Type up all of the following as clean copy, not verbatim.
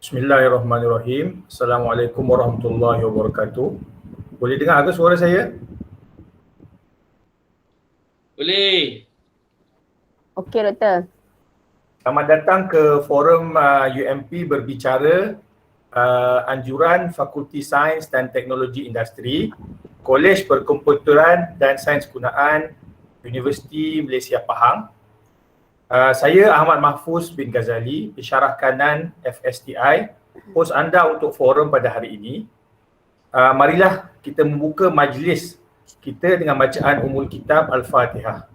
Bismillahirrahmanirrahim. Assalamualaikum warahmatullahi wabarakatuh. Boleh dengar ke suara saya? Boleh. Okey, Doktor. Selamat datang ke forum UMP berbicara anjuran Fakulti Sains dan Teknologi Industri, Kolej Perkomputeran dan Sains Gunaan Universiti Malaysia Pahang. Saya Ahmad Mahfuz bin Ghazali, pensyarah kanan FSTI, hos anda untuk forum pada hari ini. Marilah kita membuka majlis kita dengan bacaan Ummul Kitab Al-Fatihah.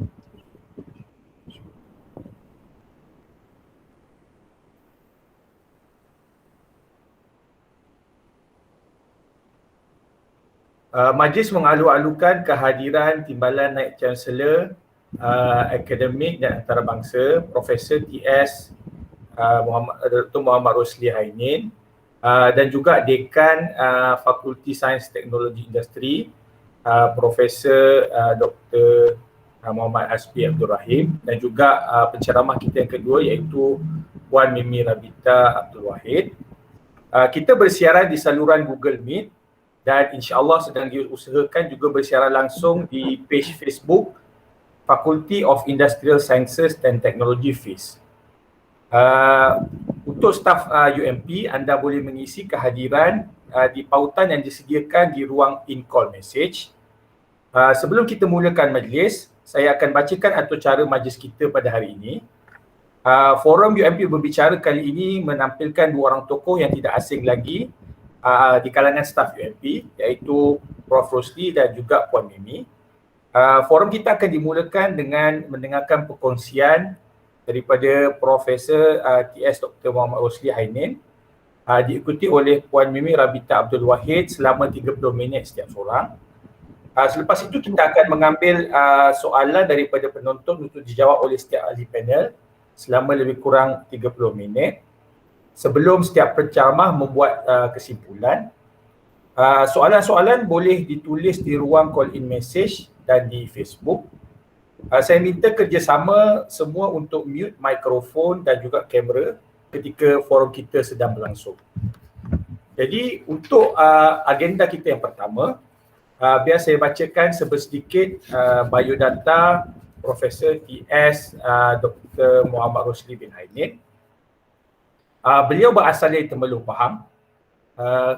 Majlis mengalu-alukan kehadiran Timbalan Naib Chancellor Akademik dan Antarabangsa Profesor T.S. Dr. Muhammad Rosli Hainin dan juga Dekan Fakulti Sains Teknologi Industri Profesor Dr. Muhammad Hasbi Abdul Rahim dan juga penceramah kita yang kedua iaitu Puan Mimi Rabita Abdul Wahid. Kita bersiaran di saluran Google Meet dan insya-Allah sedang diusahakan juga bersiaran langsung di page Facebook Faculty of Industrial Sciences and Technology FIS. Untuk staf UMP, anda boleh mengisi kehadiran di pautan yang disediakan di ruang in-call message. Sebelum kita mulakan majlis, saya akan bacakan atur cara majlis kita pada hari ini. Forum UMP berbicara kali ini menampilkan dua orang tokoh yang tidak asing lagi di kalangan staf UMP, iaitu Prof. Rosli dan juga Puan Mimi. Forum kita akan dimulakan dengan mendengarkan perkongsian daripada Profesor T.S. Dr. Muhammad Rosli Hainin, diikuti oleh Puan Mimi Rabita Abdul Wahid selama 30 minit setiap seorang. Selepas itu kita akan mengambil soalan daripada penonton untuk dijawab oleh setiap ahli panel selama lebih kurang 30 minit. Sebelum setiap penceramah membuat kesimpulan. Soalan-soalan boleh ditulis di ruang call-in message dan di Facebook. Saya minta kerjasama semua untuk mute mikrofon dan juga kamera ketika forum kita sedang berlangsung. Jadi untuk agenda kita yang pertama, biar saya bacakan sedikit biodata Profesor T.S. Dr. Muhammad Rosli bin Hainin. Beliau berasal dari Temerloh Pahang.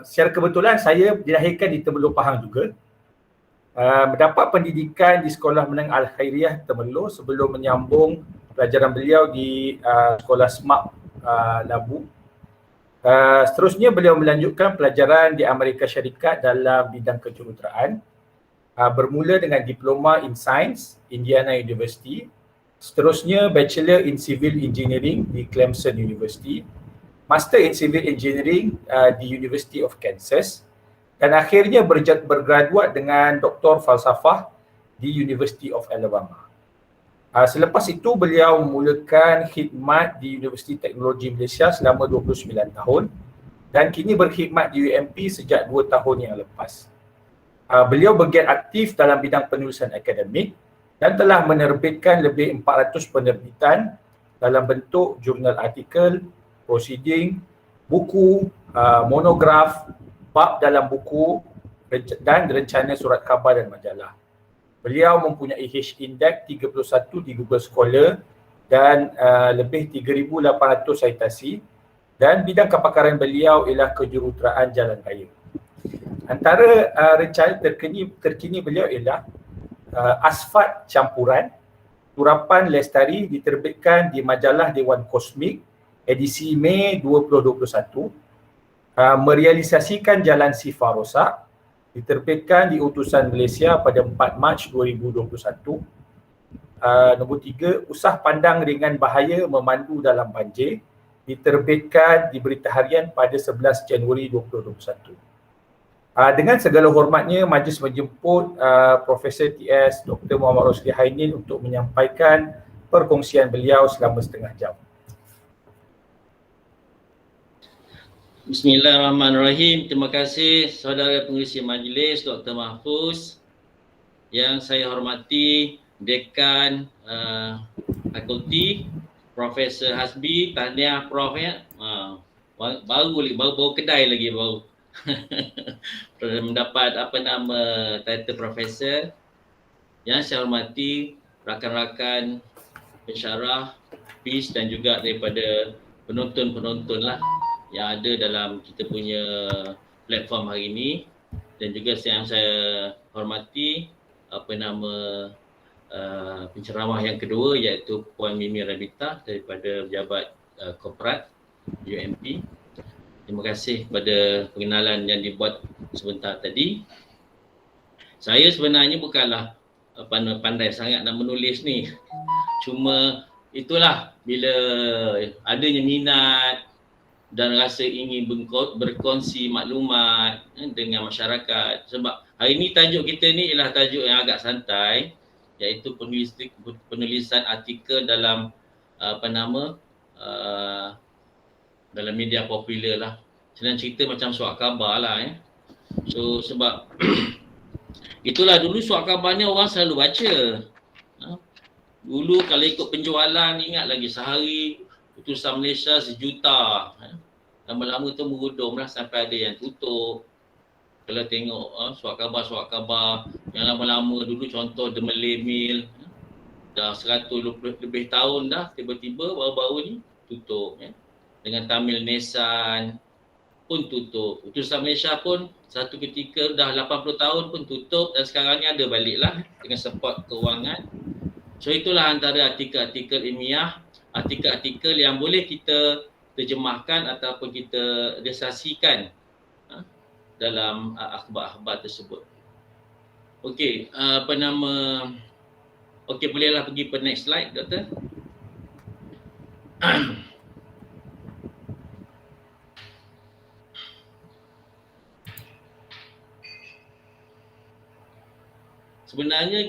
Secara kebetulan saya dilahirkan di Temerloh Pahang juga. Mendapat pendidikan di Sekolah Menengah Al-Khairiyah Temerloh sebelum menyambung pelajaran beliau di Sekolah SMAP Labu. Seterusnya beliau melanjutkan pelajaran di Amerika Syarikat dalam bidang kejuruteraan. Bermula dengan Diploma in Science, Indiana University. Seterusnya Bachelor in Civil Engineering di Clemson University. Master in Civil Engineering di University of Kansas dan akhirnya bergraduat dengan Doktor Falsafah di University of Alabama. Selepas itu beliau memulakan khidmat di Universiti Teknologi Malaysia selama 29 tahun dan kini berkhidmat di UMP sejak 2 tahun yang lepas. Beliau bergiat aktif dalam bidang penulisan akademik dan telah menerbitkan lebih 400 penerbitan dalam bentuk jurnal artikel, proceeding, buku, monograf, bab dalam buku dan rencana surat khabar dan majalah. Beliau mempunyai H-Index 31 di Google Scholar dan lebih 3,800 citasi dan bidang kepakaran beliau ialah kejuruteraan jalan raya. Antara rencana terkini beliau ialah asfalt campuran, turapan lestari diterbitkan di majalah Dewan Kosmik edisi Mei 2021, merealisasikan Jalan Sifar rosak, diterbitkan di Utusan Malaysia pada 4 Mac 2021. Nombor 3, usah pandang ringan bahaya memandu dalam banjir, diterbitkan di Berita Harian pada 11 Januari 2021. Dengan segala hormatnya, majlis menjemput Profesor T.S. Dr. Muhammad Rosli Hainin untuk menyampaikan perkongsian beliau selama setengah jam. Bismillahirrahmanirrahim. Terima kasih saudara pengerusi majlis Dr. Mahfuz. Yang saya hormati Dekan Fakulti Profesor Hasbi, tahniah Prof ya. baru kedai lagi baru mendapat title profesor. Yang saya hormati rakan-rakan pensyarah, PIS dan juga daripada penonton-penonton lah yang ada dalam kita punya platform hari ini, dan juga yang saya hormati penceramah yang kedua iaitu Puan Mimi Rabita daripada Pejabat Korporat UMP. Terima kasih kepada pengenalan yang dibuat sebentar tadi. Saya sebenarnya bukanlah pandai sangat nak menulis ni. Cuma itulah bila adanya minat dan rasa ingin berkongsi maklumat dengan masyarakat. Sebab hari ni tajuk kita ni ialah tajuk yang agak santai, iaitu penulisan artikel dalam dalam media popular lah. Senang cerita macam surat khabar lah So sebab itulah dulu surat khabar ni orang selalu baca. Dulu kalau ikut penjualan, ingat lagi sehari Utusan Malaysia 1 juta. Lama-lama tu merudum lah sampai ada yang tutup. Kalau tengok surat khabar yang lama-lama dulu, contoh The Malay Mail, dah 100 lebih tahun dah, tiba-tiba baru-baru ni tutup. Dengan Tamil Nesan pun tutup. Utusan Malaysia pun satu ketika dah 80 tahun pun tutup, dan sekarang ni ada balik lah dengan support kewangan. So itulah antara artikel-artikel ilmiah, artikel-artikel yang boleh kita terjemahkan ataupun kita realisasikan dalam akhbar-akhbar tersebut. Okey, okey, bolehlah pergi ke next slide, Doktor. Sebenarnya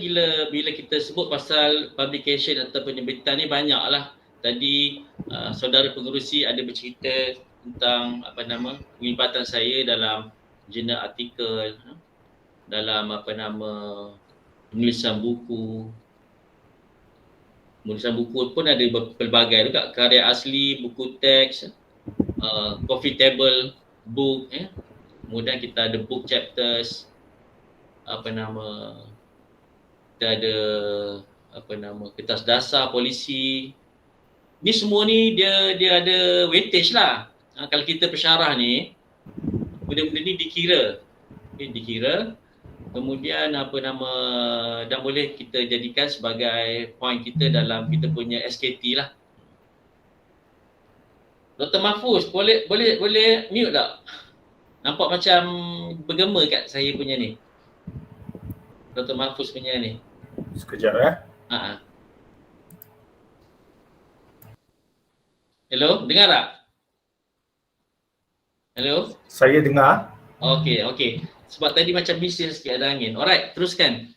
bila kita sebut pasal publication atau penerbitan ni banyaklah. Tadi saudara pengerusi ada bercerita tentang penglibatan saya dalam jurnal artikel, dalam penulisan buku. Penulisan buku pun ada pelbagai juga, karya asli, buku teks, coffee table book, kemudian kita ada book chapters, kita ada kertas dasar polisi. Ni semua ni dia ada weightage lah. Kalau kita pensyarah ni, benda-benda ni dikira. Dikira. Kemudian dan boleh kita jadikan sebagai point kita dalam kita punya SKT lah. Dr. Mahfuz, boleh mute tak? Nampak macam bergema kat saya punya ni. Dr. Mahfuz punya ni. Sekejap ya. Hello, dengar tak? Hello? Saya dengar. Okey. Sebab tadi macam bising sikit, ada angin. Alright, teruskan.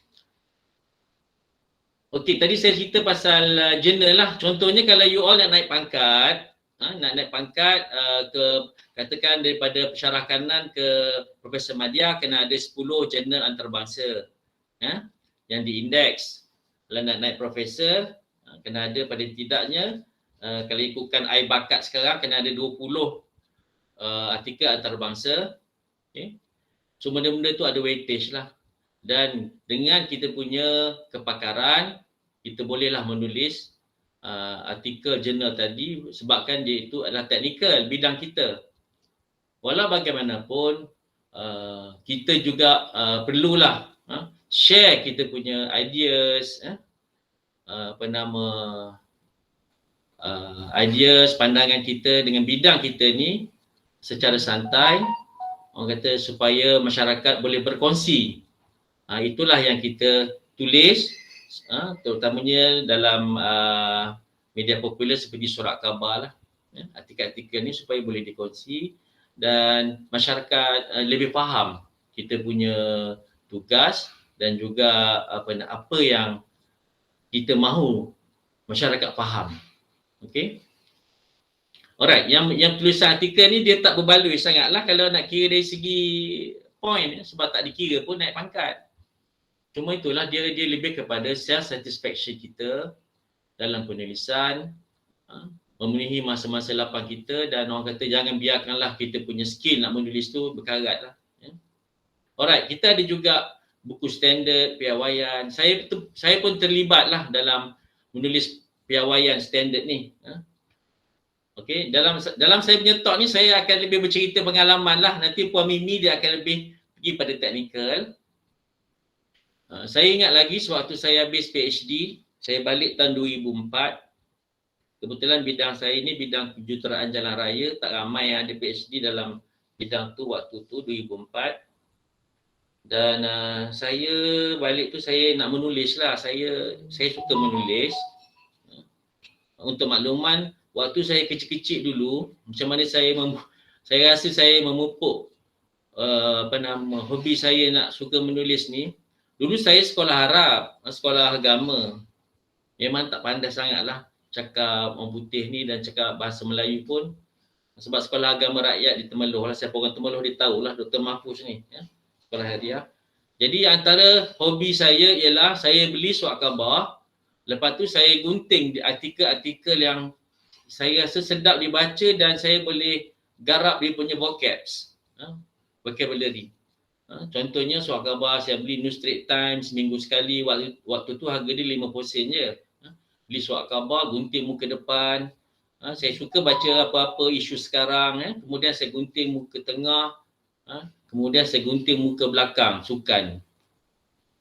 Okey, tadi saya cerita pasal journal lah. Contohnya kalau you all nak naik pangkat, ke katakan daripada pensyarah kanan ke Profesor Madya, kena ada 10 jurnal antarabangsa yang diindeks. Kalau nak naik profesor, kena ada pada tidaknya, kalau ikutkan I bakat sekarang, kena ada 20 artikel antarabangsa. Okay. So benda-benda tu ada weightage lah. Dan dengan kita punya kepakaran, kita bolehlah menulis artikel jurnal tadi, sebabkan dia itu adalah teknikal bidang kita. Walau bagaimanapun, kita juga perlulah share kita punya ideas, ideas, pandangan kita dengan bidang kita ni secara santai, orang kata, supaya masyarakat boleh berkongsi. Itulah yang kita tulis, terutamanya dalam media popular seperti surat khabar lah. Artikel-artikel ni supaya boleh dikongsi dan masyarakat lebih faham kita punya tugas dan juga apa yang kita mahu masyarakat faham. Okey. Alright, yang tulisan artikel ni dia tak berbaloi sangatlah kalau nak kira dari segi point, sebab tak dikira pun naik pangkat. Cuma itulah dia lebih kepada self satisfaction kita dalam penulisan, memenuhi masa-masa lapang kita, dan orang kata jangan biarkanlah kita punya skill nak menulis tu berkarat lah. Alright, kita ada juga buku standard, piawaian. Saya pun terlibat lah dalam menulis piawaian standard ni. Okey, dalam saya punya talk ni saya akan lebih bercerita pengalaman lah. Nanti Puan Mimi dia akan lebih pergi pada teknikal. Saya ingat lagi sewaktu saya habis PhD, saya balik tahun 2004. Kebetulan bidang saya ni bidang kejuruteraan jalan raya, tak ramai yang ada PhD dalam bidang tu waktu tu 2004. Dan saya balik tu saya nak menulis lah. Saya suka menulis. Untuk makluman, waktu saya kecil-kecil dulu, macam mana saya rasa saya memupuk hobi saya nak suka menulis ni. Dulu saya sekolah Arab, sekolah agama. Memang tak pandai sangatlah cakap orang putih ni dan cakap bahasa Melayu pun. Sebab sekolah agama rakyat di Temeloh lah. Siapa orang Temeloh dia tahulah Dr. Mahfuz ni. Sekolah hadiah. Jadi antara hobi saya ialah saya beli surat khabar. Lepas tu saya gunting di artikel-artikel yang saya rasa sedap dibaca dan saya boleh garap dia punya vocabs. Vocabulary. Contohnya surat khabar saya beli New Straits Times seminggu sekali. Waktu tu harga dia 50 sen je. Beli surat khabar, gunting muka depan. Saya suka baca apa-apa isu sekarang. Kemudian saya gunting muka tengah. Kemudian saya gunting muka belakang, sukan.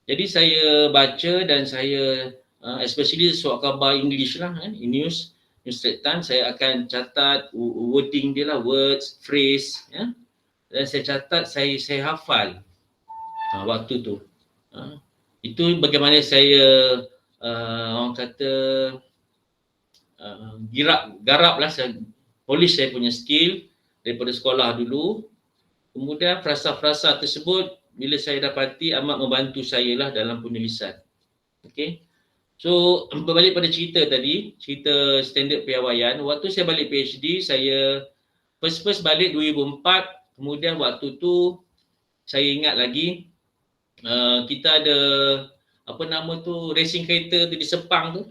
Jadi saya baca dan saya, especially surat khabar English lah, New Straits Times, saya akan catat wording dia lah, words, phrase. Dan saya catat, saya hafal waktu tu. Itu bagaimana saya orang kata garap lah, polish saya punya skill daripada sekolah dulu. Kemudian frasa-frasa tersebut bila saya dapati amat membantu saya lah dalam penulisan. Okay. So berbalik pada cerita tadi, cerita standard piawaian. Waktu saya balik PhD, saya first balik 2004. Kemudian waktu tu saya ingat lagi kita ada racing kereta tu di Sepang tu.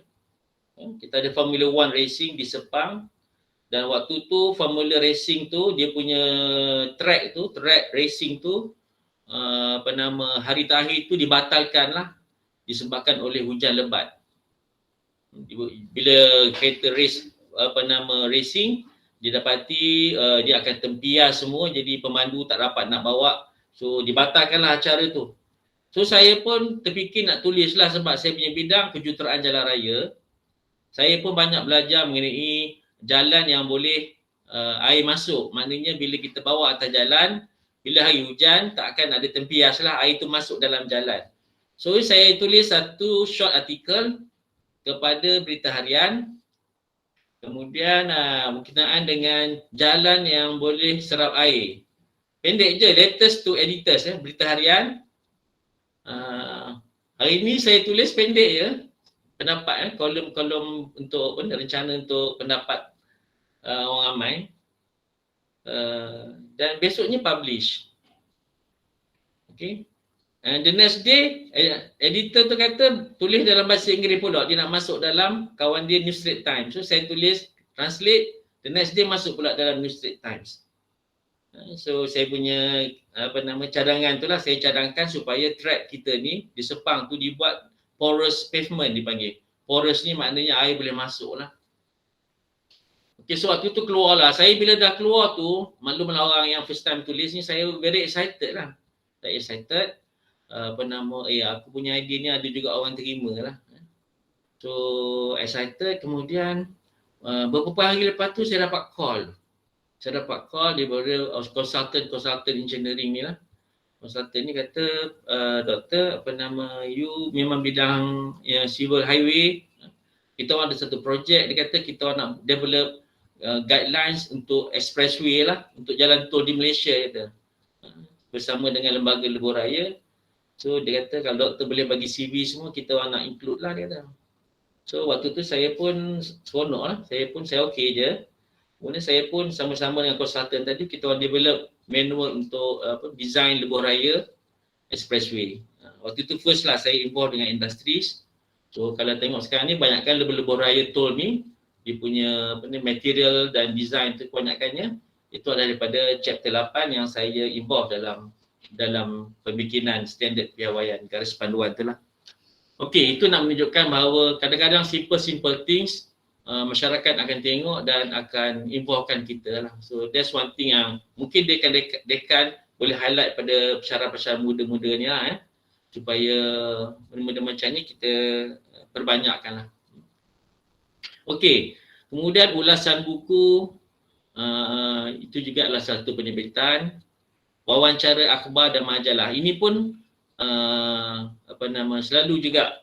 Kita ada Formula One racing di Sepang. Dan waktu tu Formula Racing tu dia punya track racing tu hari terakhir tu dibatalkan lah disebabkan oleh hujan lebat. Bila kereta race racing dia dapati dia akan tempias semua, jadi pemandu tak dapat nak bawa, so dibatalkanlah acara tu. So saya pun terfikir nak tulis lah sebab saya punya bidang kejuruteraan jalan raya. Saya pun banyak belajar mengenai jalan yang boleh air masuk. Maknanya bila kita bawa atas jalan, bila hari hujan tak akan ada tempias lah, air tu masuk dalam jalan. So saya tulis satu short artikel kepada berita harian. Kemudian berkenaan dengan jalan yang boleh serap air. Pendek je, letters to editors berita harian. Hari ni saya tulis pendek je. Pendapat kolom untuk rencana untuk pendapat orang ramai. Dan besoknya publish. Okay. And the next day, editor tu kata tulis dalam bahasa Inggeris pula. Dia nak masuk dalam kawan dia New Straits Times. So saya tulis, translate, the next day masuk pula dalam New Straits Times. So saya punya cadangan tu lah, saya cadangkan supaya track kita ni di Sepang tu dibuat porous pavement dipanggil. Porous ni maknanya air boleh masuk lah. Okay, so waktu tu keluar lah. Saya bila dah keluar tu, maklumlah orang yang first time tulis ni, saya very excited lah. Saya excited. Aku punya idea ni ada juga orang terima lah. So excited, kemudian beberapa hari lepas tu saya dapat call. Daripada consultant engineering ni lah. Consultant ni kata, doktor, you memang bidang civil highway. Kita orang ada satu projek, dia kata kita orang nak develop guidelines untuk expressway lah, untuk jalan tol di Malaysia kata. Bersama dengan lembaga lebuh raya. So dia kata kalau doktor boleh bagi CV semua, kita orang nak include lah dia kata. So waktu tu saya pun seronok lah, saya okey je. Kemudian saya pun sama-sama dengan konsultan tadi, kita orang develop manual untuk design lebuh raya expressway. Waktu tu first lah saya involved dengan industries. So kalau tengok sekarang ni banyakkan lebuh raya tol ni dia punya material dan design tu kebanyakannya itu adalah daripada chapter 8 yang saya involve dalam pembikinan standard piawaian garis panduan tu lah. Okey, itu nak menunjukkan bahawa kadang-kadang simple things masyarakat akan tengok dan akan involvekan kita lah. So that's one thing yang mungkin dekan boleh highlight pada pensyarah-pensyarah muda-muda ni lah supaya benda-benda macam ni kita perbanyakkan lah. Okey, kemudian ulasan buku itu juga adalah satu penerbitan. Wawancara akhbar dan majalah. Ini pun selalu juga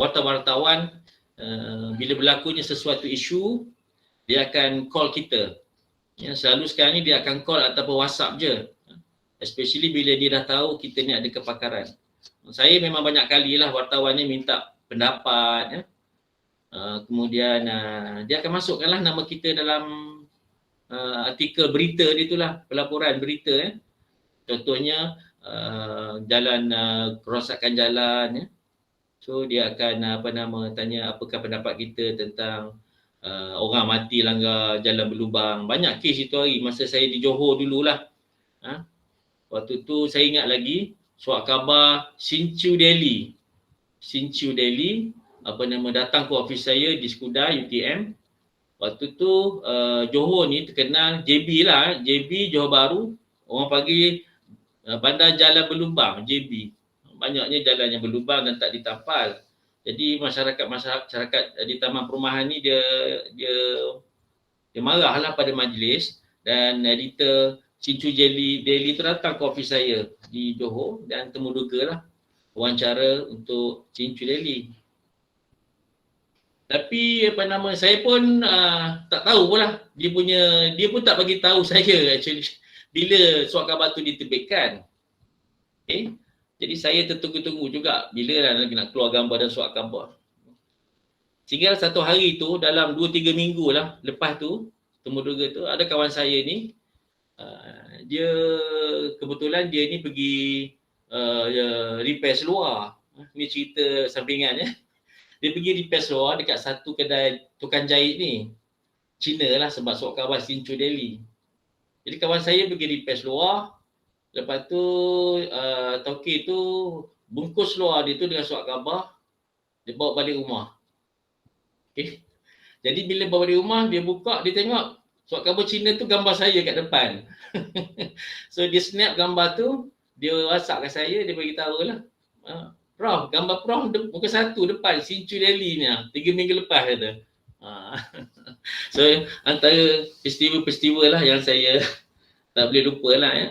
wartawan bila berlakunya sesuatu isu dia akan call kita. Ya, selalu sekarang ni dia akan call ataupun WhatsApp je. Especially bila dia dah tahu kita ni ada kepakaran. Saya memang banyak kali lah wartawan ni minta pendapat ya. Kemudian dia akan masukkanlah nama kita dalam artikel berita dia itulah, pelaporan berita ya. Contohnya jalan kerosakan jalan ya. So dia akan tanya apakah pendapat kita tentang orang mati langgar jalan berlubang. Banyak kes itu hari masa saya di Johor dululah. Waktu tu saya ingat lagi surat khabar Sinchu Delhi datang ke ofis saya di Skudai UTM. Waktu tu Johor ni terkenal JB lah, JB Johor Bahru. Orang panggil bandar jalan berlubang, JB. Banyaknya jalan yang berlubang dan tak ditampal. Jadi masyarakat di taman perumahan ni dia marahlah pada majlis dan editor Sinchu Delhi tu datang ke ofis saya di Johor dan temudugalah wawancara untuk Sinchu Delhi. Tapi saya pun tak tahu pula dia pun tak bagi tahu saya actually bila surat khabar tu diterbitkan. Okay. Jadi saya tertunggu-tunggu juga bila lah nak keluar gambar dan surat khabar. Sehingga satu hari tu dalam 2-3 minggu lah lepas tu temuduga tu ada kawan saya ni dia kebetulan dia ni pergi repair seluar. Ni cerita sampingan ya. Dia pergi repair seluar dekat satu kedai tukang jahit ni. Cina lah sebab surat khabar Sinchu Delhi. Jadi kawan saya pergi repair seluar. Lepas tu toki tu bungkus seluar dia tu dengan surat khabar. Dia bawa balik rumah. Okay. Jadi bila bawa balik rumah dia buka dia tengok surat khabar Cina tu gambar saya kat depan. So dia snap gambar tu, dia WhatsApp kat saya, dia bagi tahu lah. Prof, gambar Prof muka satu depan Sinchu Delhi ni 3 minggu lepas kata. So antara peristiwa-peristiwa lah yang saya tak boleh lupa lah ya.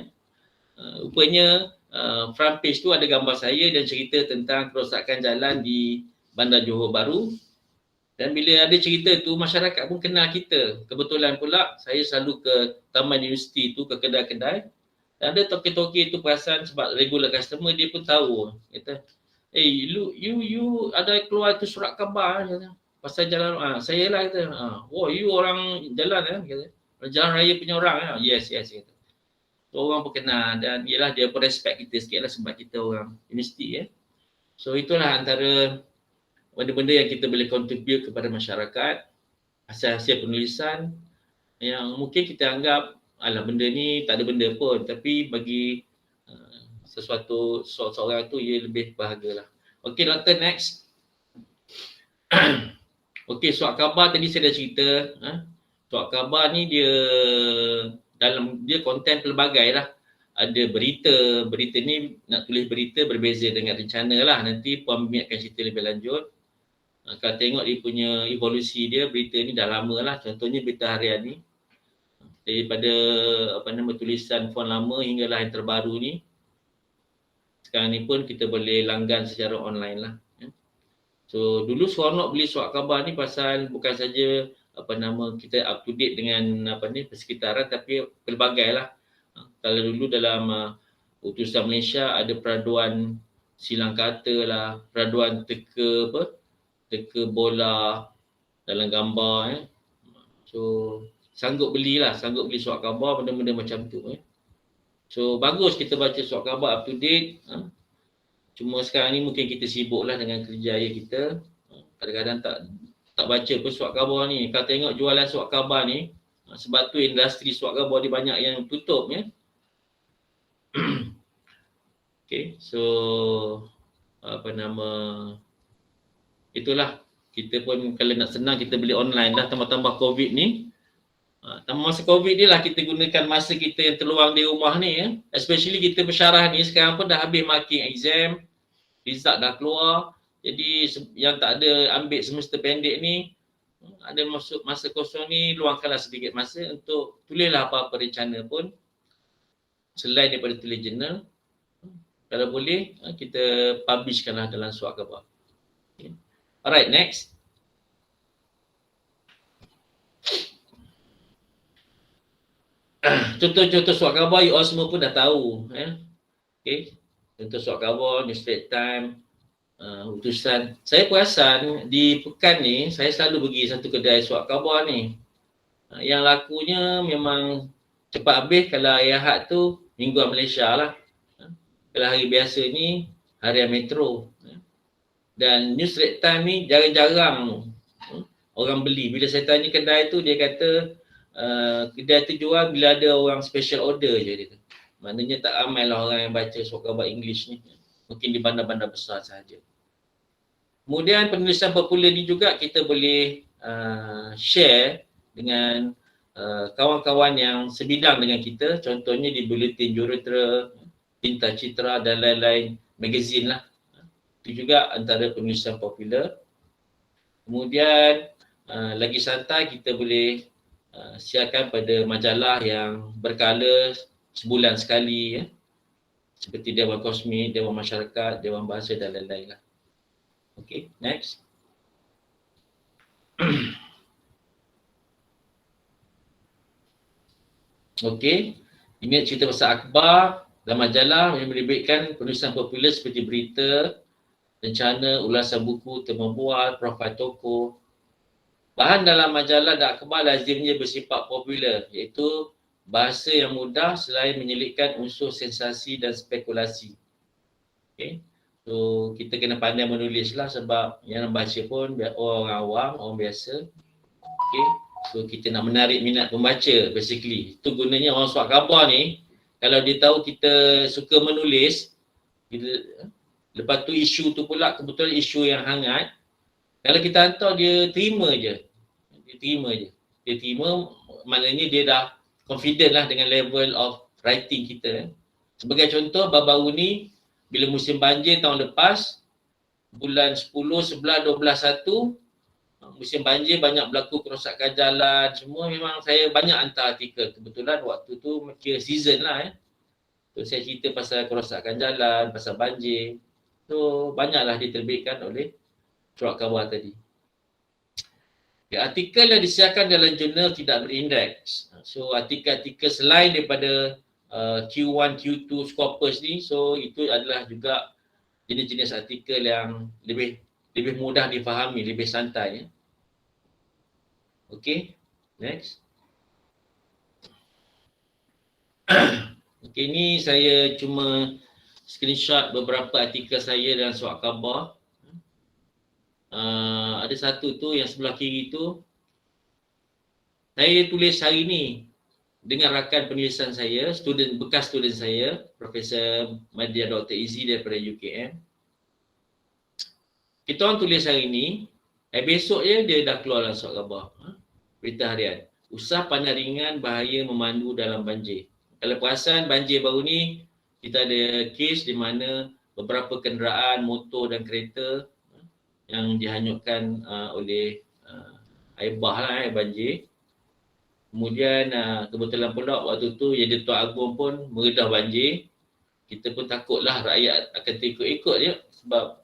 Rupanya front page tu ada gambar saya dan cerita tentang kerosakan jalan di Bandar Johor Bahru. Dan bila ada cerita tu, masyarakat pun kenal kita. Kebetulan pula saya selalu ke taman universiti tu, ke kedai-kedai. Dan ada toki-toki tu perasan sebab regular customer, dia pun tahu. Kata, you ada keluar tu surat khabar pasal jalan, saya lah kata. You orang jalan kata. Jalan raya punya orang Yes kata. So orang pun kenal dan ialah dia pun respect kita sikit lah sebab kita orang universiti So itulah antara benda-benda yang kita boleh contribute kepada masyarakat, hasil-hasil penulisan yang mungkin kita anggap alah benda ni tak ada benda pun, tapi bagi seorang tu ia lebih berharga lah. Okey doktor, next. Okey, surat khabar tadi saya dah cerita. Surat khabar ni dia konten pelbagai lah. Ada berita ni nak tulis berita berbeza dengan rencana lah. Nanti Puan Mimi akan cerita lebih lanjut. Kalau tengok dia punya evolusi dia, berita ni dah lama lah. Contohnya berita harian ni. Daripada tulisan font lama hinggalah yang terbaru ni. Sekarang ni pun kita boleh langgan secara online lah. So dulu seronok beli surat khabar ni pasal bukan saja kita up to date dengan persekitaran, tapi pelbagai lah. Kalau dulu dalam utusan Malaysia ada peraduan silang kata lah, peraduan teka bola dalam gambar So sanggup beli surat khabar, benda-benda macam tu So bagus kita baca surat khabar up to date. Cuma sekarang ni mungkin kita sibuk lah dengan kerjaya kita. Kadang-kadang tak baca pun surat khabar ni. Kalau tengok jualan surat khabar ni, sebab tu industri surat khabar dia banyak yang tutup ya. Okay, so apa nama, itulah, kita pun kalau nak senang kita beli online lah, tambah-tambah COVID ni. Tambah masa COVID ni lah kita gunakan masa kita yang terluang di rumah ni ya. Especially kita bersyarah ni sekarang pun dah habis marking exam, result dah keluar. Jadi yang tak ada ambil semester pendek ni, ada masuk masa kosong ni, luangkanlah sedikit masa untuk tulislah apa-apa rencana pun selain daripada tulis jurnal. Kalau boleh, kita publishkanlah dalam surat khabar. Okay. Alright, next. Contoh-contoh surat khabar you all semua pun dah tahu. Okay. Contoh surat khabar, New Straits Times, utusan. Saya perasan di pekan ni, saya selalu pergi satu kedai surat khabar ni. Yang lakunya memang cepat habis. Kalau hari Ahad tu, mingguan Malaysia lah. Kalau hari biasa ni, harian Metro. Dan New Straits Times ni jarang-jarang orang beli. Bila saya tanya kedai tu, dia kata kedai tu jual bila ada orang special order je dia tu. Maknanya tak ramai lah orang yang baca surat khabar English ni. Mungkin di bandar-bandar besar sahaja. Kemudian penulisan popular ni juga kita boleh share dengan kawan-kawan yang sebidang dengan kita. Contohnya di Bulletin Jurutera, Tinta Citra dan lain-lain magazine lah. Itu juga antara penulisan popular. Kemudian lagi santai kita boleh siarkan pada majalah yang berkala sebulan sekali ya. Seperti Dewan Kosmik, Dewan Masyarakat, Dewan Bahasa dan lain-lain lah. Okay, next. Okay, ini cerita pasal akhbar. Dalam majalah yang menerbitkan penulisan popular seperti berita, rencana, ulasan buku, tema bual, profil tokoh. Bahan dalam majalah dan akhbar lazimnya bersifat popular, iaitu bahasa yang mudah selain menyelipkan unsur sensasi dan spekulasi. Okay. So, kita kena pandai menulis lah sebab yang membaca pun orang awam, orang biasa. Okay. So, kita nak menarik minat pembaca basically. Itu gunanya orang surat khabar ni. Kalau dia tahu kita suka menulis, lepas tu isu tu pula kebetulan isu yang hangat, kalau kita hantar dia terima je. Dia terima maknanya dia dah confident lah dengan level of writing kita. Sebagai contoh, baru-baru ni bila musim banjir tahun lepas, bulan 10, 11, 12, 1, musim banjir banyak berlaku kerosakan jalan semua, memang saya banyak hantar artikel. Kebetulan waktu tu kira season lah So saya cerita pasal kerosakan jalan, pasal banjir. So banyaklah diterbitkan oleh surat khabar tadi. Artikel yang disiarkan dalam jurnal tidak berindeks. So artikel-artikel selain daripada Q1, Q2 Scopus ni, so itu adalah juga jenis-jenis artikel yang lebih mudah difahami, lebih santai. Okay, next. Okay, ni saya cuma screenshot beberapa artikel saya dalam surat khabar. Ada satu tu yang sebelah kiri tu, saya tulis hari ni dengan rakan penulisan saya, bekas student saya, Profesor Madya Dr. Izzi daripada UKM. Kita orang tulis hari ni, besok je dia dah keluar dalam surat khabar. Berita harian. Usah pandang ringan bahaya memandu dalam banjir. Kalau perasan banjir baru ni, kita ada kes di mana beberapa kenderaan, motor dan kereta yang dihanyutkan oleh air bah lah, air banjir. Kemudian kebetulan pula waktu tu Yang Tuan Agong pun meredah banjir. Kita pun takutlah rakyat akan terikut-ikut je sebab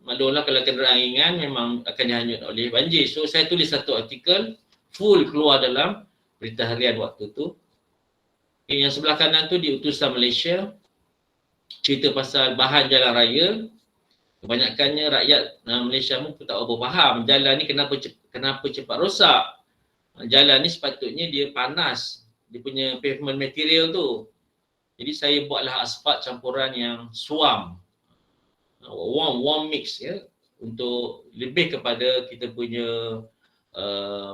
maklumlah kalau kenderaan ringan memang akan dihanyut oleh banjir. So saya tulis satu artikel full keluar dalam berita harian waktu tu. Yang sebelah kanan tu di Utusan Malaysia, cerita pasal bahan jalan raya. Kebanyakannya rakyat Malaysia pun tak apa faham jalan ni kenapa cepat rosak. Jalan ni sepatutnya dia panas, dia punya pavement material tu. Jadi saya buatlah asfalt campuran yang suam, warm mix ya, untuk lebih kepada kita punya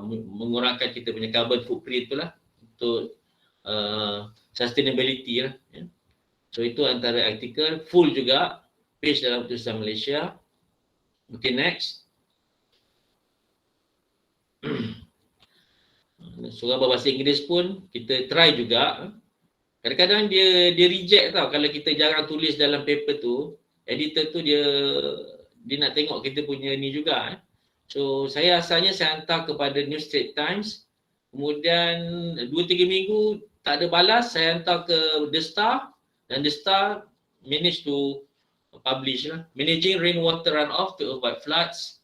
mengurangkan kita punya carbon footprint tu lah, untuk sustainability lah. Ya. So itu antara artikel full juga page dalam Keputusan Malaysia. Okay, next. Surah berbahasa Inggeris pun kita try juga. Kadang-kadang dia reject tau kalau kita jarang tulis dalam paper tu. Editor tu dia nak tengok kita punya ni juga. So saya asalnya saya hantar kepada New Straits Times. Kemudian 2-3 minggu tak ada balas, saya hantar ke The Star, dan The Star manage to publish lah. Managing rainwater runoff to avoid floods.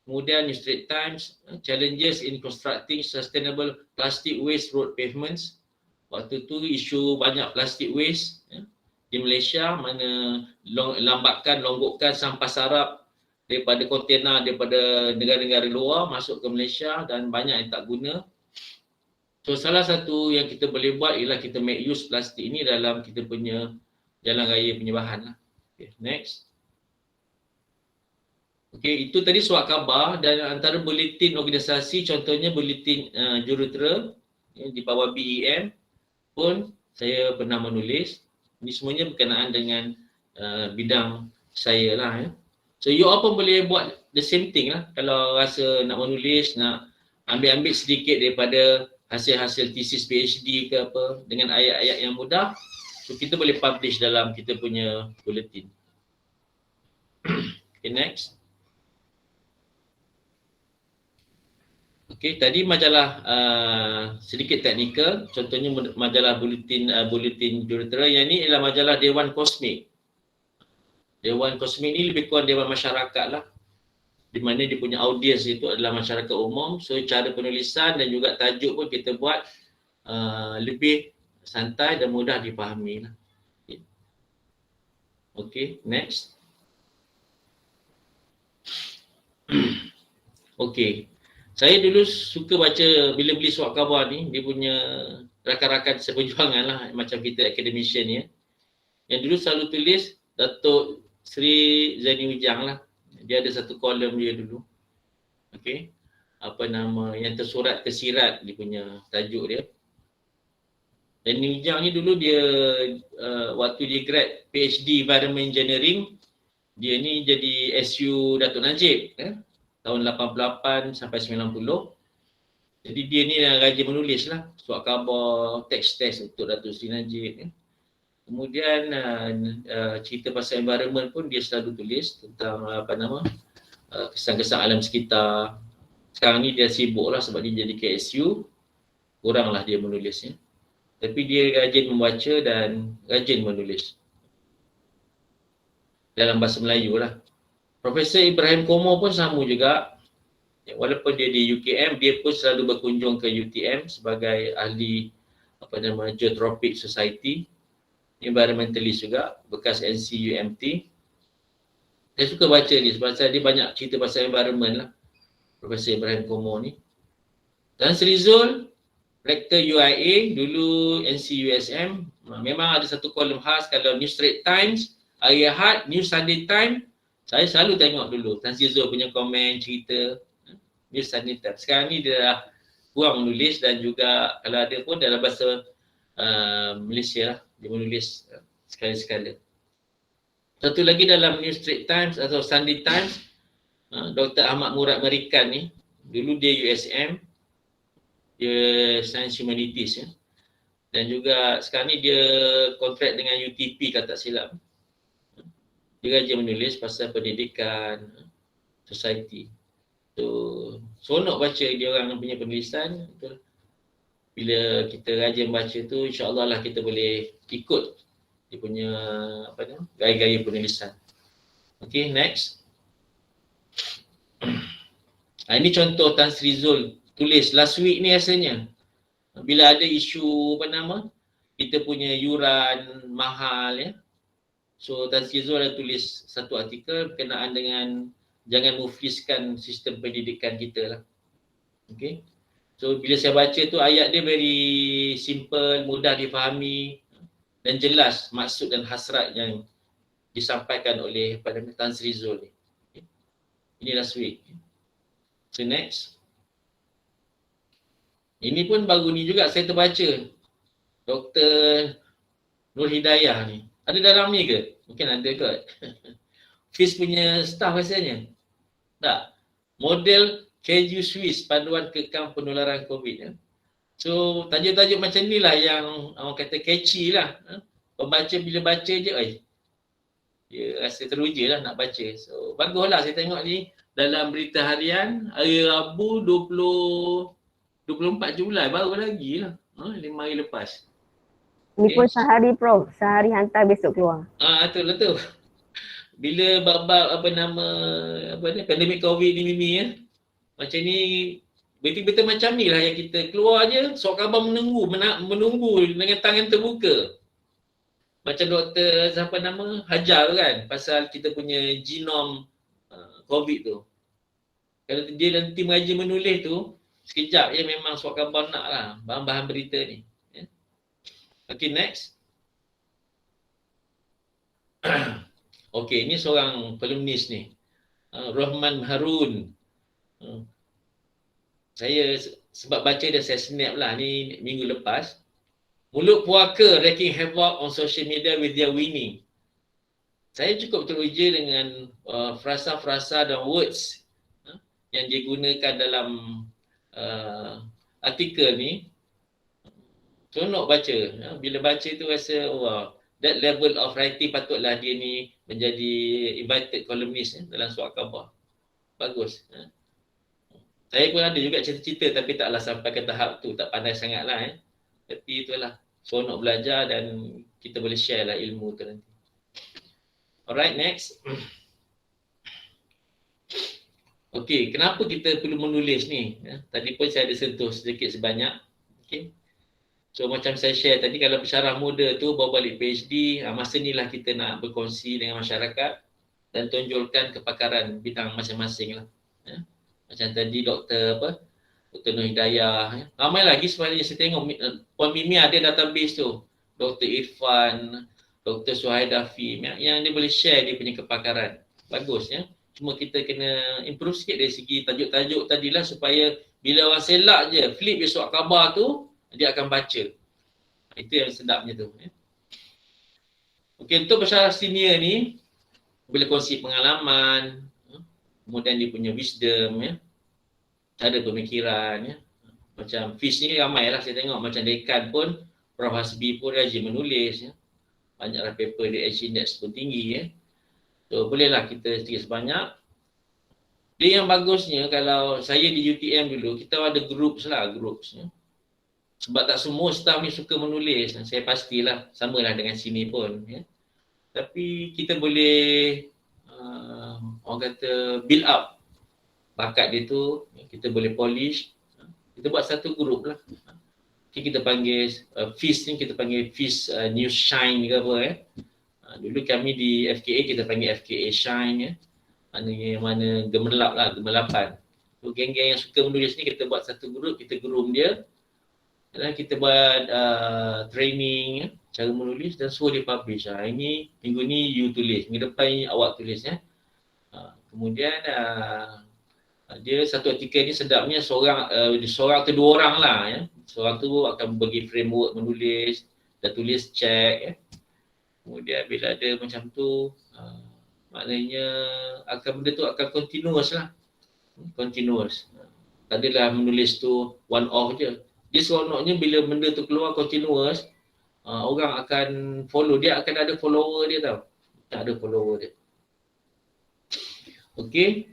Kemudian New Straits Times, challenges in constructing sustainable plastic waste road pavements. Waktu tu isu banyak plastic waste di Malaysia, mana longgokkan sampah sarap daripada kontena daripada negara-negara luar masuk ke Malaysia dan banyak yang tak guna. So salah satu yang kita boleh buat ialah kita make use plastik ini dalam kita punya jalan raya penyebahan lah. Okay, next. Okay, itu tadi surat khabar, dan antara buletin organisasi, contohnya buletin jurutera di bawah BEM pun saya pernah menulis. Ini semuanya berkenaan dengan bidang saya lah. Ya. So you all pun boleh buat the same thing lah. Kalau rasa nak menulis, nak ambil sedikit daripada hasil-hasil thesis PhD ke apa, dengan ayat-ayat yang mudah, so kita boleh publish dalam kita punya bulletin. Okay, next. Okay, tadi majalah sedikit teknikal, contohnya majalah bulletin jurutera. Yang ini adalah majalah Dewan Kosmik. Dewan Kosmik ni lebih kurang dewan masyarakat lah, di mana dia punya audiens itu adalah masyarakat umum. So cara penulisan dan juga tajuk pun kita buat lebih santai dan mudah dipahami lah. Okay, next. Okay. Saya dulu suka baca, bila beli surat khabar ni, dia punya rakan-rakan seperjuangan lah, macam kita academician ya. Yang dulu selalu tulis Datuk Sri Zaini Ujang lah. Dia ada satu kolom dia dulu. Okay. Apa nama, yang tersurat tersirat dia punya tajuk dia. Zaini Ujang ni dulu dia, waktu dia grad PhD Environment Engineering, dia ni jadi SU Datuk Najib. Tahun 88 sampai 90. Jadi dia ni yang rajin menulis lah surat khabar, teks-teks untuk Datuk Seri Najib. Kemudian cerita pasal environment pun dia selalu tulis tentang kesan-kesan alam sekitar. Sekarang ni dia sibuk lah sebab dia jadi KSU, kuranglah dia menulisnya. Tapi dia rajin membaca dan rajin menulis dalam bahasa Melayu lah. Profesor Ibrahim Komo pun sama juga. Walaupun dia di UKM, dia pun selalu berkunjung ke UTM sebagai ahli Geotropic Society, environmentalist juga, bekas NCUMT. Saya suka baca dia sebab dia banyak cerita pasal environment lah, Profesor Ibrahim Komo ni. Dan Sri Zul, Rektor UIA, dulu NCUSM, memang ada satu kolom khas. Kalau New Straits Times, hari Ahad, New Sunday Times, saya selalu tengok dulu Tan Sri Zul punya komen, cerita New Sunday Times. Sekarang ni dia dah kurang menulis, dan juga kalau ada pun dalam bahasa Malaysia lah, dia menulis sekali-sekala. Satu lagi dalam New Straits Times atau Sunday Times, Dr. Ahmad Murad Merikan ni, dulu dia USM, dia Science Humanities ya. Dan juga sekarang ni dia kontrak dengan UTP kalau tak silap. Dia rajin menulis pasal pendidikan, society. So, seronok baca dia orang punya penulisan. Bila kita rajin baca tu, insya-Allah lah kita boleh ikut dia punya gaya-gaya penulisan. Okay, next. Ini contoh Tan Sri Zul tulis last week ni rasanya. Bila ada isu kita punya yuran mahal ya. So Tan Sri Zul ada tulis satu artikel berkenaan dengan jangan mufliskan sistem pendidikan kita lah. Okay. So bila saya baca tu, ayat dia very simple, mudah difahami dan jelas maksud dan hasrat yang disampaikan oleh Tan Sri Zul ni. Okay. Ini last week. So next. Ini pun baru ni juga saya terbaca. Dr. Nur Hidayah ni. Ada dalam ni ke? Mungkin ada kot. FIS punya staff rasanya. Tak. Model KU Swiss, panduan kekang penularan COVID. Ya. So, tajuk-tajuk macam ni lah yang orang kata catchy lah. Pembaca bila baca je, dia rasa teruja lah nak baca. So, baguslah saya tengok ni dalam berita harian, hari Rabu 24 Julai, baru lagi lah. 5 hari lepas. Ni pun sehari Prof. Sehari hantar besok keluar. Betul. Bila bab pandemik COVID ni Mimi ya. Macam ni betul-betul macam ni lah yang kita keluar je, surat khabar menunggu dengan tangan terbuka. Macam Dr. Hajar kan, pasal kita punya genom COVID tu. Kalau dia dan tim raja menulis tu, sekejap je memang surat khabar nak lah, bahan-bahan berita ni. Ya. Okay, next. Okay, ni seorang kolumnis ni. Rahman Harun. Saya sebab baca dia saya snap lah ni minggu lepas. Mulut puaka wreaking havoc on social media with their winning. Saya cukup teruja dengan frasa-frasa dan words yang digunakan dalam artikel ni. Seronok baca. Bila baca tu rasa that level of writing patutlah dia ni menjadi invited columnist dalam surat khabar. Bagus. Saya pun ada juga cerita-cerita tapi taklah sampai ke tahap tu, tak pandai sangat lah. Tapi itulah, seronok belajar dan kita boleh share lah ilmu tu nanti. Alright, next. Okay, kenapa kita perlu menulis ni? Tadi pun saya ada sentuh sedikit sebanyak. Okay. So macam saya share tadi, kalau pensyarah muda tu bawa balik PhD, masa ni lah kita nak berkongsi dengan masyarakat dan tunjulkan kepakaran bidang masing-masing lah. Macam tadi Dr. Nur Hidayah. Ramai lagi sebenarnya saya tengok Puan Mimi ada database tu. Dr. Irfan, Dr. Suhaida Fim yang dia boleh share dia punya kepakaran. Bagus ya. Cuma kita kena improve sikit dari segi tajuk-tajuk tadilah supaya bila orang selak je, flip je surat khabar tu, dia akan baca. Itu yang sedapnya tu. Ya. Okey, untuk pensyarah senior ni boleh kongsi pengalaman, kemudian dia punya wisdom, ya. Cara pemikiran, ya. Macam FIS ni ramai lah saya tengok. Macam dekan pun, Prof. Hasbi pun rajin menulis, ya. Banyaklah paper dia Edge Index pun tinggi, ya. So bolehlah kita sedikit sebanyak. Dia yang bagusnya kalau saya di UTM dulu, kita ada groups lah, ya. Sebab tak semua staff ni suka menulis. Saya pastilah, samalah dengan sini pun, ya. Tapi kita boleh orang kata build up bakat dia tu, kita boleh polish. Kita buat satu group lah. Kita panggil FIS ni, kita panggil FIS New Shine ke apa. Dulu kami di FKA, kita panggil FKA Shine. Ya. Mana gemerlap lah, gemerlapan. So geng-geng yang suka menulis ni, kita buat satu group, kita groom dia. Dan kita buat training, ya, cara menulis dan suruh dia publish. Ini minggu ni you tulis, minggu depan ni awak tulis. Ya. Kemudian dia satu artikel ni sedapnya seorang atau dua orang lah ya. Seorang tu akan bagi framework menulis, dah tulis check ya. Kemudian bila ada macam tu maknanya benda tu akan continuous lah. Continuous. Tak adalah menulis tu one off je. Dia seronoknya bila benda tu keluar continuous, orang akan follow, dia akan ada follower dia tau. Tak ada follower dia. Okay.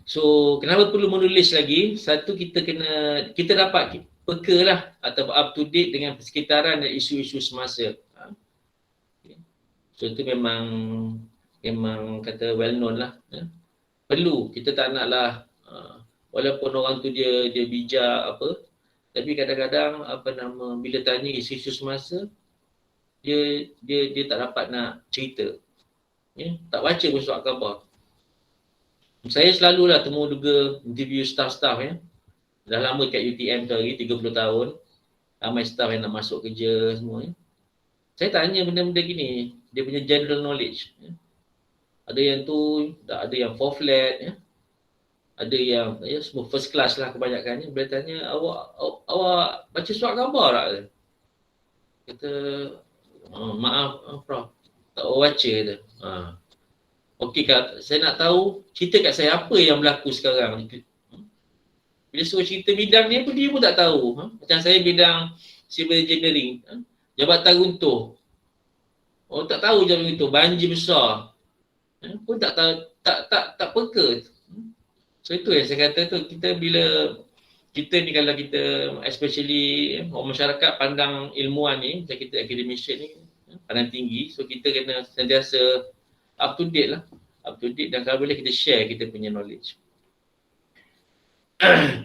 So, kenapa perlu menulis lagi? Satu, kita dapat peka lah atau up to date dengan persekitaran dan isu-isu semasa. Okay. So, itu memang kata well known lah. Perlu, kita tak naklah walaupun orang tu dia bijak apa, tapi kadang-kadang bila tanya isu-isu semasa, dia tak dapat nak cerita. Ya? Tak baca pun surat khabar. Saya selalulah temu juga interview staff-staff ya. Dah lama kat UTM tu lagi 30 tahun. Ramai staff yang nak masuk kerja semua ya. Saya tanya benda-benda gini, dia punya general knowledge ya. Ada yang tu, ada yang 4 flat ya. ada yang semua first class lah kebanyakannya. Boleh tanya, awak baca surat khabar tak? Kata, maaf Prof, tak baca tu. Okey Kak, saya nak tahu cerita kat saya apa yang berlaku sekarang. Bila suruh cerita bidang ni pun dia pun tak tahu. Macam saya bidang civil engineering, jabatan runtuh. Oh tak tahu jabatan runtuh, banjir besar. Pun tak tahu, tak peka. So itu yang saya kata tu, kita bila kita ni kalau kita especially orang masyarakat pandang ilmuwan ni, macam kita academician ni pandang tinggi, so kita kena sentiasa up to date lah, dan kalau boleh kita share kita punya knowledge.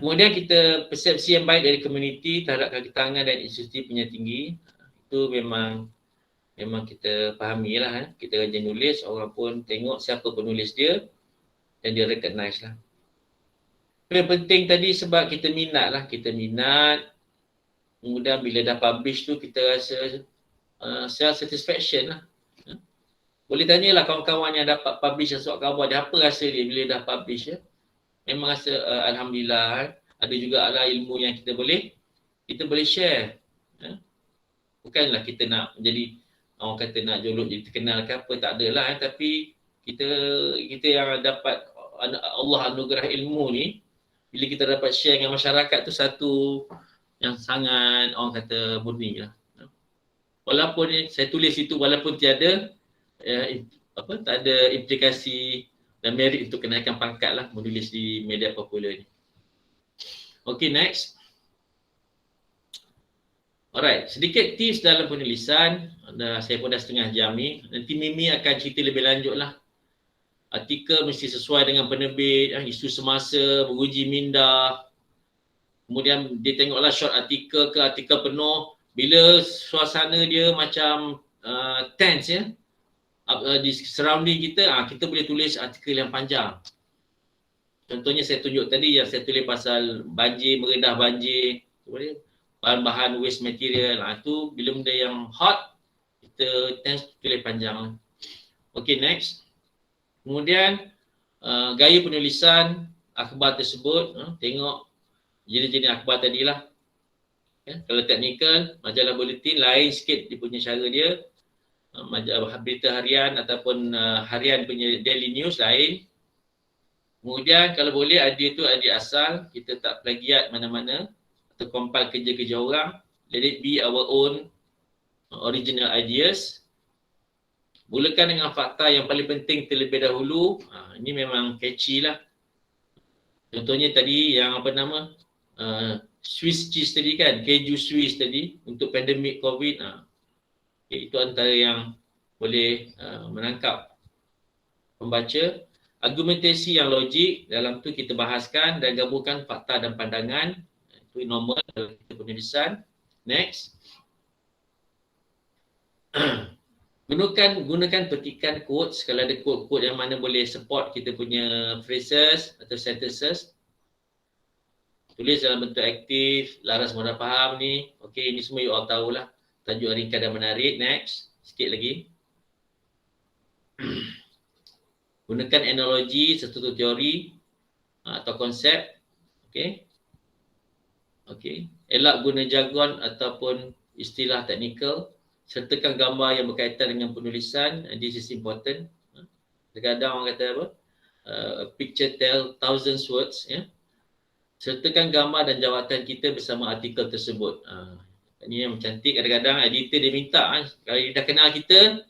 Kemudian kita persepsi yang baik dari komuniti terhadap kaki tangan dan institusi penyiar tinggi, itu memang kita fahami lah. Kita rajin nulis, orang pun tengok siapa penulis dia dan dia recognize lah. Yang penting tadi sebab kita minat lah, kemudian bila dah publish tu kita rasa self satisfaction lah. Boleh tanyalah kawan-kawan yang dapat publish surat khabar dia, apa rasa dia bila dah publish ya. Memang rasa alhamdulillah, ada juga lah ilmu yang kita boleh share. Bukanlah kita nak menjadi orang kata nak jolok jadi terkenal ke apa, tak adalah tapi kita yang dapat Allah anugerah ilmu ni, bila kita dapat share dengan masyarakat tu satu yang sangat orang kata murni lah. Walaupun saya tulis itu walaupun tiada tak ada implikasi dan merit untuk kenaikan pangkat lah menulis di media popular ni. Okay, next. Alright, sedikit tips dalam penulisan. Saya pun dah setengah jam ni. Nanti Mimi akan cerita lebih lanjut lah. Artikel mesti sesuai dengan penerbit, isu semasa, beruji minda. Kemudian dia tengoklah short artikel ke artikel penuh. Bila suasana dia macam tense ya, di surrounding kita, kita boleh tulis artikel yang panjang. Contohnya saya tunjuk tadi yang saya tulis pasal banjir, meredah banjir, bahan-bahan waste material. Itu bila benda yang hot, kita tulis panjang. Okay, next. Kemudian gaya penulisan akhbar tersebut, tengok jenis-jenis akhbar tadilah. Kalau teknikal, majalah bulletin lain sikit dia punya cara dia. Majalah berita harian ataupun harian punya daily news lain. Kemudian kalau boleh idea asal, kita tak plagiat mana-mana atau compile kerja-kerja orang. Let it be our own original ideas. Mulakan dengan fakta yang paling penting terlebih dahulu. Ini memang catchy lah. Contohnya tadi yang Swiss cheese tadi kan, keju Swiss tadi untuk pandemik COVID. Itu antara yang boleh menangkap pembaca. Argumentasi yang logik, dalam tu kita bahaskan dan gabungkan fakta dan pandangan. Itu normal dalam kita penulisan. Next. Gunakan petikan quotes kalau ada quote-quote yang mana boleh support kita punya phrases atau sentences. Tulis dalam bentuk aktif, laras mudah faham ni. Okey, ini semua you all tahulah. Tajuk ringkas dan menarik. Next. Sikit lagi. Gunakan analogi, struktur teori atau konsep. Okey. Elak guna jargon ataupun istilah teknikal. Sertakan gambar yang berkaitan dengan penulisan. This is important. Kadang-kadang orang kata apa? A picture tell thousands words. Sertakan gambar dan jawatan kita bersama artikel tersebut. Ini yang cantik. Kadang-kadang editor dia minta, kalau dia dah kenal kita,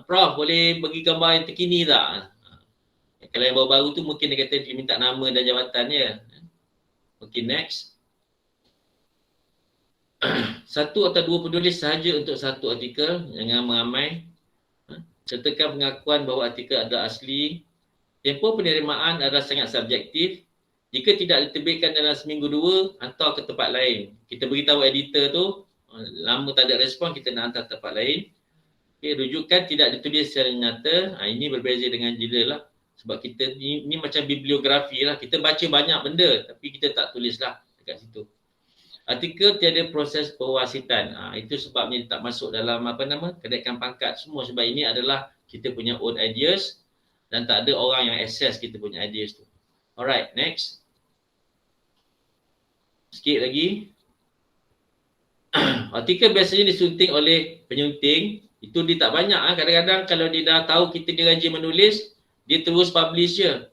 Prof boleh bagi gambar yang terkini tak? Kalau yang baru-baru tu mungkin dia kata dia minta nama dan jawatannya. Okay, next. Satu atau dua penulis sahaja untuk satu artikel, jangan meramai. Sertakan pengakuan bahawa artikel adalah asli. Tempoh penerimaan adalah sangat subjektif. Jika tidak diterbitkan dalam seminggu dua, hantar ke tempat lain. Kita beritahu editor tu, lama tak ada respon, kita nak hantar tempat lain. Okay, rujukan tidak ditulis secara nyata. Ini berbeza dengan jila lah. Sebab kita ni macam bibliografi lah. Kita baca banyak benda, tapi kita tak tulis lah dekat situ. Artikel tiada proses pewasitan. Itu sebabnya tak masuk dalam kenaikan pangkat semua. Sebab ini adalah kita punya own ideas dan tak ada orang yang access kita punya ideas tu. Alright, next. Sikit lagi. Artikel biasanya disunting oleh penyunting. Itu dia tak banyak. Kadang-kadang kalau dia dah tahu kita dia rajin menulis, dia terus publish je.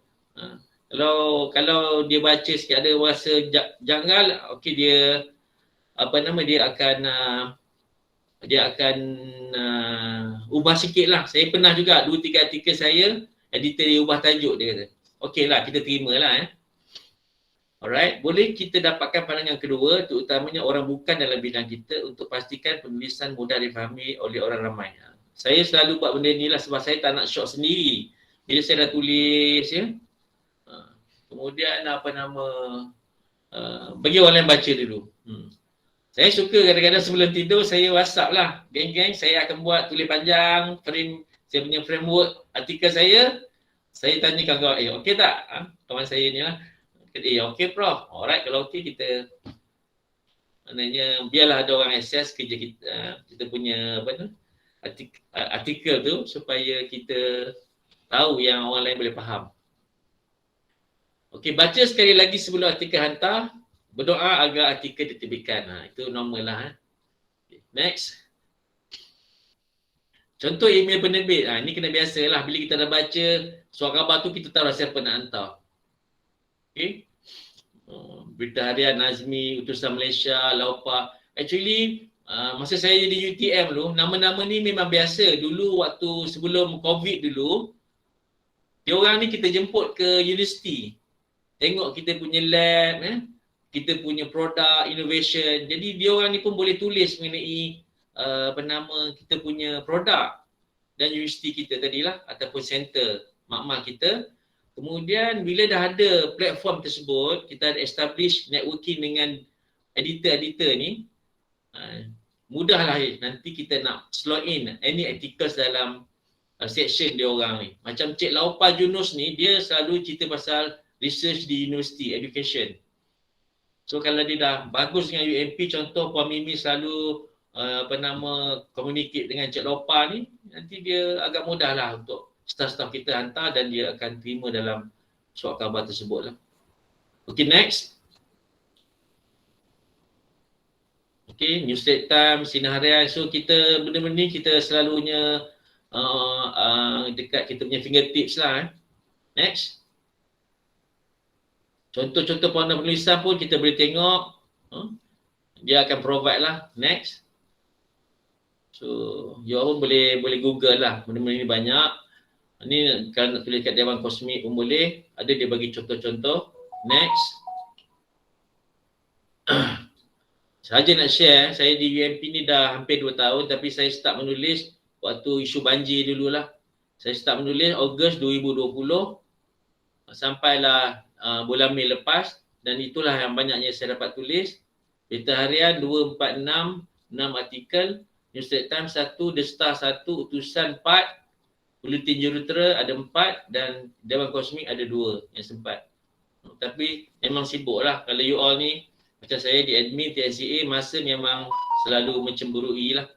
Kalau dia baca sikit ada rasa janggal, okey dia dia akan ubah sikit lah. Saya pernah juga 2-3 artikel saya, editor dia ubah tajuk dia kata. Okey lah, kita terima lah. Alright, boleh kita dapatkan pandangan kedua, terutamanya orang bukan dalam bidang kita untuk pastikan penulisan mudah difahami oleh orang ramai. Saya selalu buat benda ni lah sebab saya tak nak short sendiri. Bila saya dah tulis ya, kemudian bagi orang lain baca dulu. Saya suka kadang-kadang sebelum tidur saya WhatsApp lah. Geng-geng saya akan buat tulis panjang, saya punya framework artikel saya tanya kawan-kawan, okey tak? Kawan saya ni lah. Okey Prof. Alright, kalau okey kita maknanya biarlah ada orang akses kerja kita punya artikel tu supaya kita tahu yang orang lain boleh faham. Okey, baca sekali lagi sebelum artikel hantar. Berdoa agar artikel diterbitkan. Itu normal lah. Next. Contoh email penerbit. Ini kena biasalah. Bila kita dah baca surat khabar tu, kita tahu siapa nak hantar. Okay. Berita Harian Nazmi, Utusan Malaysia, Laupa. Actually, masa saya di UTM dulu, nama-nama ni memang biasa. Dulu waktu sebelum COVID dulu, diorang ni kita jemput ke universiti. Tengok kita punya lab, kita punya produk, innovation. Jadi diorang ni pun boleh tulis mengenai kita punya produk dan universiti kita tadilah ataupun center makmal kita. Kemudian bila dah ada platform tersebut, kita ada establish networking dengan editor-editor ni, mudahlah nanti kita nak slot in any articles dalam section dia orang ni. Macam Cik Laupa Junus ni, dia selalu cerita pasal research di university, education. So kalau dia dah bagus dengan UMP, contoh Puan Mimi selalu communicate dengan Cik Laupa ni, nanti dia agak mudah lah untuk staff-staff kita hantar dan dia akan terima dalam surat khabar tersebut lah. Okay, next. Okay, New Straits Times, Sinar Harian. So kita benda-benda ni kita selalunya dekat kita punya fingertips lah. Next. Contoh-contoh panduan penulisan pun kita boleh tengok. Dia akan provide lah. Next. So, you pun boleh Google lah. Benda-benda ni banyak. Ni kalau nak tulis kat Dewan Kosmik pun boleh. Ada dia bagi contoh-contoh. Next. Sahaja nak share, saya di UMP ni dah hampir 2 tahun tapi saya start menulis waktu isu banjir dululah. Saya start menulis Ogos 2020 sampailah bulan Mei lepas dan itulah yang banyaknya saya dapat tulis. Berita Harian 246, 6 artikel, New Straits Times 1, The Star 1, Utusan 4, Bulletin Jurutera ada 4 dan Dewan Kosmik ada 2 yang sempat. Tapi memang sibuk lah. Kalau you all ni, macam saya di admin TNCA, masa memang selalu mencemburui lah.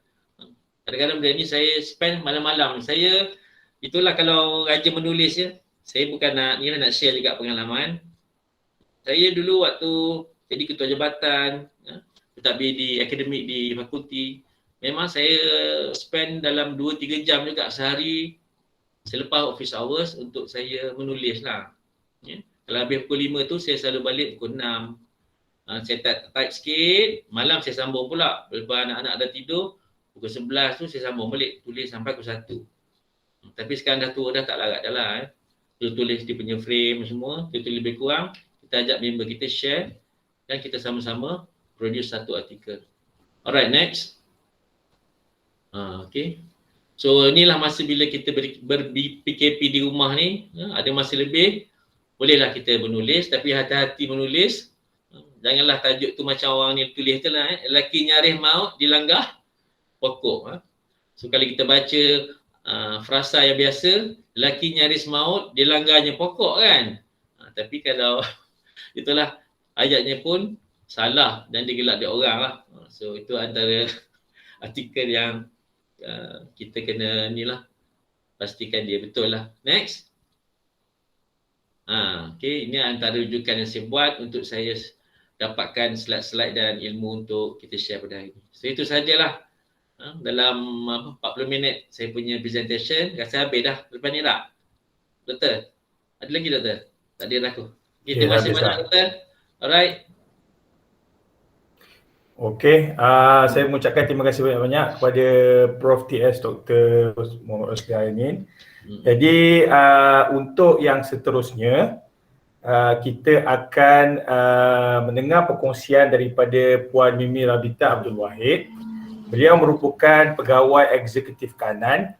Kadang-kadang benda ni saya spend malam-malam. Saya, itulah kalau rajin menulis ya. Saya bukan nak share juga pengalaman. Saya dulu waktu jadi ketua jabatan, pentadbir di akademik di fakulti, memang saya spend dalam 2-3 jam juga sehari selepas office hours untuk saya menulis lah. Ya. Kalau habis pukul 5 tu saya selalu balik pukul 6. Saya type sikit, malam saya sambung pula. Lepas anak-anak dah tidur, pukul 11 tu saya sambung balik, tulis sampai pukul 1. Tapi sekarang dah tua dah tak larat dah lah. Tulis dia punya frame semua, tulis lebih kurang. Kita ajak member kita share dan kita sama-sama produce satu artikel. Alright, next. Okay. So inilah masa bila kita ber-PKP di rumah ni, ada masa lebih, bolehlah kita menulis tapi hati-hati menulis. Janganlah tajuk tu macam orang ni tulis tu lah. Lelaki nyaris maut dilanggar pokok. So kalau kita baca frasa yang biasa, lelaki nyaris maut dilanggarnya pokok kan. Tapi kalau itulah ayatnya pun salah dan digelak dia orang lah. So itu antara artikel yang kita kena ni lah pastikan dia betul lah. Next. Okey, ini antara rujukan yang saya buat untuk saya dapatkan slide-slide dan ilmu untuk kita share pada hari ini. So itu sajalah. Dalam 40 minit saya punya presentation, rasa habis dah lepas ni tak? Doktor? Ada lagi doktor? Tak ada aku. Okay, terima kasih banyak doktor. Alright. Okey, saya mengucapkan terima kasih banyak-banyak kepada Prof TS Dr. Muhammad Rosli Ainin. Jadi untuk yang seterusnya kita akan mendengar perkongsian daripada Puan Mimi Rabita Abdul Wahid. Beliau merupakan pegawai eksekutif kanan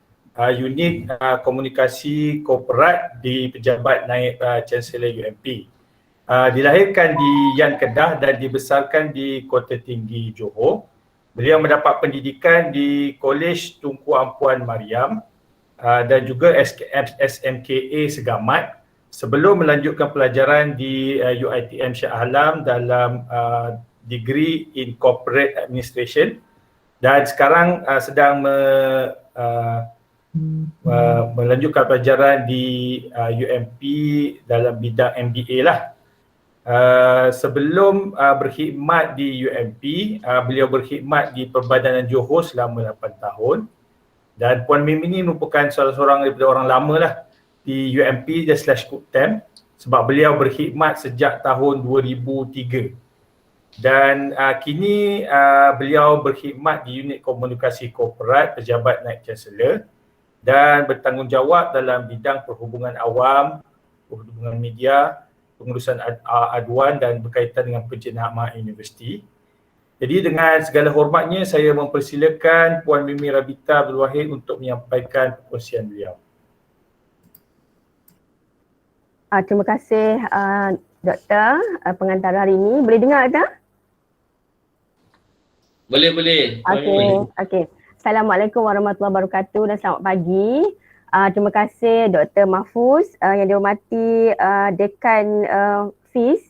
unit komunikasi korporat di Pejabat Naib Chancellor UMP. Dilahirkan di Yan Kedah dan dibesarkan di Kota Tinggi Johor. Beliau mendapat pendidikan di Kolej Tunku Ampuan Mariam dan juga SMKA Segamat sebelum melanjutkan pelajaran di UiTM Shah Alam dalam degree in Corporate Administration dan sekarang sedang melanjutkan pelajaran di UMP dalam bidang MBA lah. Sebelum berkhidmat di UMP, beliau berkhidmat di Perbadanan Johor selama 8 tahun dan Puan Mimi ini merupakan salah seorang daripada orang lama lah di UMP dan /Kuptem sebab beliau berkhidmat sejak tahun 2003 dan kini beliau berkhidmat di unit komunikasi korporat Pejabat Naib Chancellor dan bertanggungjawab dalam bidang perhubungan awam, perhubungan media, pengurusan aduan dan berkaitan dengan penjenama universiti. Jadi dengan segala hormatnya saya mempersilakan Puan Mimi Rabita Abdul Wahid untuk menyampaikan perkongsian beliau. Terima kasih Doktor pengantar hari ini. Boleh dengar tak? Boleh. Okey. Assalamualaikum warahmatullahi wabarakatuh dan selamat pagi. Terima kasih Dr. Mahfuz yang dihormati Dekan FIS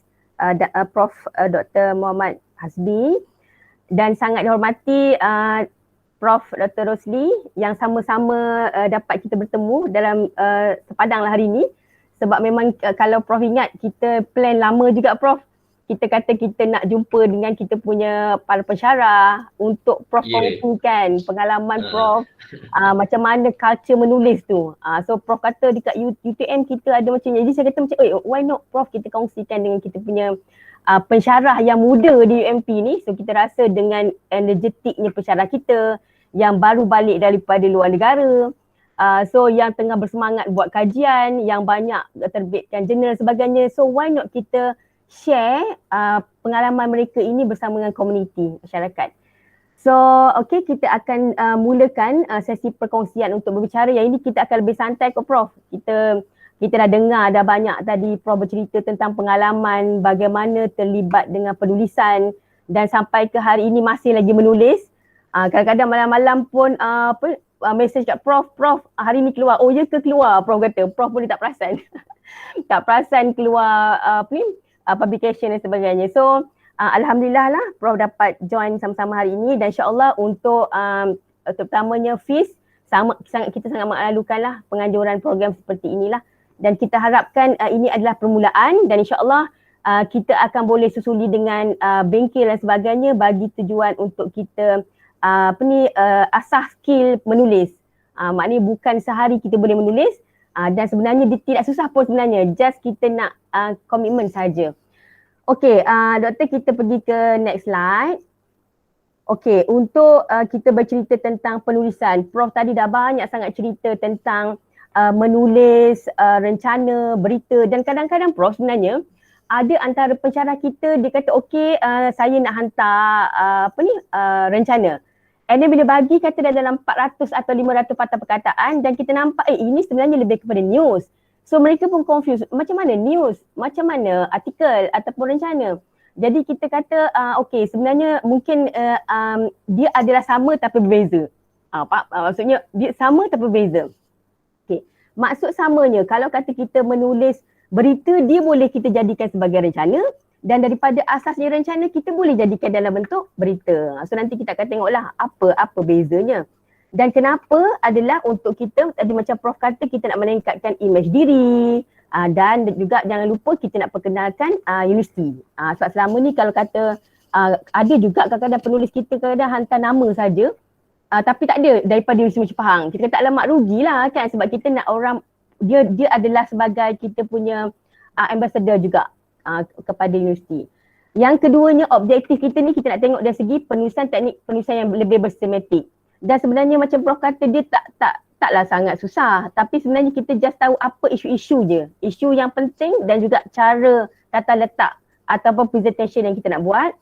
Prof Dr. Muhammad Hasbi dan sangat dihormati Prof Dr. Rosli yang sama-sama dapat kita bertemu dalam sepadang hari ini sebab memang kalau Prof ingat kita plan lama juga Prof. Kita kata kita nak jumpa dengan kita punya para pensyarah untuk Prof kongsikan pengalaman Prof macam mana culture menulis tu. So Prof kata dekat UTM kita ada macam ni. Jadi saya kata macam why not Prof kita kongsikan dengan kita punya pensyarah yang muda di UMP ni. So kita rasa dengan energetiknya pensyarah kita yang baru balik daripada luar negara. So yang tengah bersemangat buat kajian, yang banyak terbitkan jurnal sebagainya. So why not kita share pengalaman mereka ini bersama dengan komuniti masyarakat. So okey, kita akan mulakan sesi perkongsian untuk berbicara. Yang ini kita akan lebih santai kok Prof. Kita dah dengar dah banyak tadi Prof bercerita tentang pengalaman bagaimana terlibat dengan penulisan dan sampai ke hari ini masih lagi menulis. Kadang-kadang malam-malam pun message kat Prof hari ni keluar. Oh ya ke keluar? Prof kata. Prof boleh tak perasan. Tak perasan keluar publication dan sebagainya. So alhamdulillah lah Prof dapat join sama-sama hari ini dan insya-Allah untuk terutamanya FIS kita sangat mengalukan lah penganjuran program seperti inilah dan kita harapkan ini adalah permulaan dan insya-Allah kita akan boleh susuli dengan bengkel dan sebagainya bagi tujuan untuk kita asah skill menulis. Maknanya bukan sehari kita boleh menulis dan sebenarnya dia tidak susah pun sebenarnya, just kita nak komitmen saja. Okey, doktor kita pergi ke next slide. Okey, untuk kita bercerita tentang penulisan, Prof tadi dah banyak sangat cerita tentang menulis rencana, berita dan kadang-kadang Prof sebenarnya ada antara pensyarah kita dia kata okey saya nak hantar rencana. And then bila bagi kata dah dalam 400 atau 500 patah perkataan dan kita nampak ini sebenarnya lebih kepada news. So mereka pun confused macam mana news, macam mana artikel ataupun rencana. Jadi kita kata okey sebenarnya mungkin dia adalah sama tapi berbeza. Maksudnya dia sama tapi berbeza. Okey. Maksud samanya kalau kata kita menulis berita dia boleh kita jadikan sebagai rencana dan daripada asasnya rencana kita boleh jadikan dalam bentuk berita. So nanti kita akan tengoklah apa bezanya. Dan kenapa adalah untuk kita tadi macam Prof kata kita nak meningkatkan imej diri, Dan juga jangan lupa kita nak perkenalkan universiti. Sebab selama ni kalau kata ada juga kadang-kadang penulis kita kadang hantar nama saja, tapi tak ada daripada Universiti Muncul Pahang. Kita kata alamak rugilah kan, sebab kita nak orang, dia adalah sebagai kita punya ambassador juga kepada universiti. Yang keduanya, objektif kita ni kita nak tengok dari segi penulisan, teknik penulisan yang lebih bersistematik. Dan sebenarnya macam Prof kata, dia taklah sangat susah, tapi sebenarnya kita just tahu apa isu-isu je, isu yang penting dan juga cara tata letak ataupun presentation yang kita nak buat.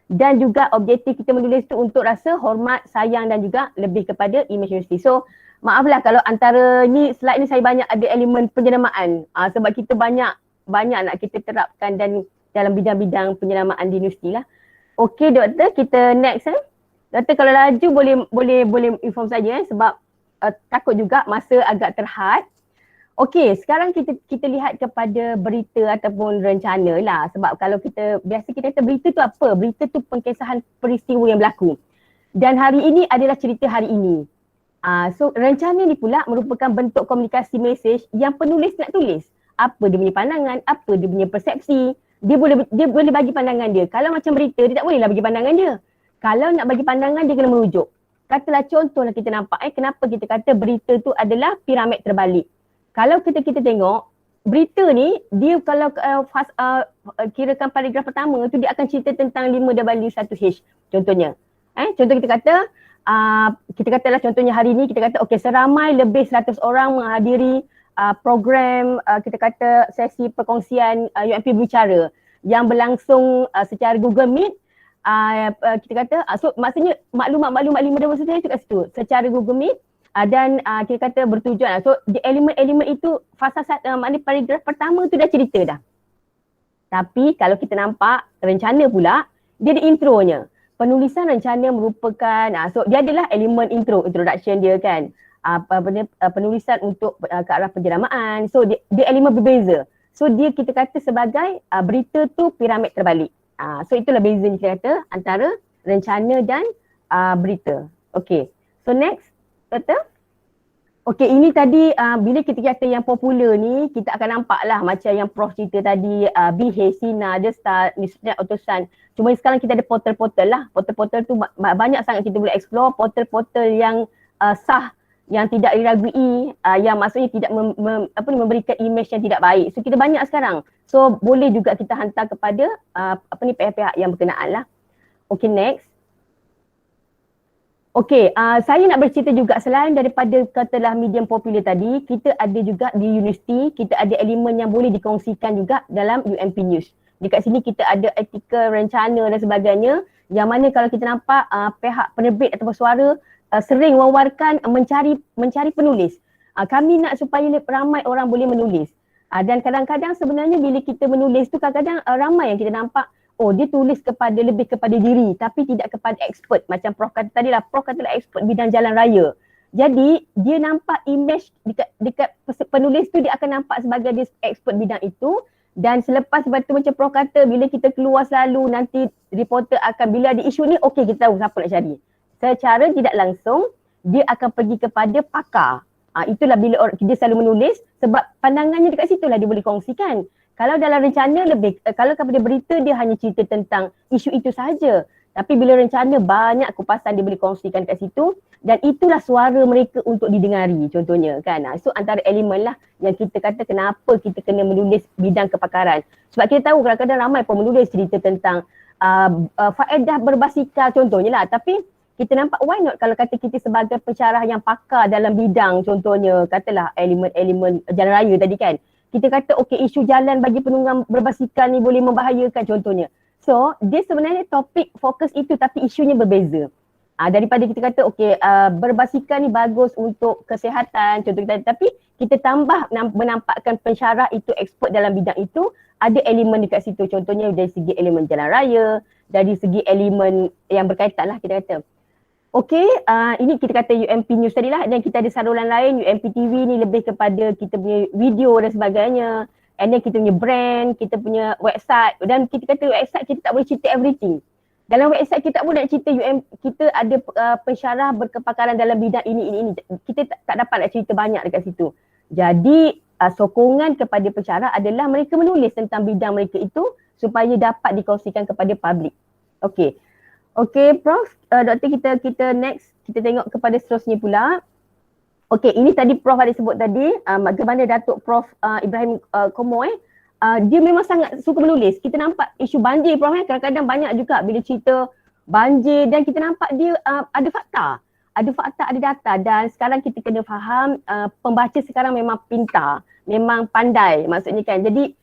Dan juga objektif kita menulis tu untuk rasa hormat, sayang dan juga lebih kepada image universiti. So maaflah kalau antara ni slide ni saya banyak ada elemen penjenamaan, sebab kita banyak nak kita terapkan dan dalam bidang-bidang penjenamaan di universiti lah. Okey doktor, kita next. Doktor kalau laju boleh inform saja sebab takut juga masa agak terhad. Okey, sekarang kita lihat kepada berita ataupun rencana lah, sebab kalau biasa kita kata berita tu apa? Berita tu pengkesahan peristiwa yang berlaku. Dan hari ini adalah cerita hari ini. So rencana ni pula merupakan bentuk komunikasi mesej yang penulis nak tulis. Apa dia punya pandangan, apa dia punya persepsi. Dia boleh bagi pandangan dia. Kalau macam berita, dia tak bolehlah bagi pandangan dia. Kalau nak bagi pandangan, dia kena merujuk. Katalah contohlah kita nampak kenapa kita kata berita tu adalah piramid terbalik. Kalau kita tengok berita ni, dia kalau kirakan paragraf pertama tu dia akan cerita tentang 5W1H contohnya. Contoh kita katalah contohnya hari ni kita kata okey, seramai lebih 100 orang menghadiri program kita kata sesi perkongsian UMP Berbicara yang berlangsung secara Google Meet. Kita kata so maksudnya maklumat 5W1H tu kat situ secara Google Meet. Dan kita kata bertujuan. So elemen-elemen itu fasa maknanya paragraf pertama tu dah cerita dah. Tapi kalau kita nampak rencana pula, dia ada intronya. Penulisan rencana merupakan so dia adalah elemen introduction dia kan. Penulisan untuk ke arah penjenamaan. So dia elemen berbeza. So dia kita kata sebagai berita tu piramid terbalik. So itulah bezanya kita kata antara rencana dan berita. Okay. So next. Betul? Okey, ini tadi bila kita kata yang popular ni, kita akan nampak lah macam yang Prof cerita tadi, BH, Sina, The Star, Nisrat, Otosan. Cuma sekarang kita ada portal-portal lah. Portal-portal tu banyak sangat kita boleh explore. Portal-portal yang sah, yang tidak diragui, yang maksudnya tidak memberikan image yang tidak baik. So kita banyak sekarang. So boleh juga kita hantar kepada pihak-pihak yang berkenaan lah. Okey, next. Okey, saya nak bercerita juga selain daripada katalah medium popular tadi, kita ada juga di universiti, kita ada elemen yang boleh dikongsikan juga dalam UMP News. Dekat sini kita ada artikel, rencana dan sebagainya yang mana kalau kita nampak pihak penerbit ataupun suara sering wawarkan mencari penulis. Kami nak supaya ramai orang boleh menulis. Dan kadang-kadang sebenarnya bila kita menulis tu kadang-kadang ramai yang kita nampak dia tulis lebih kepada diri tapi tidak kepada expert. Macam Prof kata tadi lah, Prof katalah expert bidang jalan raya. Jadi dia nampak image dekat penulis tu, dia akan nampak sebagai dia expert bidang itu. Dan selepas tu macam Prof kata, bila kita keluar selalu nanti reporter akan, bila ada isu ni okey kita tahu siapa nak cari. Secara tidak langsung dia akan pergi kepada pakar. Itulah bila dia selalu menulis sebab pandangannya dekat situ lah dia boleh kongsikan. Kalau dalam rencana kalau kepada berita dia hanya cerita tentang isu itu sahaja. Tapi bila rencana banyak kupasan dia boleh kongsikan kat situ dan itulah suara mereka untuk didengari contohnya kan. So antara elemen lah yang kita kata kenapa kita kena menulis bidang kepakaran. Sebab kita tahu kadang-kadang ramai pun menulis cerita tentang faedah berbasikal contohnya lah. Tapi kita nampak why not kalau kata kita sebagai pensyarah yang pakar dalam bidang contohnya katalah elemen-elemen jalan raya tadi kan. Kita kata okey isu jalan bagi penunggang berbasikal ni boleh membahayakan contohnya. So dia sebenarnya topik fokus itu tapi isunya berbeza. Daripada kita kata okey berbasikal ni bagus untuk kesihatan contoh kita, tapi kita tambah menampakkan pensyarah itu expert dalam bidang itu, ada elemen dekat situ contohnya dari segi elemen jalan raya, dari segi elemen yang berkaitan lah kita kata. Okey, ini kita kata UMP News tadi lah dan kita ada saluran lain UMP TV ni lebih kepada kita punya video dan sebagainya. And then kita punya brand, kita punya website dan kita kata website kita tak boleh cerita everything. Dalam website kita tak boleh nak cerita kita ada pensyarah berkepakaran dalam bidang ini. Kita tak dapat nak cerita banyak dekat situ. Jadi sokongan kepada pensyarah adalah mereka menulis tentang bidang mereka itu supaya dapat dikongsikan kepada publik. Okey. Okey, Prof, Doktor, kita next, kita tengok kepada seterusnya pula. Okey, ini tadi Prof ada sebut tadi, bagaimana Datuk Prof Ibrahim Komo dia memang sangat suka menulis. Kita nampak isu banjir Prof, kadang-kadang banyak juga bila cerita banjir dan kita nampak dia ada fakta, ada data, dan sekarang kita kena faham pembaca sekarang memang pintar, memang pandai maksudnya kan. Jadi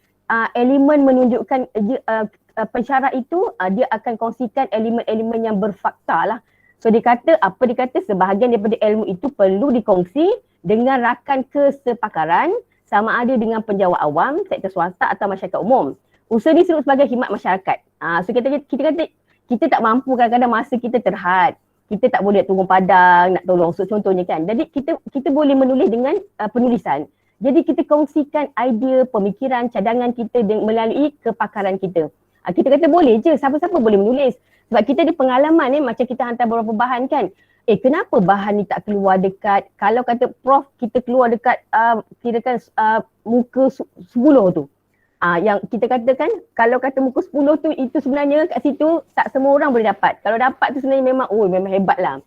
elemen menunjukkan pensyarah itu dia akan kongsikan elemen-elemen yang berfakta lah. So dia kata sebahagian daripada ilmu itu perlu dikongsi dengan rakan kesepakaran sama ada dengan penjawat awam, sektor swasta atau masyarakat umum. Usaha disebut sebagai khidmat masyarakat. So kita kata kita tak mampu kadang-kadang masa kita terhad. Kita tak boleh turun padang nak tolong. So contohnya kan. Jadi kita boleh menulis dengan penulisan. Jadi kita kongsikan idea, pemikiran, cadangan kita melalui kepakaran kita. Kita kata boleh je, siapa-siapa boleh menulis. Sebab kita ada pengalaman macam kita hantar beberapa bahan kan. Kenapa bahan ni tak keluar dekat, kalau kata Prof kita keluar dekat kirakan muka 10 tu. Yang kita katakan kalau kata muka 10 tu itu sebenarnya kat situ tak semua orang boleh dapat. Kalau dapat tu sebenarnya memang hebat lah.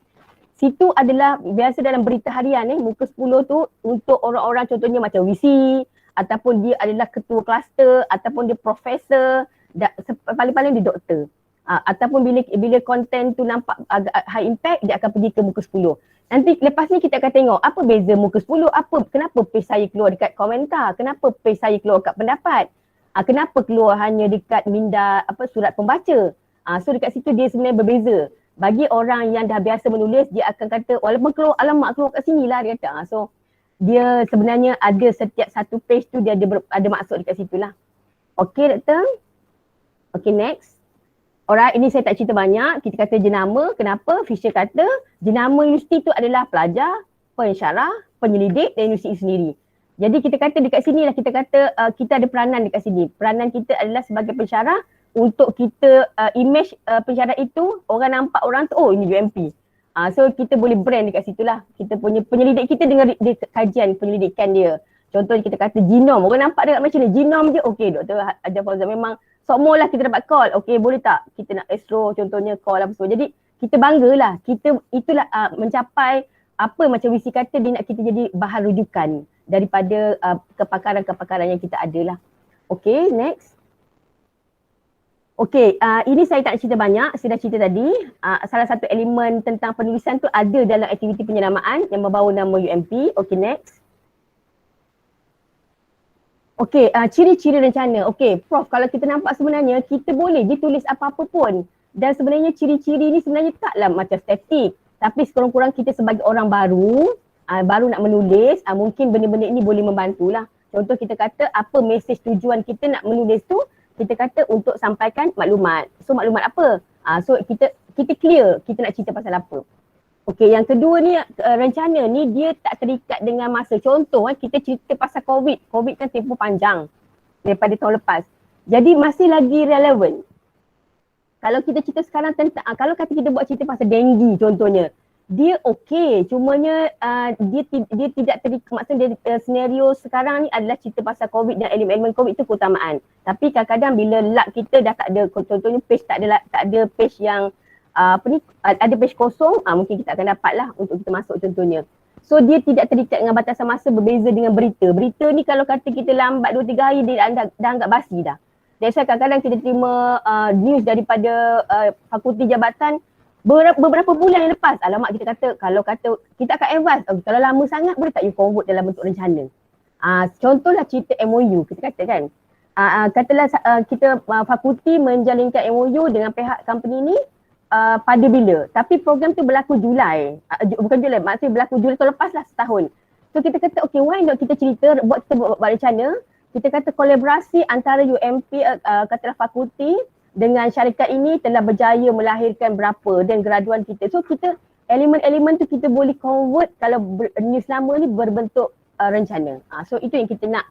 Situ adalah biasa dalam berita harian muka 10 tu untuk orang-orang contohnya macam VC ataupun dia adalah ketua kluster ataupun dia profesor, paling-paling dia doktor. Ataupun bila konten tu nampak agak high impact, dia akan pergi ke muka 10. Nanti lepas ni kita akan tengok apa beza muka 10, kenapa page saya keluar dekat komentar, kenapa page saya keluar dekat pendapat, kenapa keluar hanya dekat minda surat pembaca. So dekat situ dia sebenarnya berbeza. Bagi orang yang dah biasa menulis, dia akan kata walaupun keluar alamak keluar kat sini lah dia kata. So dia sebenarnya ada setiap satu page tu dia ada maksud dekat situ lah. Okay Doktor. Okay next. Alright, ini saya tak cerita banyak. Kita kata jenama. Kenapa? Fisher kata jenama universiti tu adalah pelajar, pensyarah, penyelidik dan universiti sendiri. Jadi kita kata dekat sini lah, kita kata kita ada peranan dekat sini. Peranan kita adalah sebagai pensyarah untuk kita image pensyarah itu, orang nampak orang tu, oh ini UMP. So kita boleh brand dekat situ lah. Kita punya penyelidik kita dengan kajian penyelidikan dia. Contohnya kita kata genom, orang nampak dekat macam ni, genom je, okay Dr. Hajar Fauzan memang semua lah kita dapat call, okay boleh tak kita nak astro contohnya call apa semua. Jadi kita banggalah, kita itulah mencapai apa macam Wisi kata dia nak kita jadi bahan rujukan daripada kepakaran-kepakaran yang kita ada lah. Okay next. Okay, ini saya tak cerita banyak, saya dah cerita tadi. Salah satu elemen tentang penulisan tu ada dalam aktiviti penyelamaan yang membawa nama UMP. Okay next. Okay, ciri-ciri rencana. Okay, Prof, kalau kita nampak sebenarnya kita boleh ditulis apa-apa pun. Dan sebenarnya ciri-ciri ni sebenarnya taklah macam statik. Tapi sekurang-kurang kita sebagai orang baru nak menulis, mungkin benda-benda ini boleh membantulah. Contoh kita kata apa mesej tujuan kita nak menulis tu, kita kata untuk sampaikan maklumat. So maklumat apa? So kita clear kita nak cerita pasal apa. Okey, yang kedua ni rencana ni dia tak terikat dengan masa. Contoh kita cerita pasal COVID. COVID kan tempoh panjang daripada tahun lepas. Jadi masih lagi relevan. Kalau kita cerita sekarang tentang, kalau kata kita buat cerita pasal denggi contohnya, dia okey, cumanya dia tidak terikat, maksudnya senario sekarang ni adalah cerita pasal COVID dan elemen-elemen COVID itu keutamaan. Tapi kadang-kadang bila luck kita dah tak ada, contohnya page tak ada page yang ada page kosong, mungkin kita akan dapat lah untuk kita masuk contohnya. So dia tidak terikat dengan batasan masa, berbeza dengan berita. Berita ni kalau kata kita lambat 2-3 hari dia dah anggap basi dah. That's why kadang-kadang kita terima news daripada fakulti jabatan beberapa bulan yang lepas. Alamak kita kata, kalau kata kita akan advance, kalau lama sangat boleh tak you convert dalam bentuk rencana. Contohlah cerita MOU kita kata kan. Katalah kita fakulti menjalinkan MOU dengan pihak company ni pada bila? Tapi program tu berlaku Julai. Bukan Julai, maksudnya berlaku Julai tahun lepas lah, setahun. So kita kata okay, why not kita cerita, kita buat rencana. Kita kata kolaborasi antara UMP, katalah fakulti dengan syarikat ini telah berjaya melahirkan berapa dan graduan kita. So kita elemen-elemen tu kita boleh convert kalau news lama ni berbentuk rencana. So itu yang kita nak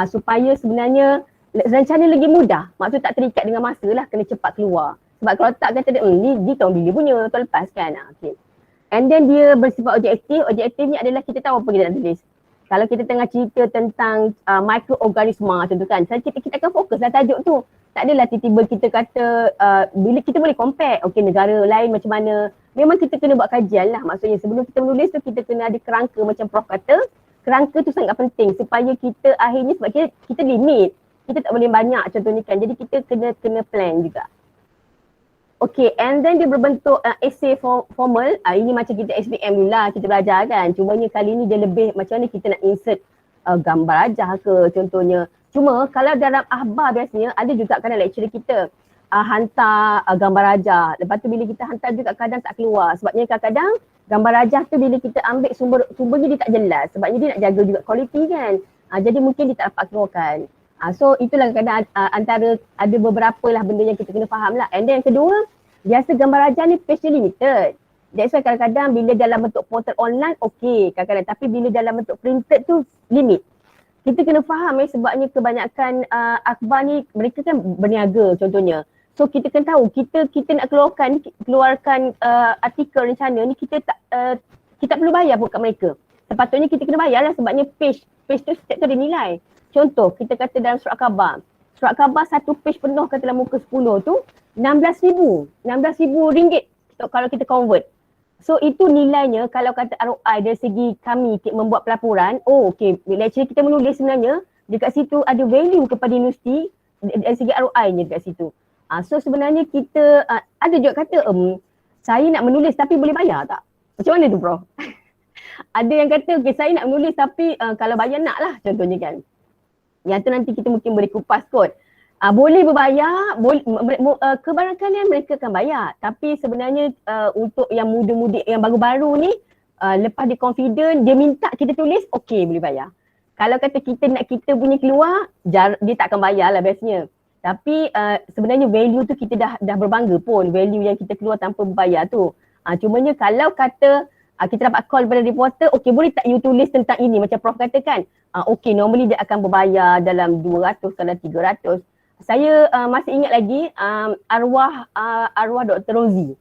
supaya sebenarnya rencana lagi mudah. Maksud tak terikat dengan masa lah, kena cepat keluar. Sebab kalau tak kata ni tahun bila punya, tahun lepas kan. Okay. And then dia bersifat objektif. Objektifnya adalah kita tahu apa kita nak tulis. Kalau kita tengah cerita tentang mikroorganisma contoh kan, kita akan fokuslah tajuk tu. Tak adalah tiba-tiba kita kata bila kita boleh compare, okey negara lain macam mana. Memang kita kena buat kajian lah, maksudnya sebelum kita menulis tu kita kena ada kerangka macam Prof kata. Kerangka tu sangat penting supaya kita akhirnya, sebab kita limit. Kita tak boleh banyak contohnya kan, jadi kita kena plan juga. Okay, and then dia berbentuk essay formal. Ini macam kita SPM dulu lah, kita belajar kan. Cumanya kali ni dia lebih macam mana kita nak insert gambar rajah ke contohnya. Cuma kalau dalam akhbar biasanya ada juga kadang lecturer kita hantar gambar rajah. Lepas tu bila kita hantar juga kadang tak keluar. Sebabnya kadang-kadang gambar rajah tu bila kita ambil sumbernya dia tak jelas. Sebabnya dia nak jaga juga kualiti kan. Jadi mungkin dia tak dapat keluarkan. So itulah kadang-kadang antara ada beberapa lah benda yang kita kena faham lah. And then yang kedua, biasa gambar rajah ni page limited. That's why kadang-kadang bila dalam bentuk portal online okey kadang-kadang, tapi bila dalam bentuk printed tu limit. Kita kena faham sebabnya kebanyakan akhbar ni mereka kan berniaga contohnya. So kita kena tahu kita nak keluarkan artikel rencana ni kita tak perlu bayar pun kat mereka. Sepatutnya kita kena bayar lah sebabnya page tu setiap tu ada nilai. Contoh, kita kata dalam surat khabar. Surat khabar satu page penuh katalah muka 10 tu RM16,000 kalau kita convert. So itu nilainya kalau kata ROI dari segi kami membuat pelaporan, okey, lecturer kita menulis sebenarnya dekat situ ada value kepada universiti dari segi ROI-nya dekat situ. So sebenarnya kita ada juga kata saya nak menulis tapi boleh bayar tak? Macam mana tu bro? Ada yang kata okey saya nak menulis tapi kalau bayar nak lah contohnya kan. Yang tu nanti kita mungkin boleh kupas kot. Boleh berbayar, kebarangkalian mereka akan bayar. Tapi sebenarnya untuk yang muda-mudi yang baru-baru ni, lepas dia confident, dia minta kita tulis, okey boleh bayar. Kalau kata kita nak kita punya keluar, dia tak akan bayar lah biasanya. Tapi sebenarnya value tu kita dah berbangga pun, value yang kita keluar tanpa berbayar tu. Cumanya kalau kata kita dapat call daripada reporter, okey boleh tak you tulis tentang ini macam Prof kata kan. Okey normally dia akan berbayar dalam 200 kalau 300. Saya masih ingat lagi arwah Dr. Rozi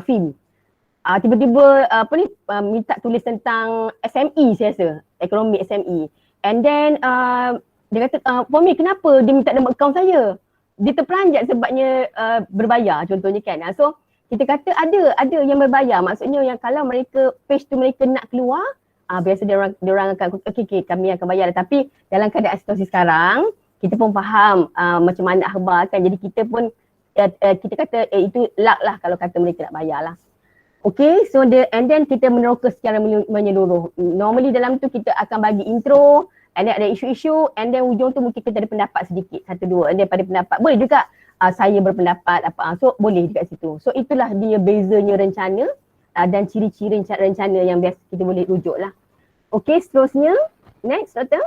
film. Tiba-tiba minta tulis tentang SME saya rasa, ekonomi SME. And then dia kata, Pomi kenapa dia minta nombor akaun saya? Dia terperanjat sebabnya berbayar contohnya kan. So kita kata ada yang berbayar, maksudnya yang kalau mereka page tu mereka nak keluar, biasa dia orang akan okey kami akan bayar. Tapi dalam keadaan situasi sekarang kita pun faham macam mana akhbar kan, jadi kita pun kita kata itu luck lah kalau kata mereka nak bayar lah. Okay, so and then kita meneroka secara menyeluruh. Normally dalam tu kita akan bagi intro, and then ada isu-isu, and then ujung tu mungkin kita ada pendapat sedikit, 1-2, and then pada pendapat boleh juga saya berpendapat so boleh dekat situ. So itulah dia bezanya rencana dan ciri-ciri rencana yang biasa kita boleh rujuk lah. Okay, seterusnya next Doktor.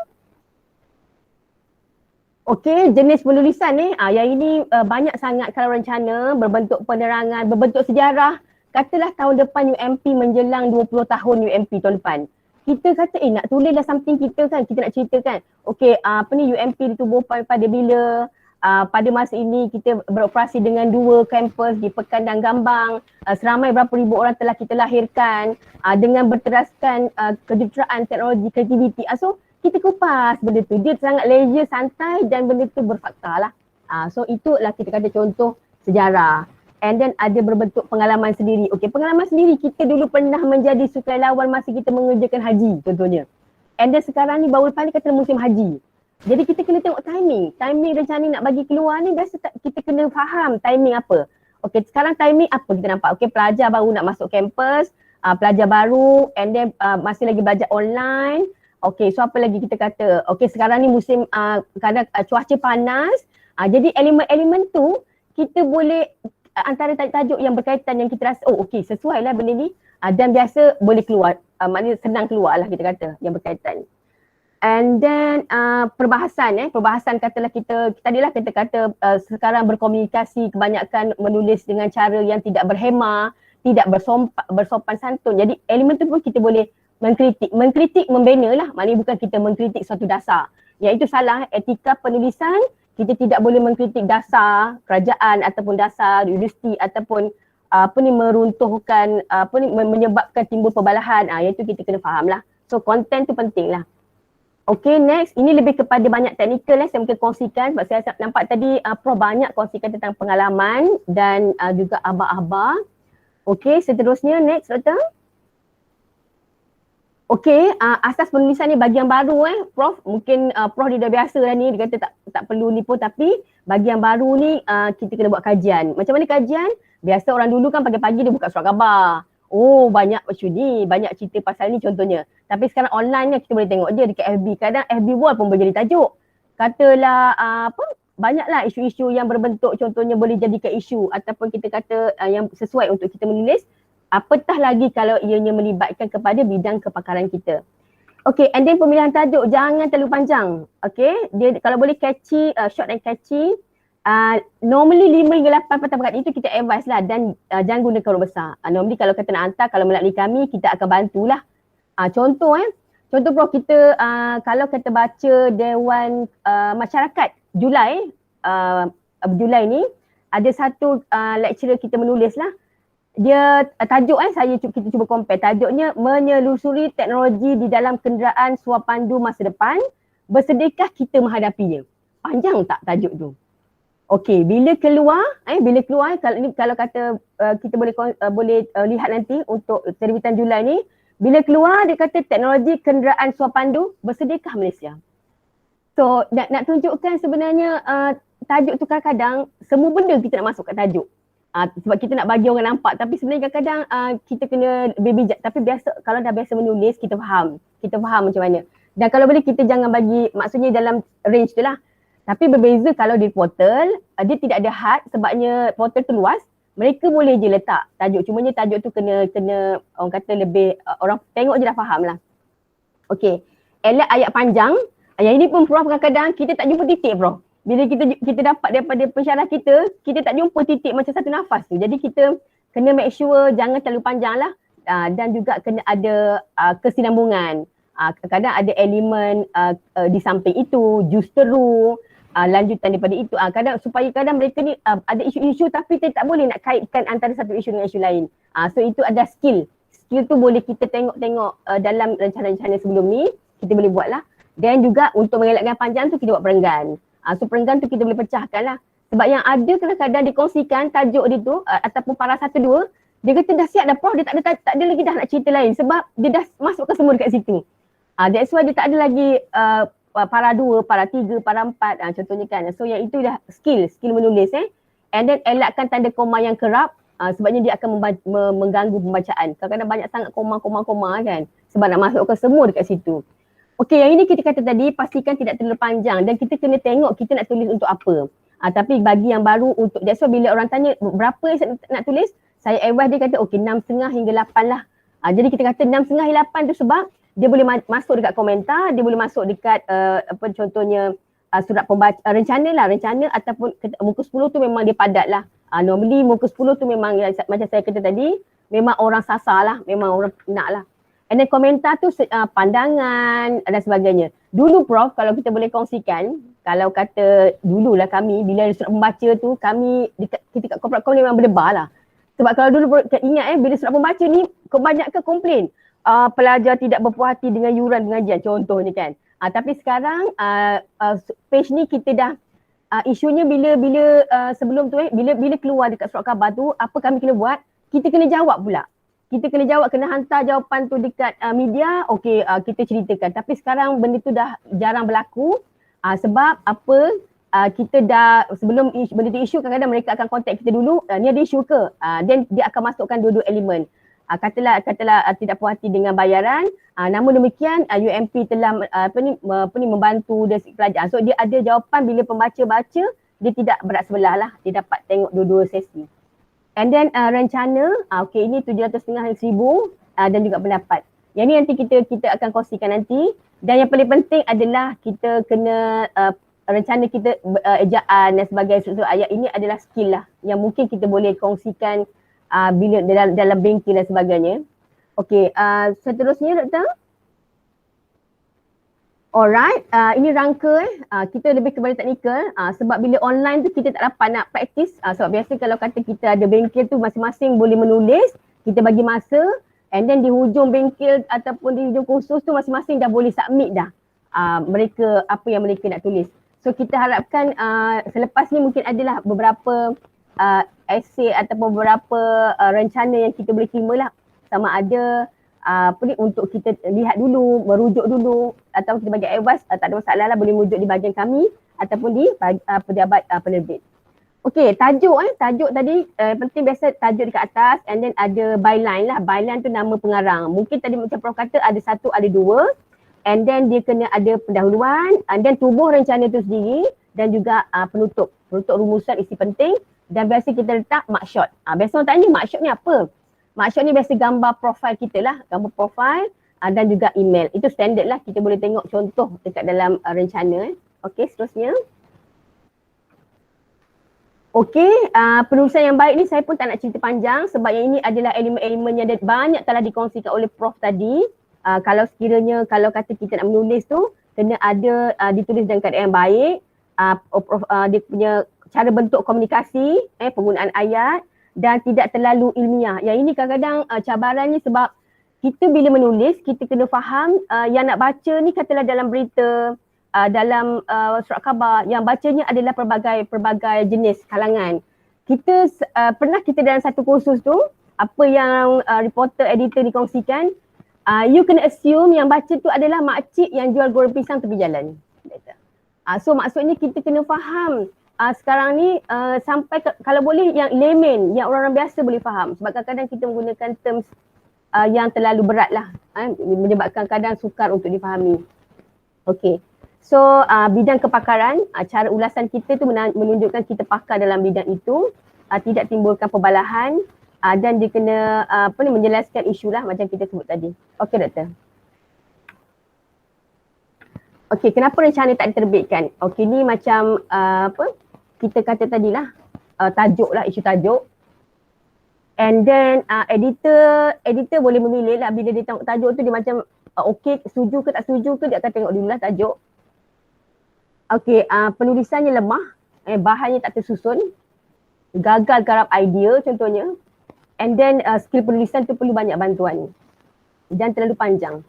Okay, jenis penulisan ni yang ini banyak sangat kalau rencana berbentuk penerangan, berbentuk sejarah. Katalah tahun depan UMP menjelang 20 tahun UMP tahun depan. Kita kata nak tulislah something kita kan, kita nak ceritakan. Okay, UMP ditubuhkan pada bila, pada masa ini kita beroperasi dengan 2 kampus di Pekan dan Gambang, seramai berapa ribu orang telah kita lahirkan dengan berteraskan kejuruteraan teknologi kreativiti. So kita kupas benda tu, dia sangat leisure, santai dan benda tu berfakta lah. So itulah kita kata contoh sejarah. And then ada berbentuk pengalaman sendiri. Okay, pengalaman sendiri kita dulu pernah menjadi sukarelawan masa kita mengerjakan haji contohnya. And then sekarang ni baru lepas ni kata musim haji. Jadi kita kena tengok timing rencana nak bagi keluar ni biasa kita kena faham timing apa. Okay, sekarang timing apa kita nampak. Okay, pelajar baru nak masuk kampus, pelajar baru and then masih lagi belajar online. Okay, so apa lagi kita kata. Okay, sekarang ni musim kadang cuaca panas. Jadi elemen-elemen tu kita boleh antara tajuk yang berkaitan yang kita rasa okey sesuai lah benda ni dan biasa boleh keluar, maknanya senang keluar lah kita kata yang berkaitan. And then perbahasan katalah kita tadilah kita kata sekarang berkomunikasi kebanyakan menulis dengan cara yang tidak berhema, tidak bersopan santun. Jadi elemen tu pun kita boleh mengkritik membina lah, maknanya bukan kita mengkritik suatu dasar. Iaitu salah etika penulisan. Kita tidak boleh mengkritik dasar kerajaan ataupun dasar universiti ataupun meruntuhkan menyebabkan timbul perbalahan. Iaitu kita kena faham lah. So content tu penting lah. Okay, next, ini lebih kepada banyak teknikal saya mungkin kongsikan sebab saya nampak tadi Prof banyak kongsikan tentang pengalaman dan juga abah-abah. Okay, seterusnya next Doktor. Okay, asas penulisan ni bagian baru Prof. Mungkin Prof dia dah biasa dah ni, dia kata tak perlu ni pun, tapi bagian baru ni kita kena buat kajian. Macam mana kajian? Biasa orang dulu kan pagi-pagi dia buka surat khabar. Oh banyak macam ni, banyak cerita pasal ni contohnya. Tapi sekarang online ni kita boleh tengok je dekat FB. Kadang FB wall pun boleh jadi tajuk. Katalah banyaklah isu-isu yang berbentuk contohnya boleh jadikan isu ataupun kita kata yang sesuai untuk kita menulis. Apatah lagi kalau ianya melibatkan kepada bidang kepakaran kita. Okay, and then pemilihan tajuk jangan terlalu panjang. Okay, dia kalau boleh catchy, short and catchy. Normally 5 hingga 8 patah perkataan itu kita advise lah dan jangan gunakan huruf besar. Normally kalau kata nak hantar, kalau melalui kami, kita akan bantulah. Contoh Prof kita kalau kata baca Dewan Masyarakat Julai ni, ada satu lecturer kita menulis lah. Dia tajuk kita cuba compare. Tajuknya menyelusuri teknologi di dalam kenderaan suapandu masa depan, bersediakah kita menghadapinya. Panjang tak tajuk tu? Okey, bila keluar kalau kata kita boleh lihat nanti untuk terbitan Julai ni, bila keluar dia kata teknologi kenderaan suapandu, bersediakah Malaysia. So nak tunjukkan sebenarnya tajuk tu kadang-kadang semua benda kita nak masuk kat tajuk. Sebab kita nak bagi orang nampak, tapi sebenarnya kadang-kadang kita kena lebih bijak. Tapi kalau dah biasa menulis, kita faham macam mana. Dan kalau boleh kita jangan bagi, maksudnya dalam range tu lah. Tapi berbeza kalau di portal, dia tidak ada had sebabnya portal tu luas. Mereka boleh je letak tajuk, cumanya tajuk tu kena orang kata lebih, orang tengok je dah faham lah. Okay, elak ayat panjang. Yang ini pun Prof kadang-kadang kita tak jumpa titik Prof. Bila kita dapat daripada pensyarah kita tak jumpa titik macam satu nafas tu. Jadi kita kena make sure jangan terlalu panjang lah, dan juga kena ada kesinambungan. Kadang ada elemen di samping itu, justeru, lanjutan daripada itu. Kadang mereka ni ada isu-isu tapi kita tak boleh nak kaitkan antara satu isu dengan isu lain. So itu ada skill. Skill tu boleh kita tengok dalam rencana-rencana sebelum ni, kita boleh buat lah. Dan juga untuk mengelakkan panjang tu kita buat perenggan. So perenggan tu kita boleh pecahkan lah. Sebab yang ada kadang-kadang dikongsikan tajuk dia tu ataupun para 1-2, dia kata dah siap dah Prof, dia tak ada lagi dah nak cerita lain sebab dia dah masukkan semua dekat situ. That's why dia tak ada lagi para 2, para 3, para 4 contohnya kan. So yang itu dah skill menulis and then elakkan tanda koma yang kerap sebabnya dia akan mengganggu pembacaan. Kadang-kadang banyak sangat koma kan sebab nak masukkan semua dekat situ. Okey, yang ini kita kata tadi pastikan tidak terlalu panjang dan kita kena tengok kita nak tulis untuk apa. Tapi bagi yang baru untuk, that's why bila orang tanya berapa yang nak tulis, saya advise dia kata okey 6.5 hingga 8 lah. Jadi kita kata 6.5 hingga 8 tu sebab dia boleh masuk dekat komentar, dia boleh masuk dekat contohnya surat pembaca, rencana ataupun muka 10 tu memang dia padat lah. Normally muka 10 tu memang macam saya kata tadi, memang orang sasar lah, memang orang nak lah. And then komentar tu pandangan dan sebagainya. Dulu Prof, kalau kita boleh kongsikan, kalau kata dululah kami, bila ada surat pembaca tu, kita kat corporate com memang berdebar lah. Sebab kalau dulu ingat bila surat pembaca ni, kebanyakan komplain. Pelajar tidak berpuas hati dengan yuran pengajian, contohnya kan. Tapi sekarang page ni kita dah, isunya bila sebelum tu bila keluar dekat surat khabar tu, apa kami kena buat? Kita kena jawab pula. Kena hantar jawapan tu dekat media, okey kita ceritakan. Tapi sekarang benda tu dah jarang berlaku sebab apa, kita dah sebelum benda tu isu, kadang-kadang mereka akan contact kita dulu, ni ada isu ke? Then dia akan masukkan dua-dua elemen. Katalah tidak puas hati dengan bayaran, namun demikian UMP telah membantu dari pelajar. So dia ada jawapan bila pembaca baca, dia tidak berat sebelah lah, dia dapat tengok dua-dua sesi. And then rencana, okey ini 750 ribu dan juga pendapat. Yang ni nanti kita akan kongsikan nanti. Dan yang paling penting adalah kita kena rencana kita, ejaan dan sebagainya, struktur ayat ini adalah skill lah yang mungkin kita boleh kongsikan bila dalam bengkel dan sebagainya. Okey, seterusnya Doktor. Alright, ini rangka kita lebih kepada teknikal sebab bila online tu kita tak dapat nak praktis sebab biasa kalau kata kita ada bengkel tu masing-masing boleh menulis, kita bagi masa And then di hujung bengkel ataupun di hujung kursus tu masing-masing dah boleh submit dah mereka apa yang mereka nak tulis. So kita harapkan selepas ni mungkin adalah beberapa essay ataupun beberapa rencana yang kita boleh terima lah, sama ada untuk kita lihat dulu, merujuk dulu atau kita bagi advice, tak ada masalah lah, boleh merujuk di bahagian kami ataupun di pejabat penerbit. Okey, tajuk tadi penting biasa tajuk dekat atas and then ada byline lah. Byline tu nama pengarang. Mungkin tadi macam Prof kata ada satu, ada dua, and then dia kena ada pendahuluan and then tubuh rencana tu sendiri dan juga penutup rumusan isi penting, dan biasa kita letak mugshot. Biasa orang tanya mugshot ni apa? Mugshot ni biasa gambar profil kita lah, gambar profil dan juga email. Itu standard lah, kita boleh tengok contoh dekat dalam rencana. Okey, seterusnya. Okey, penulisan yang baik ni saya pun tak nak cerita panjang sebab yang ini adalah elemen-elemen yang banyak telah dikongsikan oleh Prof tadi. Kalau sekiranya, kalau kata kita nak menulis tu, kena ada ditulis dengan keadaan yang baik. Dia punya cara bentuk komunikasi, penggunaan ayat dan tidak terlalu ilmiah. Yang ini kadang-kadang cabarannya sebab kita bila menulis, kita kena faham yang nak baca ni katalah dalam berita, dalam surat khabar, yang bacanya adalah pelbagai jenis kalangan. Kita pernah kita dalam satu kursus tu, apa yang reporter editor dikongsikan, you kena assume yang baca tu adalah makcik yang jual goreng pisang tepi jalan. So maksudnya kita kena faham sekarang ni sampai kalau boleh yang layman, yang orang-orang biasa boleh faham, sebab kadang-kadang kita menggunakan terms yang terlalu berat lah, menyebabkan kadang sukar untuk difahami. Okay. So bidang kepakaran, cara ulasan kita tu menunjukkan kita pakar dalam bidang itu, tidak timbulkan perbalahan dan dia kena menjelaskan isu lah macam kita sebut tadi. Okey doktor. Okey, kenapa rencana tak diterbitkan? Okey, ni macam kita kata tadilah, tajuk lah, isu tajuk. And then editor boleh memilih lah bila dia tengok tajuk tu, dia macam okey, setuju ke tak setuju ke, dia akan tengok dulu lah tajuk. Okey, penulisannya lemah, bahannya tak tersusun, gagal garap idea contohnya, and then skill penulisan tu perlu banyak bantuan dan terlalu panjang.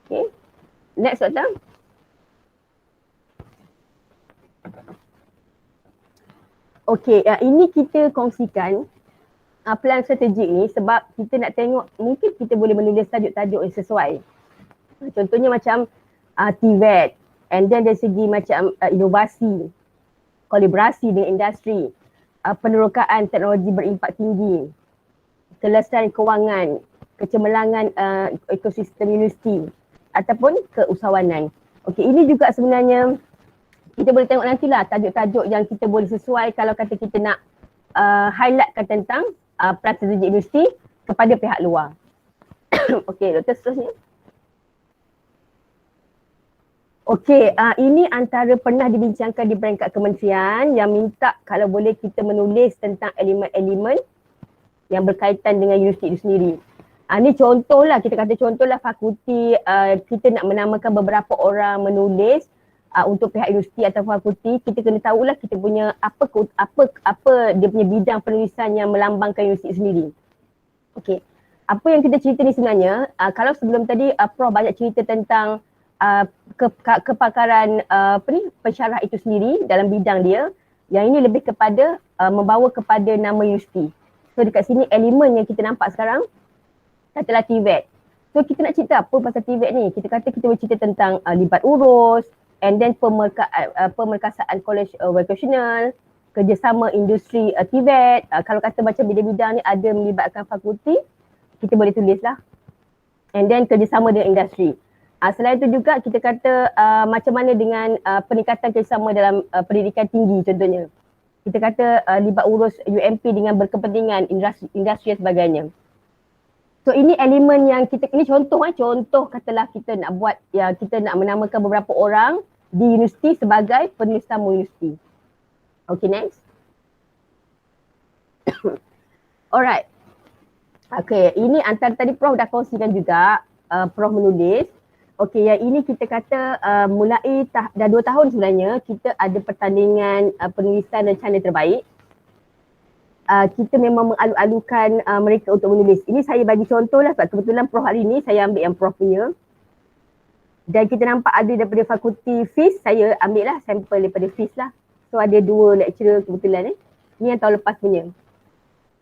Okay, next doktor. Okey, ini kita kongsikan plan strategik ni sebab kita nak tengok mungkin kita boleh menulis tajuk-tajuk yang sesuai. Contohnya macam TVET, and then dari segi macam inovasi, kolaborasi dengan industri, penerokaan teknologi berimpak tinggi, kelestarian kewangan, kecemerlangan ekosistem universiti ataupun keusahawanan. Okey, ini juga sebenarnya kita boleh tengok nantilah tajuk-tajuk yang kita boleh sesuai kalau kata kita nak highlightkan tentang peran strategik universiti kepada pihak luar. Okey, doktor seterusnya. Okey, ini antara pernah dibincangkan di peringkat kementerian yang minta kalau boleh kita menulis tentang elemen-elemen yang berkaitan dengan universiti itu sendiri. Ini contohlah, kita kata contohlah fakulti, kita nak menamakan beberapa orang menulis untuk pihak universiti atau fakulti, kita kena tahulah kita punya apa dia punya bidang penulisan yang melambangkan universiti sendiri. Okey, apa yang kita cerita ni sebenarnya, kalau sebelum tadi Prof banyak cerita tentang kepakaran pensyarah itu sendiri dalam bidang dia, yang ini lebih kepada membawa kepada nama universiti. So dekat sini elemen yang kita nampak sekarang katalah TVET. So kita nak cerita apa pasal TVET ni? Kita kata kita boleh cerita tentang libat urus, and then pemerkasaan kolej vocational, kerjasama industri TVET. Kalau kata macam bidang-bidang ni ada melibatkan fakulti, kita boleh tulis lah. And then kerjasama dengan industri. Selain itu juga kita kata macam mana dengan peningkatan kerjasama dalam pendidikan tinggi contohnya. Kita kata libat urus UMP dengan berkepentingan industri dan sebagainya. So ini elemen yang kita, ini contoh katalah kita nak buat, ya kita nak menamakan beberapa orang di universiti sebagai penulis tamu universiti. Okay, next. Alright. Okay, ini antara tadi Prof dah kongsikan juga, Prof menulis. Okay, yang ini kita kata mulai dah 2 tahun sebenarnya kita ada pertandingan penulisan rencana terbaik. kita memang mengalu-alukan mereka untuk menulis. Ini saya bagi contoh lah sebab kebetulan Prof hari ni saya ambil yang Prof punya. Dan kita nampak ada daripada fakulti FIS, saya ambil lah sampel daripada FIS lah. So ada 2 lecturer kebetulan Ni yang tahun lepas punya.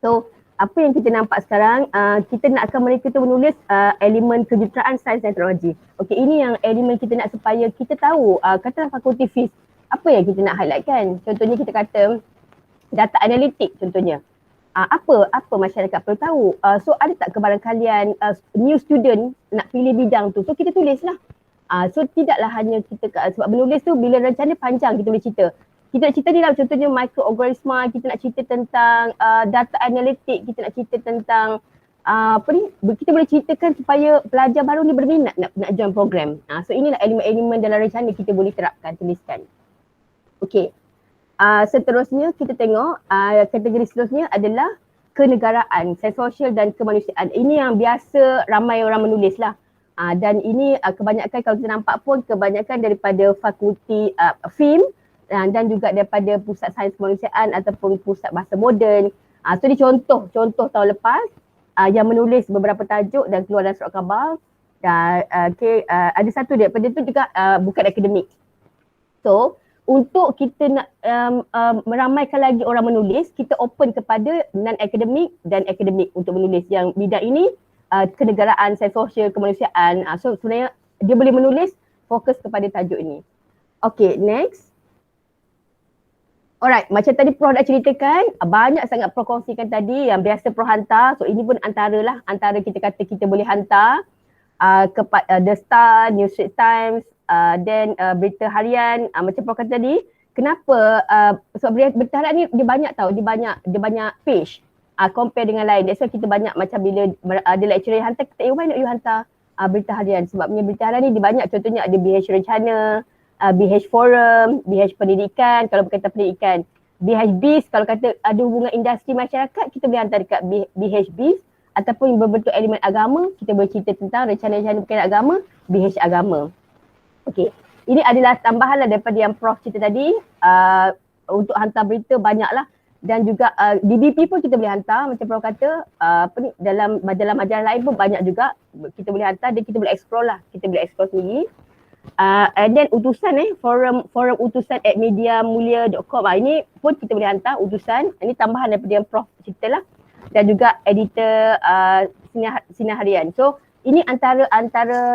So apa yang kita nampak sekarang, kita nakkan mereka tu menulis elemen kejuruteraan sains dan teknologi. Okey, ini yang elemen kita nak supaya kita tahu, katalah fakulti FIS, apa yang kita nak highlightkan. Contohnya kita kata data analitik contohnya. Apa masyarakat perlu tahu. So ada tak kebarangkalian new student nak pilih bidang tu. So kita tulis lah. So tidaklah hanya kita, sebab menulis tu bila rencana panjang kita boleh cerita. Kita nak cerita ni lah contohnya microorganisma, kita nak cerita tentang data analitik, kita nak cerita tentang kita boleh ceritakan supaya pelajar baru ni berminat nak join program. So inilah elemen-elemen dalam rencana kita boleh terapkan, tuliskan. Okey. Seterusnya kita tengok kategori seterusnya adalah kenegaraan, sains sosial dan kemanusiaan. Ini yang biasa ramai orang menulis lah. Dan ini kebanyakan kalau kita nampak pun kebanyakan daripada fakulti FIM dan juga daripada pusat sains kemanusiaan ataupun pusat bahasa moden. So ni contoh tahun lepas yang menulis beberapa tajuk dan keluar dalam surat khabar. Dan ada satu daripada tu juga bukan akademik. So untuk kita nak meramaikan lagi orang menulis, kita open kepada non-akademik dan akademik untuk menulis. Yang bidang ini kenegaraan, sains sosial, kemanusiaan. So sebenarnya dia boleh menulis fokus kepada tajuk ini. Okay, next. Alright, macam tadi Prof dah ceritakan, banyak sangat Prof kongsikan tadi yang biasa Prof hantar. So ini pun antara kita kata kita boleh hantar kepada The Star, New Straits Times, then berita harian. Macam Prof kata tadi, kenapa sebab berita harian ni dia banyak tau, dia banyak page compare dengan lain. That's why kita banyak macam bila ada lecturer yang hantar, kita why not you hantar berita harian. Sebabnya berita harian ni dia banyak, contohnya ada BH Rencana, BH Forum, BH Pendidikan kalau berkaitan pendidikan, BH BIS kalau kata ada hubungan industri masyarakat, kita boleh hantar dekat BH BIS. Ataupun berbentuk elemen agama, kita boleh cerita tentang rencana-rencana berkaitan agama, BH Agama. Okey, ini adalah tambahan lah daripada yang Prof cerita tadi. Untuk hantar berita banyaklah. Dan juga DBP pun kita boleh hantar, macam Prof kata, dalam majalah lain pun banyak juga kita boleh hantar dan kita boleh explore lah, kita boleh explore sendiri. And then utusan forum utusan @mediamulia.com, ini pun kita boleh hantar utusan. Ini tambahan daripada yang Prof cerita lah. Dan juga editor sinar harian. So ini antara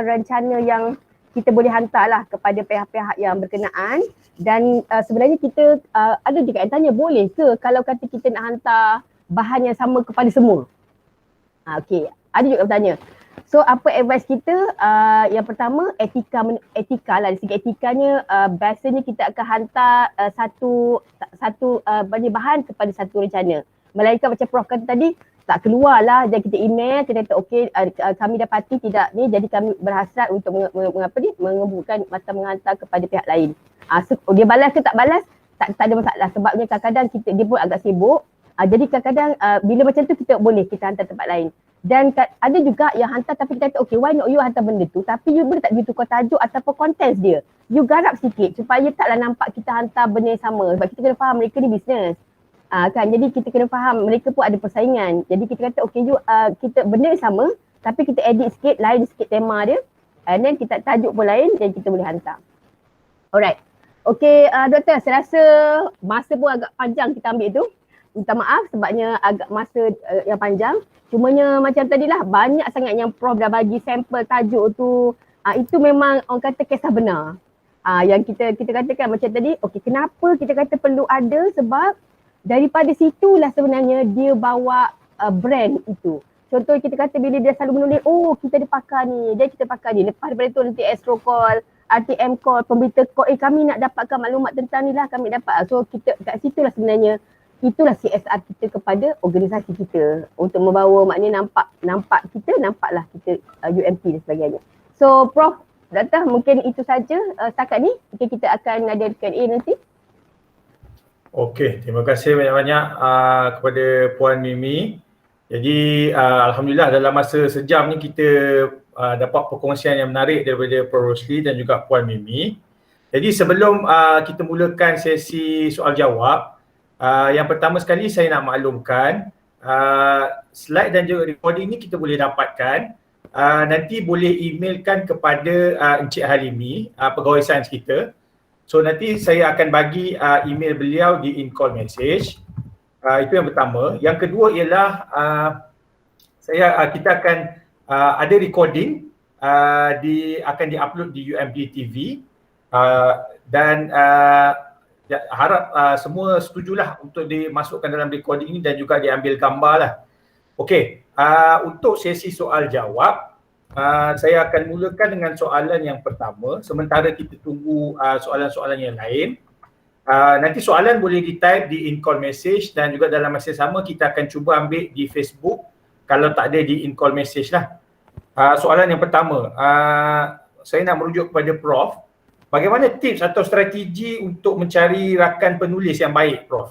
rencana yang kita boleh hantar lah kepada pihak-pihak yang berkenaan. Dan sebenarnya kita ada juga yang tanya, boleh ke kalau kata kita nak hantar bahan yang sama kepada semua? Okey, ada juga yang bertanya. So apa advice kita? Yang pertama etika lah. Dari segi etikanya biasanya kita akan hantar satu bahan kepada satu rencana. Melainkan macam Prof kata tadi, tak keluarlah dan kita email, kita kata okey kami dapati tidak ni, jadi kami berhasrat untuk mengebuka atau menghantar kepada pihak lain. So dia balas ke tak balas, tak ada masalah sebabnya kadang-kadang dia pun agak sibuk. Jadi kadang-kadang bila macam tu kita hantar tempat lain. Dan ada juga yang hantar tapi kita kata okey why not you hantar benda tu tapi you boleh tak you tukar tajuk ataupun contents dia. You garap sikit supaya taklah nampak kita hantar benda yang sama sebab kita kena faham mereka ni bisnes. Kan, jadi kita kena faham mereka pun ada persaingan. Jadi kita kata okey you kita benda sama tapi kita edit sikit, lain sikit tema dia, and then kita tajuk pun lain dan kita boleh hantar. Alright. Okey doktor, saya rasa masa pun agak panjang kita ambil tu. Minta maaf sebabnya agak masa yang panjang. Cumanya macam tadilah banyak sangat yang Prof dah bagi sampel tajuk tu. Itu memang orang kata kisah benar. Yang kita katakan macam tadi, okey kenapa kita kata perlu ada, sebab daripada situlah sebenarnya dia bawa brand itu. Contoh kita kata bila dia selalu menulis, oh kita ada pakar ni, dia kita pakar ni. Lepas daripada tu nanti Astro Call, RTM Call, pemberita call, kami nak dapatkan maklumat tentang ni lah, kami dapat. So kita kat situlah sebenarnya, itulah CSR kita kepada organisasi kita. Untuk membawa maknanya nampaklah kita UMP dan sebagainya. So Prof, Dr. mungkin itu saja setakat ni. Mungkin kita akan ada Q&A nanti. Okey, terima kasih banyak-banyak kepada Puan Mimi. Jadi alhamdulillah dalam masa sejam ni kita dapat perkongsian yang menarik daripada Prof Rosli dan juga Puan Mimi. Jadi sebelum kita mulakan sesi soal jawab, Yang pertama sekali saya nak maklumkan slide dan juga recording ni kita boleh dapatkan. Nanti boleh emailkan kepada Encik Halimi, pegawai sains kita. So nanti saya akan bagi email beliau di in-call message. Itu yang pertama. Yang kedua ialah kita akan ada recording akan di-upload di UMB TV dan harap semua setujulah untuk dimasukkan dalam recording ini dan juga diambil gambar lah. Okey, untuk sesi soal jawab, saya akan mulakan dengan soalan yang pertama sementara kita tunggu soalan-soalan yang lain. Nanti soalan boleh di-type di in-call message dan juga dalam masa sama kita akan cuba ambil di Facebook kalau tak ada di in-call message lah. Soalan yang pertama, saya nak merujuk kepada Prof. Bagaimana tips atau strategi untuk mencari rakan penulis yang baik, Prof?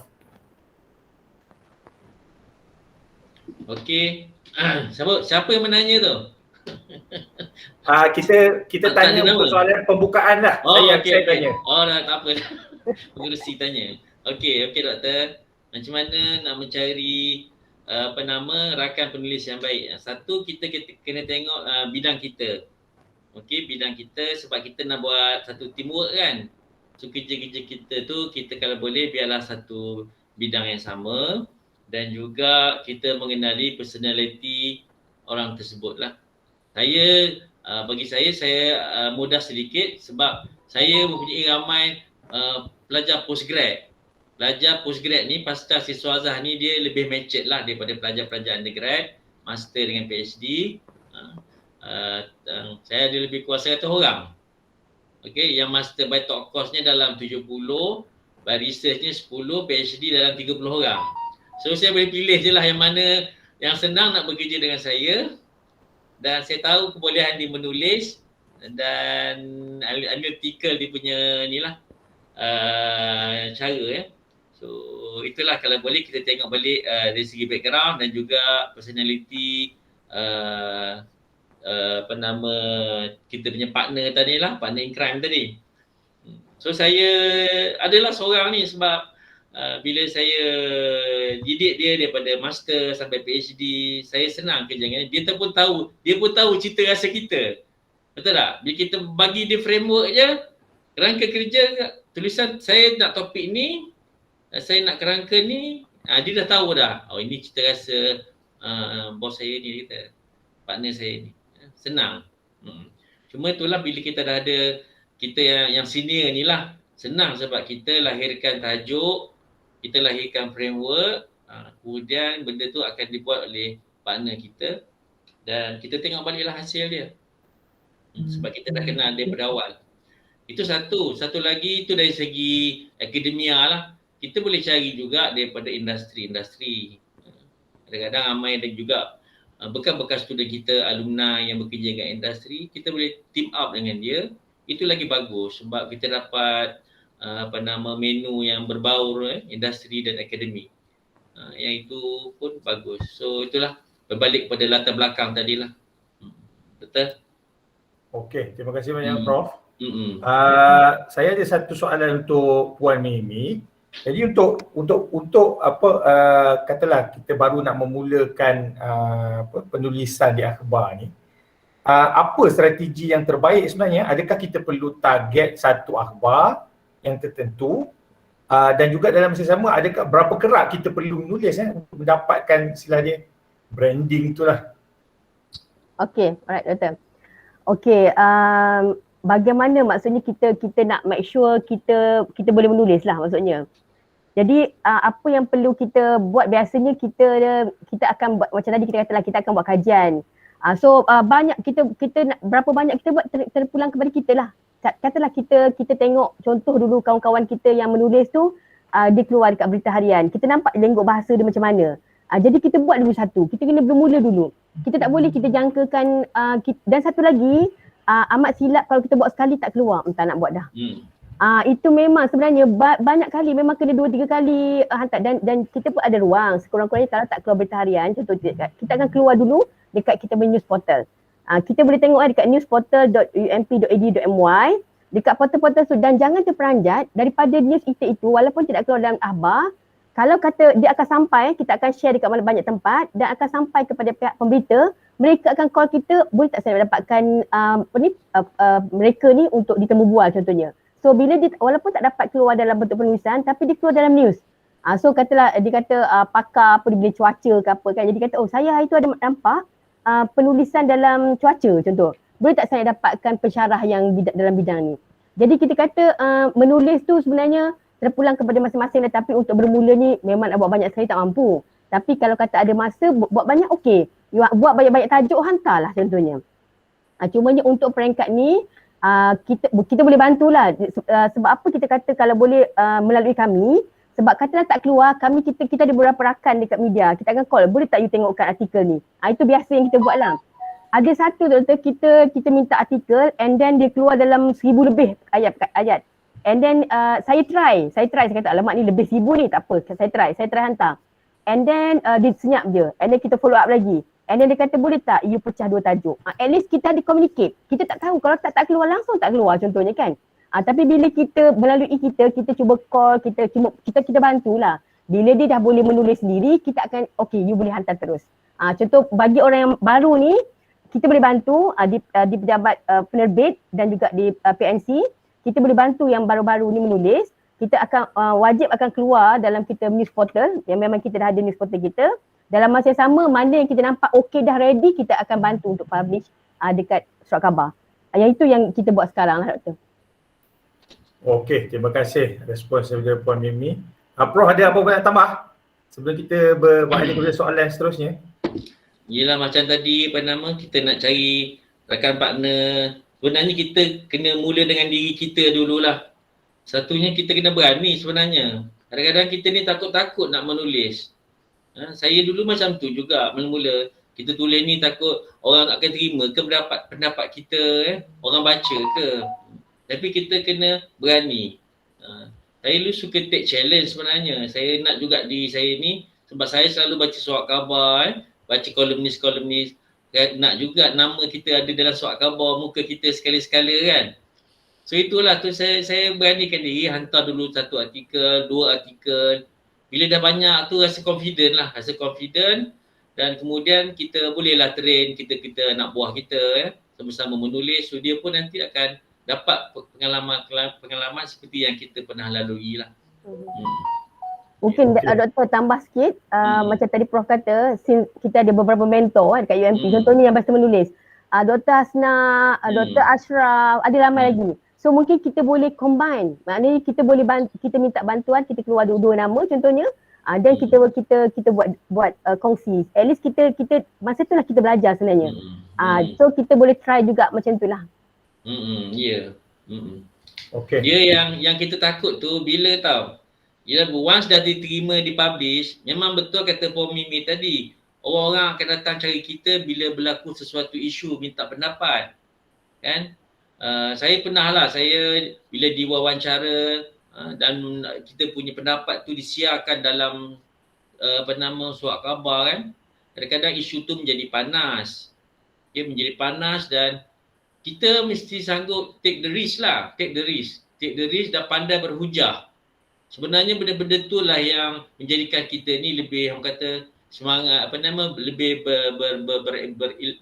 Okey. Siapa yang menanya tu? Kita tanya untuk soalan pembukaan lah. Saya tanya. Oh, dah tak apa. Pengerusi tanya. Okey doktor. Macam mana nak mencari rakan penulis yang baik? Satu, kita kena tengok bidang kita. Okey, bidang kita sebab kita nak buat satu teamwork kan. So kerja-kerja kita tu kita kalau boleh biarlah satu bidang yang sama dan juga kita mengenali personality orang tersebut lah. Bagi saya mudah sedikit sebab saya mempunyai ramai pelajar postgrad. Pelajar postgrad ni pasca siswa Azhar ni dia lebih matured lah daripada pelajar-pelajar undergrad, master dengan PhD. Saya ada lebih kurang 100 orang. Okey, yang master by top course-nya dalam 70, by research-nya 10, PhD dalam 30 orang. So saya boleh pilih je lah yang mana yang senang nak bekerja dengan saya dan saya tahu kebolehan dia menulis dan analytical dia punya ni lah cara ya. So itulah kalau boleh kita tengok balik dari segi background dan juga personality kita punya partner tadi lah, partner in crime tadi. So saya adalah seorang ni sebab bila saya didik dia daripada master sampai PhD, saya senang kerja dengan dia. Dia pun tahu cita rasa kita. Betul tak? Bila kita bagi dia framework je, kerangka kerja, tulisan saya nak topik ni, saya nak kerangka ni, dia dah tahu dah. Oh ini cita rasa bos saya ni, partner saya ni. Senang. Cuma itulah bila kita dah ada kita yang senior ni lah, senang sebab kita lahirkan tajuk, kita lahirkan framework, kemudian benda tu akan dibuat oleh partner kita dan kita tengok baliklah hasil dia. Sebab kita dah kenal dia pada awal. Itu satu. Satu lagi itu dari segi akademia lah. Kita boleh cari juga daripada industri-industri. Kadang-kadang ramai dan juga bekas-bekas student kita, alumni yang bekerja dengan industri, kita boleh team up dengan dia. Itu lagi bagus sebab kita dapat menu yang berbaur industri dan akademik. Yang itu pun bagus. So itulah berbalik pada latar belakang tadilah. Betul? Okey, terima kasih banyak Prof. Saya ada satu soalan untuk Puan Mimi. Jadi untuk katalah kita baru nak memulakan penulisan di akhbar ni, apa strategi yang terbaik sebenarnya? Adakah kita perlu target satu akhbar yang tertentu dan juga dalam masa sama adakah berapa kerat kita perlu menulis untuk mendapatkan istilah dia branding itulah. Okey, alright doktor. Okey, bagaimana maksudnya kita nak make sure kita boleh menulis lah maksudnya. Jadi apa yang perlu kita buat biasanya kita akan buat macam tadi kita katalah kita akan buat kajian. Banyak kita berapa banyak kita buat terpulang kepada kita lah. Katalah kita tengok contoh dulu kawan-kawan kita yang menulis tu dia keluar dekat berita harian. Kita nampak lenggok bahasa dia macam mana. Jadi kita buat dulu satu. Kita kena bermula dulu. Kita tak boleh kita jangkakan dan satu lagi amat silap kalau kita buat sekali tak keluar. Tak nak buat dah. Itu memang sebenarnya banyak kali memang kena 2-3 kali hantar dan kita pun ada ruang sekurang-kurangnya kalau tak keluar berita harian contoh kita akan keluar dulu dekat kita punya news portal. Kita boleh tengok dekat newsportal.ump.edu.my dekat portal-portal tu dan jangan terperanjat daripada news itu walaupun tidak keluar dalam akhbar Kalau kata dia akan sampai, kita akan share dekat mana banyak tempat dan akan sampai kepada pihak pemberita, mereka akan call kita, boleh tak saya dapatkan mereka ni untuk ditemu bual contohnya. So bila dia walaupun tak dapat keluar dalam bentuk penulisan tapi dia keluar dalam news. So katalah dia kata pakar apa dia beli cuaca ke apa kan. Jadi kata saya hari tu ada nampak penulisan dalam cuaca contoh. Boleh tak saya dapatkan pensyarah yang dalam bidang ni. Jadi kita kata menulis tu sebenarnya terpulang kepada masing-masing tetapi untuk bermula ni memang nak buat banyak sekali tak mampu. Tapi kalau kata ada masa buat banyak okey. Buat banyak-banyak tajuk hantarlah contohnya. Cumanya untuk peringkat ni kita boleh bantulah sebab apa kita kata kalau boleh melalui kami sebab katalah tak keluar kita ada beberapa rakan dekat media kita akan call boleh tak you tengokkan artikel ni. Itu biasa yang kita buat lah. Ada satu doktor kita minta artikel and then dia keluar dalam 1000 lebih ayat. And then saya try saya kata alamat ni lebih 1000 ni tak apa saya try hantar. And then dia senyap je and then kita follow up lagi. And then dia kata boleh tak you pecah 2 tajuk. At least kita ada communicate. Kita tak tahu kalau tak keluar langsung tak keluar contohnya kan. Tapi bila kita melalui kita cuba call, kita bantulah. Bila dia dah boleh menulis sendiri, kita akan okay you boleh hantar terus. Contoh bagi orang yang baru ni kita boleh bantu di pejabat penerbit dan juga di PNC. Kita boleh bantu yang baru-baru ni menulis. Kita akan wajib akan keluar dalam kita news portal yang memang kita dah ada news portal kita. Dalam masa yang sama mana yang kita nampak okey dah ready kita akan bantu untuk publish dekat surat khabar. Yang itu yang kita buat sekarang lah doktor. Okey, terima kasih respons daripada Puan Mimi. Prof ada apa nak tambah sebelum kita beralih kepada soalan seterusnya? Yelah macam tadi kita nak cari rakan partner. Sebenarnya kita kena mula dengan diri kita dululah. Satunya kita kena berani sebenarnya. Kadang-kadang kita ni takut-takut nak menulis. Saya dulu macam tu juga mula-mula. Kita tulis ni takut orang akan terima ke pendapat kita, orang baca ke. Tapi kita kena berani. Saya dulu suka take challenge sebenarnya. Saya nak juga diri saya ni sebab saya selalu baca surat khabar, baca kolumnis. Nak juga nama kita ada dalam surat khabar muka kita sekali-sekala kan. So itulah tu saya beranikan diri hantar dulu 1 artikel, 2 artikel. Bila dah banyak tu rasa confident dan kemudian kita bolehlah train kita nak buah kita sama-sama menulis. So dia pun nanti akan dapat pengalaman seperti yang kita pernah lalui lah. Mungkin doktor tambah sikit macam tadi Prof kata kita ada beberapa mentor dekat UMP. Contohnya yang bahasa menulis. Dr. Hasna, Dr. Ashraf, ada ramai lagi. So mungkin kita boleh combine. Maknanya kita boleh kita minta bantuan, kita keluar 2 nama contohnya. Dan kita buat kongsi. At least kita masa tu lah kita belajar sebenarnya. So kita boleh try juga macam tu lah. Ya. Okay. Dia yang kita takut tu bila tau. Ialah once dah diterima dipublish, memang betul kata Puan Mimi tadi. Orang-orang akan datang cari kita bila berlaku sesuatu isu minta pendapat. Kan? Saya pernah lah, saya bila diwawancara dan kita punya pendapat tu disiarkan dalam surat khabar kan. Kadang-kadang isu tu menjadi panas. Dia menjadi panas dan kita mesti sanggup take the risk dan pandai berhujah. Sebenarnya benda-benda tu lah yang menjadikan kita ni lebih orang kata semangat lebih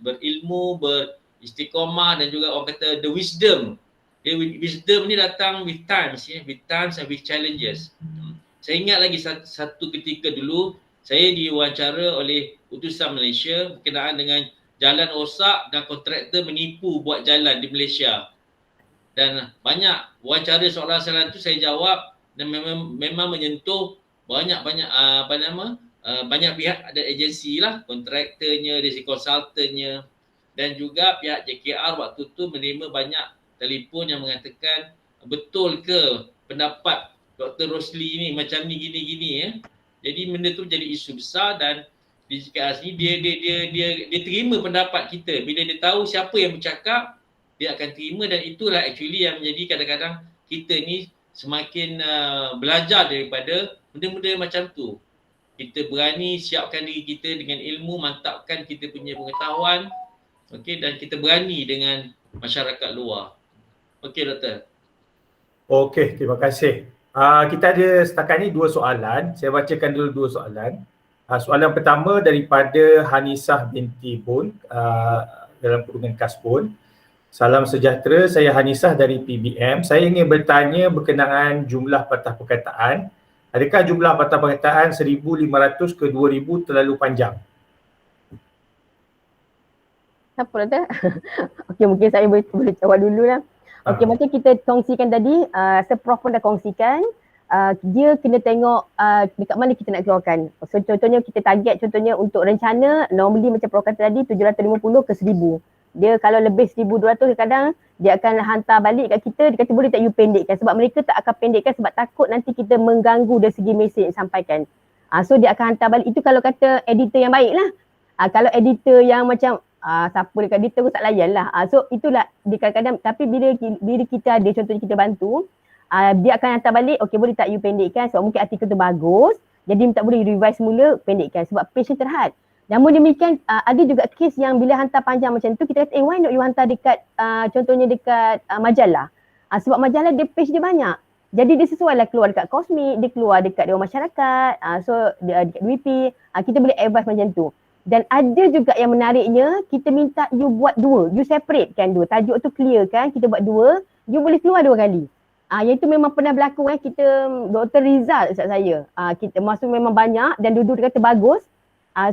berilmu, beristiqamah dan juga orang kata the wisdom. Wisdom ni datang with times and with challenges. Saya ingat lagi satu ketika dulu saya diwawancara oleh utusan Malaysia berkenaan dengan jalan rosak dan kontraktor menipu buat jalan di Malaysia. Dan banyak wawancara soalan-soalan tu saya jawab dan memang menyentuh banyak pihak, ada agensi lah, kontraktornya, dari konsultannya dan juga pihak JKR waktu tu menerima banyak telefon yang mengatakan betul ke pendapat Dr. Rosli ni macam ni gini. Jadi benda tu jadi isu besar dan di JKR ni dia terima pendapat kita. Bila dia tahu siapa yang bercakap, dia akan terima dan itulah actually yang menjadi kadang-kadang kita ni semakin belajar daripada benda-benda macam tu. Kita berani siapkan diri kita dengan ilmu, mantapkan kita punya pengetahuan, dan kita berani dengan masyarakat luar. Okey doktor. Okey, terima kasih Kita ada setakat ni 2 soalan. Saya bacakan dulu 2 soalan. Soalan pertama daripada Hanisah binti Bun dalam kurungan Kasbun. Salam sejahtera, saya Hanisah dari PBM. Saya ingin bertanya berkenaan jumlah patah perkataan. Adakah jumlah patah perkataan 1,500 ke 2,000 terlalu panjang? Siapa Doktor? Okey, mungkin saya boleh jawab dulu lah. Okey, macam kita kongsikan tadi, Prof pun dah kongsikan, dia kena tengok dekat mana kita nak keluarkan. So contohnya kita target contohnya untuk rencana, normally macam Prof kata tadi 750 ke 1,000. Dia kalau lebih 1,200 kadang dia akan hantar balik kat kita, dia kata boleh tak you pendekkan, sebab mereka tak akan pendekkan sebab takut nanti kita mengganggu dari segi mesej yang sampaikan. So dia akan hantar balik. Itu kalau kata editor yang baik lah. Kalau editor yang macam siapa dekat editor pun tak layan lah. So itulah dia kadang-kadang, tapi bila kita ada contohnya kita bantu, dia akan hantar balik, okey boleh tak you pendekkan sebab mungkin artikel tu bagus, jadi minta boleh revise semula, pendekkan sebab page terhad. Namun demikian ada juga kes yang bila hantar panjang macam tu kita kata why not you hantar dekat contohnya dekat majalah. Sebab majalah dia page dia banyak. Jadi dia sesuai lah keluar dekat Kosmik, dia keluar dekat Dewan Masyarakat, so dia dekat DWP, kita boleh advise macam tu. Dan ada juga yang menariknya, kita minta you buat 2, you separate kan 2, tajuk tu clear kan, kita buat 2, you boleh keluar 2 kali. Yang itu memang pernah berlaku kita Dr. Rizal Ustaz saya. Kita masuk memang banyak dan duduk dia kata bagus.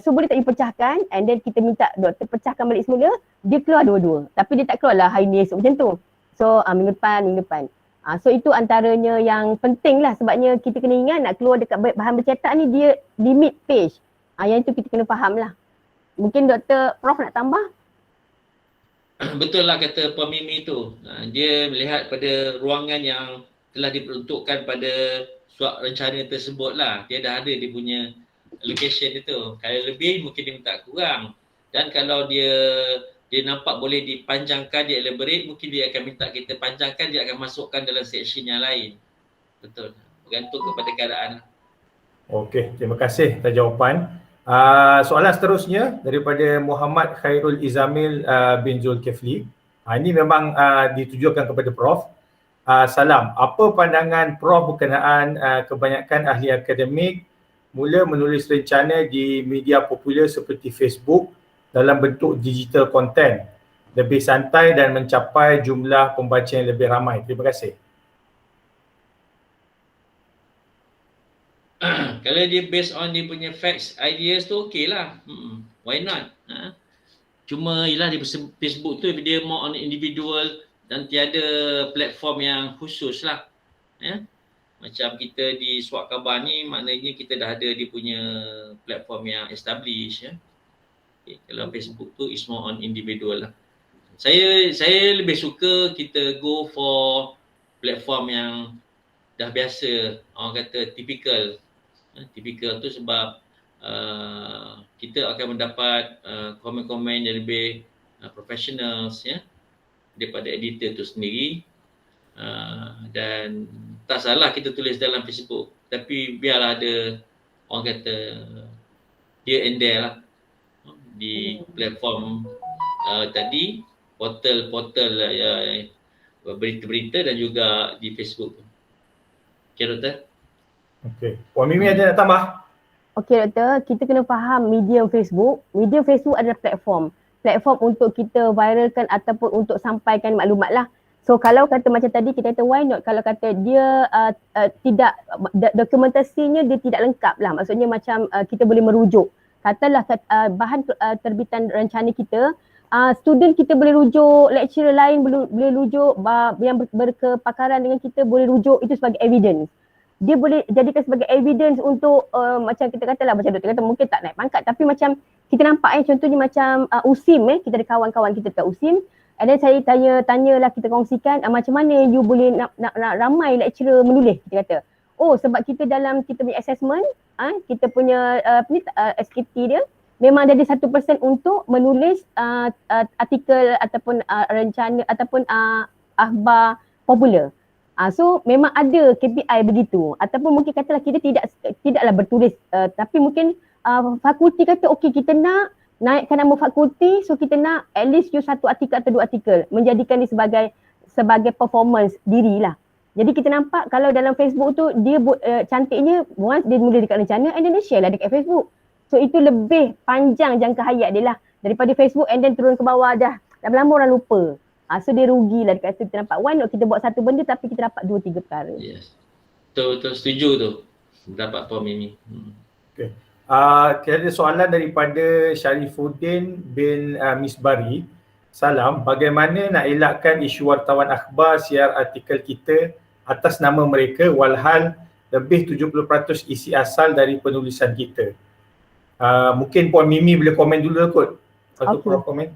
So boleh tak you pecahkan, and then kita minta doktor pecahkan balik semula, dia keluar 2-2. Tapi dia tak keluar lah hari ni esok macam tu. So minggu depan. So itu antaranya yang penting lah, sebabnya kita kena ingat nak keluar dekat bahan bercetak ni dia limit page. Yang itu kita kena faham lah. Mungkin Dr. Prof nak tambah? Betul lah kata Puan Mimi tu. Dia melihat pada ruangan yang telah diperuntukkan pada surat rencana tersebut lah. Dia dah ada dia punya location dia tu. Kalau lebih mungkin dia minta kurang. Dan kalau dia nampak boleh dipanjangkan, dia elaborate, mungkin dia akan minta kita panjangkan, dia akan masukkan dalam section yang lain. Betul. Bergantung kepada keadaan. Okey, terima kasih atas jawapan. Soalan seterusnya daripada Muhammad Khairul Izamil bin Zulkifli. Ini memang ditujukan kepada Prof. Salam, apa pandangan Prof berkenaan kebanyakan ahli akademik mula menulis rencana di media popular seperti Facebook dalam bentuk digital content, lebih santai dan mencapai jumlah pembaca yang lebih ramai? Terima kasih. Kalau dia based on dia punya facts, ideas tu okey lah. Why not? Cuma ialah di Facebook tu dia more on individual dan tiada platform yang khusus lah. Macam kita di Suat Khabar ni maknanya kita dah ada dia punya platform yang established. Okay. Kalau Facebook tu is more on individual lah. Saya lebih suka kita go for platform yang dah biasa, orang kata typical. Typical tu sebab kita akan mendapat komen-komen yang lebih professionals daripada editor tu sendiri. Dan tak salah kita tulis dalam Facebook, tapi biarlah ada orang kata here and there lah di platform tadi, portal berita-berita dan juga di Facebook. Okay Doktor? Okey. Puan Mimi ada nak tambah? Okey Doktor, kita kena faham medium Facebook. Medium Facebook adalah platform untuk kita viralkan ataupun untuk sampaikan maklumat lah. So kalau kata macam tadi kita kata why not, kalau kata dia tidak, dokumentasinya dia tidak lengkap lah. Maksudnya macam kita boleh merujuk. Katalah bahan terbitan rencana kita, student kita boleh rujuk, lecturer lain boleh rujuk, yang berkepakaran dengan kita boleh rujuk, itu sebagai evidence. Dia boleh jadikan sebagai evidence untuk macam kita katalah, macam doktor kata mungkin tak naik pangkat, tapi macam kita nampak contohnya macam USIM, kita ada kawan-kawan kita dekat USIM, and then saya tanyalah, kita kongsikan macam mana you boleh nak ramai lecturer menulis, kita kata. Oh sebab kita dalam kita punya assessment, kita punya SKT dia memang ada 1% untuk menulis artikel ataupun rencana ataupun akhbar popular. So memang ada KPI begitu, ataupun mungkin katalah kita tidaklah bertulis, tapi mungkin fakulti kata okey kita nak naikkan nama fakulti, so kita nak at least you 1 artikel atau 2 artikel, menjadikan dia sebagai performance diri lah. Jadi kita nampak kalau dalam Facebook tu dia cantiknya once dia mula dekat rencana and then dia share lah dekat Facebook. So itu lebih panjang jangka hayat dia lah daripada Facebook and then turun ke bawah dah. Lama-lama orang lupa. So dia rugilah dekat situ. Kita nampak why not kita buat satu benda tapi kita dapat 2-3 perkara. Yes. Betul setuju tu. Dapat Puan Mimi. Okay. Kita ada soalan daripada Syarifuddin bin Misbari. Salam, bagaimana nak elakkan isu wartawan akhbar siar artikel kita atas nama mereka walhal lebih 70% isi asal dari penulisan kita? Mungkin Puan Mimi boleh komen dulu kot. Lepas tu Prof komen.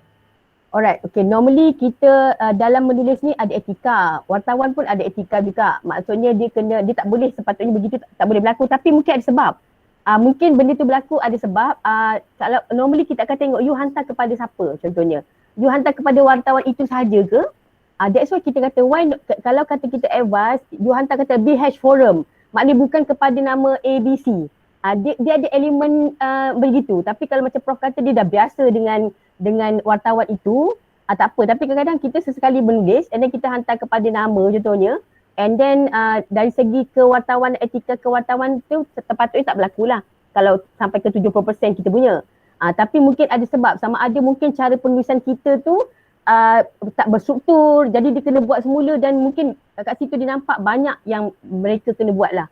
Alright, okay. Normally kita dalam menulis ni ada etika. Wartawan pun ada etika juga. Maksudnya dia tak boleh sepatutnya begitu, tak boleh berlaku. Tapi mungkin ada sebab. Mungkin benda tu berlaku ada sebab. Kalau normally kita akan tengok you hantar kepada siapa contohnya. You hantar kepada wartawan itu sahaja ke? That's why kita kata why kalau kata kita advise, you hantar kata BH Forum. Maknanya bukan kepada nama ABC. Dia ada elemen begitu. Tapi kalau macam Prof kata dia dah biasa dengan wartawan itu, tak apa. Tapi kadang-kadang kita sesekali menulis and then kita hantar kepada nama contohnya. And then dari segi kewartawan, etika kewartawan tu sepatutnya tak berlaku lah. Kalau sampai ke 70% kita punya. Tapi mungkin ada sebab. Sama ada mungkin cara penulisan kita tu tak berstruktur. Jadi dia kena buat semula dan mungkin kat situ dia nampak banyak yang mereka kena buat lah.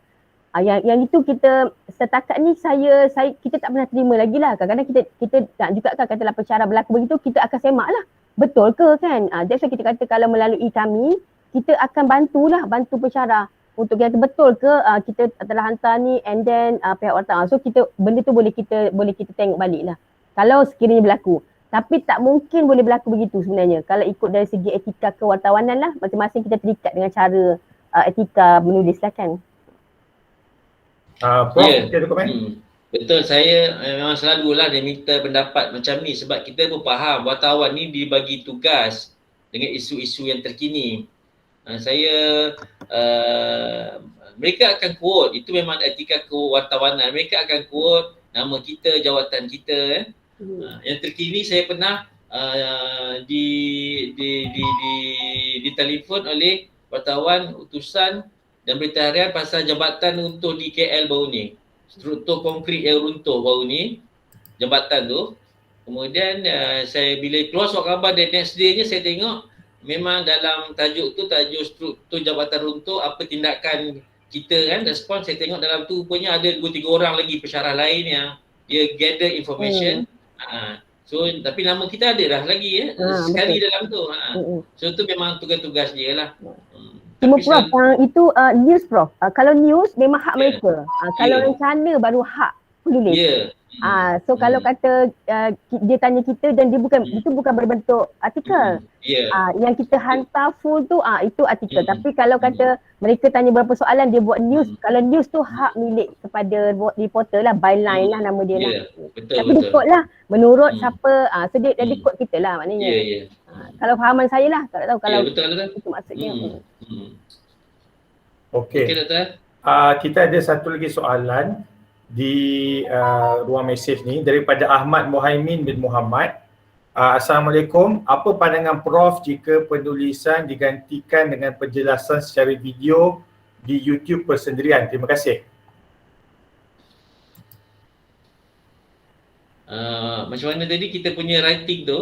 Yang itu kita setakat ni kita tak pernah terima lagi lah. Kadang-kadang kita nak juga kan katalah perkara berlaku begitu, kita akan semak lah. Betul ke kan? That's why kita kata kalau melalui kami, kita akan bantu perkara untuk kita betul ke kita telah hantar ni and then pihak wartawan. So benda tu boleh kita tengok balik lah. Kalau sekiranya berlaku. Tapi tak mungkin boleh berlaku begitu sebenarnya. Kalau ikut dari segi etika kewartawanan lah, masing-masing kita terikat dengan cara etika menulis lah kan. Prof, ada komen? Betul, saya memang selalulah dia minta pendapat macam ni sebab kita pun faham wartawan ni dibagi tugas dengan isu-isu yang terkini. Mereka akan quote, itu memang etika kewartawanan. Mereka akan quote nama kita, jawatan kita. Yang terkini saya pernah ditelefon oleh wartawan utusan dan berita harian pasal jambatan runtuh di KL baru ni. Struktur konkrit yang runtuh baru ni, jambatan tu. Kemudian saya bila keluar surat khabar the next day-nya saya tengok memang dalam tajuk struktur jambatan runtuh, apa tindakan kita kan, respon saya tengok dalam tu rupanya ada 2-3 orang lagi pensyarah lain yang dia gather information. So tapi nama kita ada dah lagi sekali betul. Dalam tu. So tu memang tugas-tugas dia lah. Cuma Prof, itu news Prof. Kalau news memang hak mereka. Kalau rencana baru hak penulis. So kalau kata dia tanya kita dan itu bukan berbentuk artikel. Yang kita hantar full tu itu artikel. Tapi kalau kata mereka tanya berapa soalan dia buat news, kalau news tu hak milik kepada reporter lah, byline lah nama dia lah. Tapi dia quote lah menurut siapa, so dia quote kita lah maknanya. Kalau fahaman saya lah, tak tahu kalau betul, itu maksudnya. Okey. Kita ada satu lagi soalan di ruang mesej ni daripada Ahmad Muhaimin bin Muhammad. Assalamualaikum, apa pandangan Prof jika penulisan digantikan dengan penjelasan secara video di YouTube persendirian? Terima kasih. Macam mana tadi kita punya writing tu?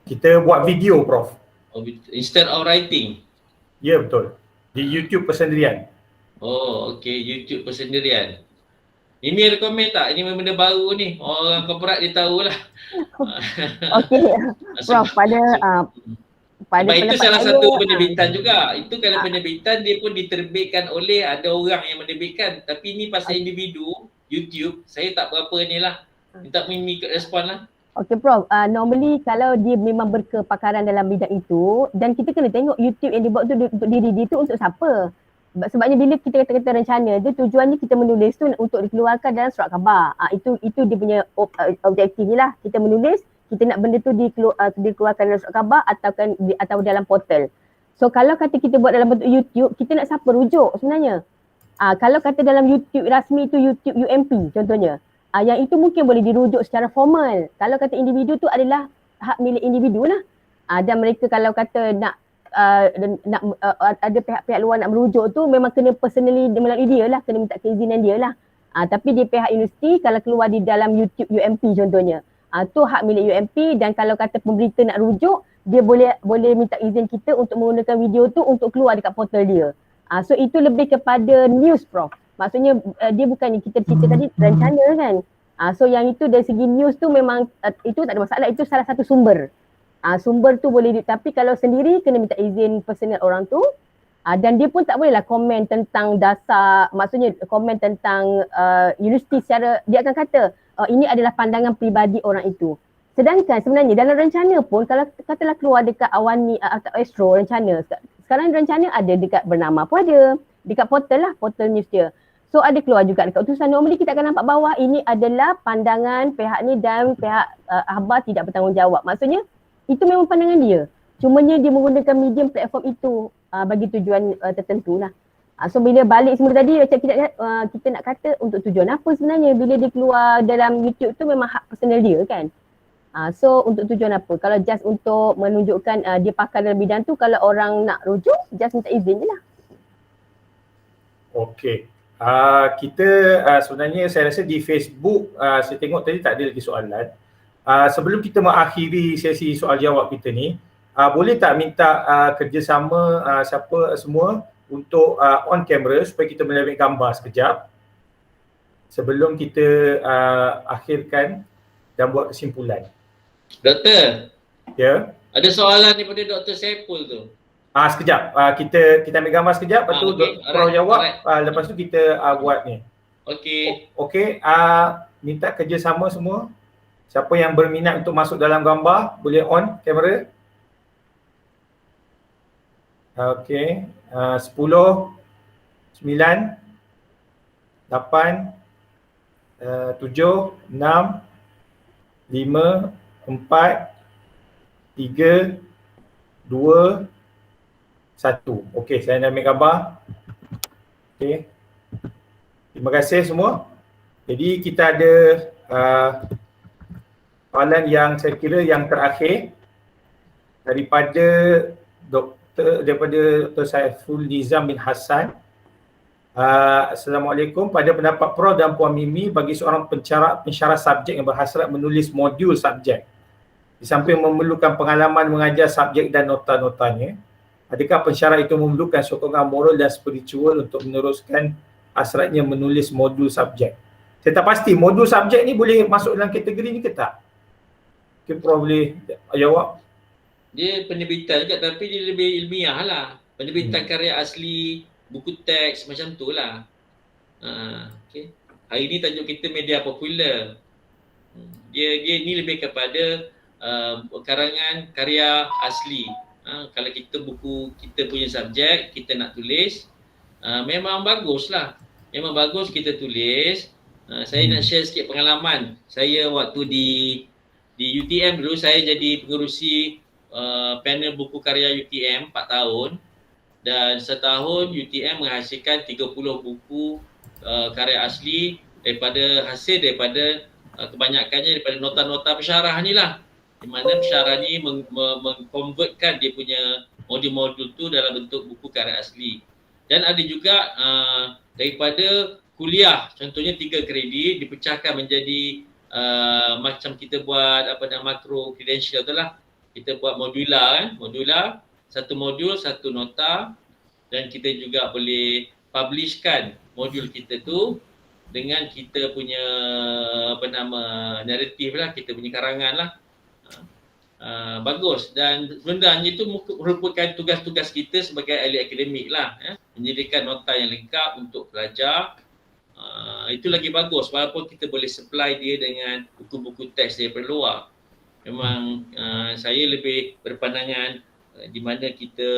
Kita buat video Prof. Instead of writing? Ya betul. Di YouTube persendirian. Oh okey, YouTube persendirian. Ini rekomen tak? Ini benda baru ni. Orang korporat dia tahulah. Okey. Prof, pada sebab itu salah satu penerbitan juga. Itu kalau penerbitan dia pun diterbitkan oleh ada orang yang menerbitkan. Tapi ni pasal individu, YouTube, saya tak berapa ni lah. Minta Mimi respon lah. Okey Prof, normally kalau dia memang berkepakaran dalam bidang itu dan kita kena tengok YouTube yang dibuat tu untuk diri dia tu untuk siapa. Sebabnya bila kita kata-kata rencana dia, tujuannya kita menulis tu untuk dikeluarkan dalam surat khabar. Itu dia punya objektif ni lah. Kita menulis, kita nak benda tu dikeluarkan dalam surat khabar atau dalam portal. So kalau kata kita buat dalam bentuk YouTube, kita nak siapa rujuk sebenarnya? Kalau kata dalam YouTube rasmi tu YouTube UMP contohnya. Yang itu mungkin boleh dirujuk secara formal. Kalau kata individu tu adalah hak milik individu lah. Dan mereka kalau kata nak ada pihak-pihak luar nak merujuk tu memang kena personally melalui dia lah, kena minta keizinan dia lah. Tapi di pihak universiti kalau keluar di dalam YouTube UMP contohnya, tu hak milik UMP, dan kalau kata pemberita nak rujuk, dia boleh minta izin kita untuk menggunakan video tu untuk keluar dekat portal dia. So itu lebih kepada news, Prof. Maksudnya dia bukannya kita cerita tadi rencana kan. So yang itu dari segi news tu memang itu tak ada masalah, itu salah satu sumber. Sumber tu boleh, tapi kalau sendiri kena minta izin personal orang tu. Dan dia pun tak bolehlah komen tentang dasar, maksudnya komen tentang universiti secara, dia akan kata ini adalah pandangan peribadi orang itu. Sedangkan sebenarnya dalam rencana pun kalau katalah keluar dekat Awani atau Astro rencana, sekarang rencana ada dekat Bernama pun ada, dekat portal lah, portal news dia. So ada keluar juga dekat utusan, normally kita akan nampak bawah ini adalah pandangan pihak ni dan pihak akhbar tidak bertanggungjawab. Maksudnya itu memang pandangan dia. Cumanya dia menggunakan medium platform itu bagi tujuan tertentu lah. So bila balik semula tadi macam kita nak kata untuk tujuan apa sebenarnya bila dia keluar dalam YouTube tu memang hak personal dia kan. So untuk tujuan apa? Kalau just untuk menunjukkan dia pakar dalam bidang tu, kalau orang nak rujuk just minta izin je lah. Okey. Kita sebenarnya saya rasa di Facebook saya tengok tadi tak ada lagi soalan. Sebelum kita mengakhiri sesi soal jawab kita ni, boleh tak minta kerjasama siapa semua untuk on camera supaya kita boleh ambil gambar sekejap sebelum kita akhirkan dan buat kesimpulan. Doktor, Ya. ada soalan daripada Dr. Saiful tu. Sekejap. Kita ambil gambar sekejap, lepas tu okey. Prof jawab, Alright. lepas tu kita buat ni. Okey. Okey, minta kerjasama semua. Siapa yang berminat untuk masuk dalam gambar boleh on kamera. Okey, 10, 9, 8, 7, 6, 5, 4, 3, 2, 1. Okey, saya nak ambil gambar. Okey. Terima kasih semua. Jadi kita ada soalan yang saya kira yang terakhir daripada Dr. Saiful Nizam bin Hassan. Assalamualaikum. Pada pendapat Prof dan Puan Mimi, bagi seorang pensyarah subjek yang berhasrat menulis modul subjek, di samping memerlukan pengalaman mengajar subjek dan nota-notanya, adakah pensyarah itu memerlukan sokongan moral dan spiritual untuk meneruskan hasratnya menulis modul subjek? Saya tak pasti modul subjek ni boleh masuk dalam kategori ni ke tak? Mungkin Prof boleh jawab. Dia penerbitan juga tapi dia lebih ilmiah lah. Penerbitan karya asli, buku teks macam tu lah. Okay. Hari ni tajuk kita media popular. Dia ni lebih kepada karangan karya asli. Kalau kita buku, kita punya subjek, kita nak tulis, memang bagus lah. Memang bagus kita tulis. Saya nak share sikit pengalaman. Saya waktu di UTM dulu, saya jadi pengerusi panel buku karya UTM 4 tahun. Dan setahun UTM menghasilkan 30 buku karya asli daripada kebanyakannya daripada nota-nota pensyarah ni lah. Di mana pensyarah ni mengkonvertkan dia punya modul-modul tu dalam bentuk buku karya asli. Dan ada juga daripada kuliah, contohnya 3 kredit dipecahkan menjadi macam kita buat makro credential tu lah. Kita buat modular satu modul, satu nota, dan kita juga boleh publishkan modul kita tu dengan kita punya naratif lah, kita punya karangan lah. Bagus, dan sebenarnya itu merupakan tugas-tugas kita sebagai ahli akademik lah, menyediakan nota yang lengkap untuk pelajar. Itu lagi bagus walaupun kita boleh supply dia dengan buku-buku teks daripada luar. Memang saya lebih berpandangan di mana kita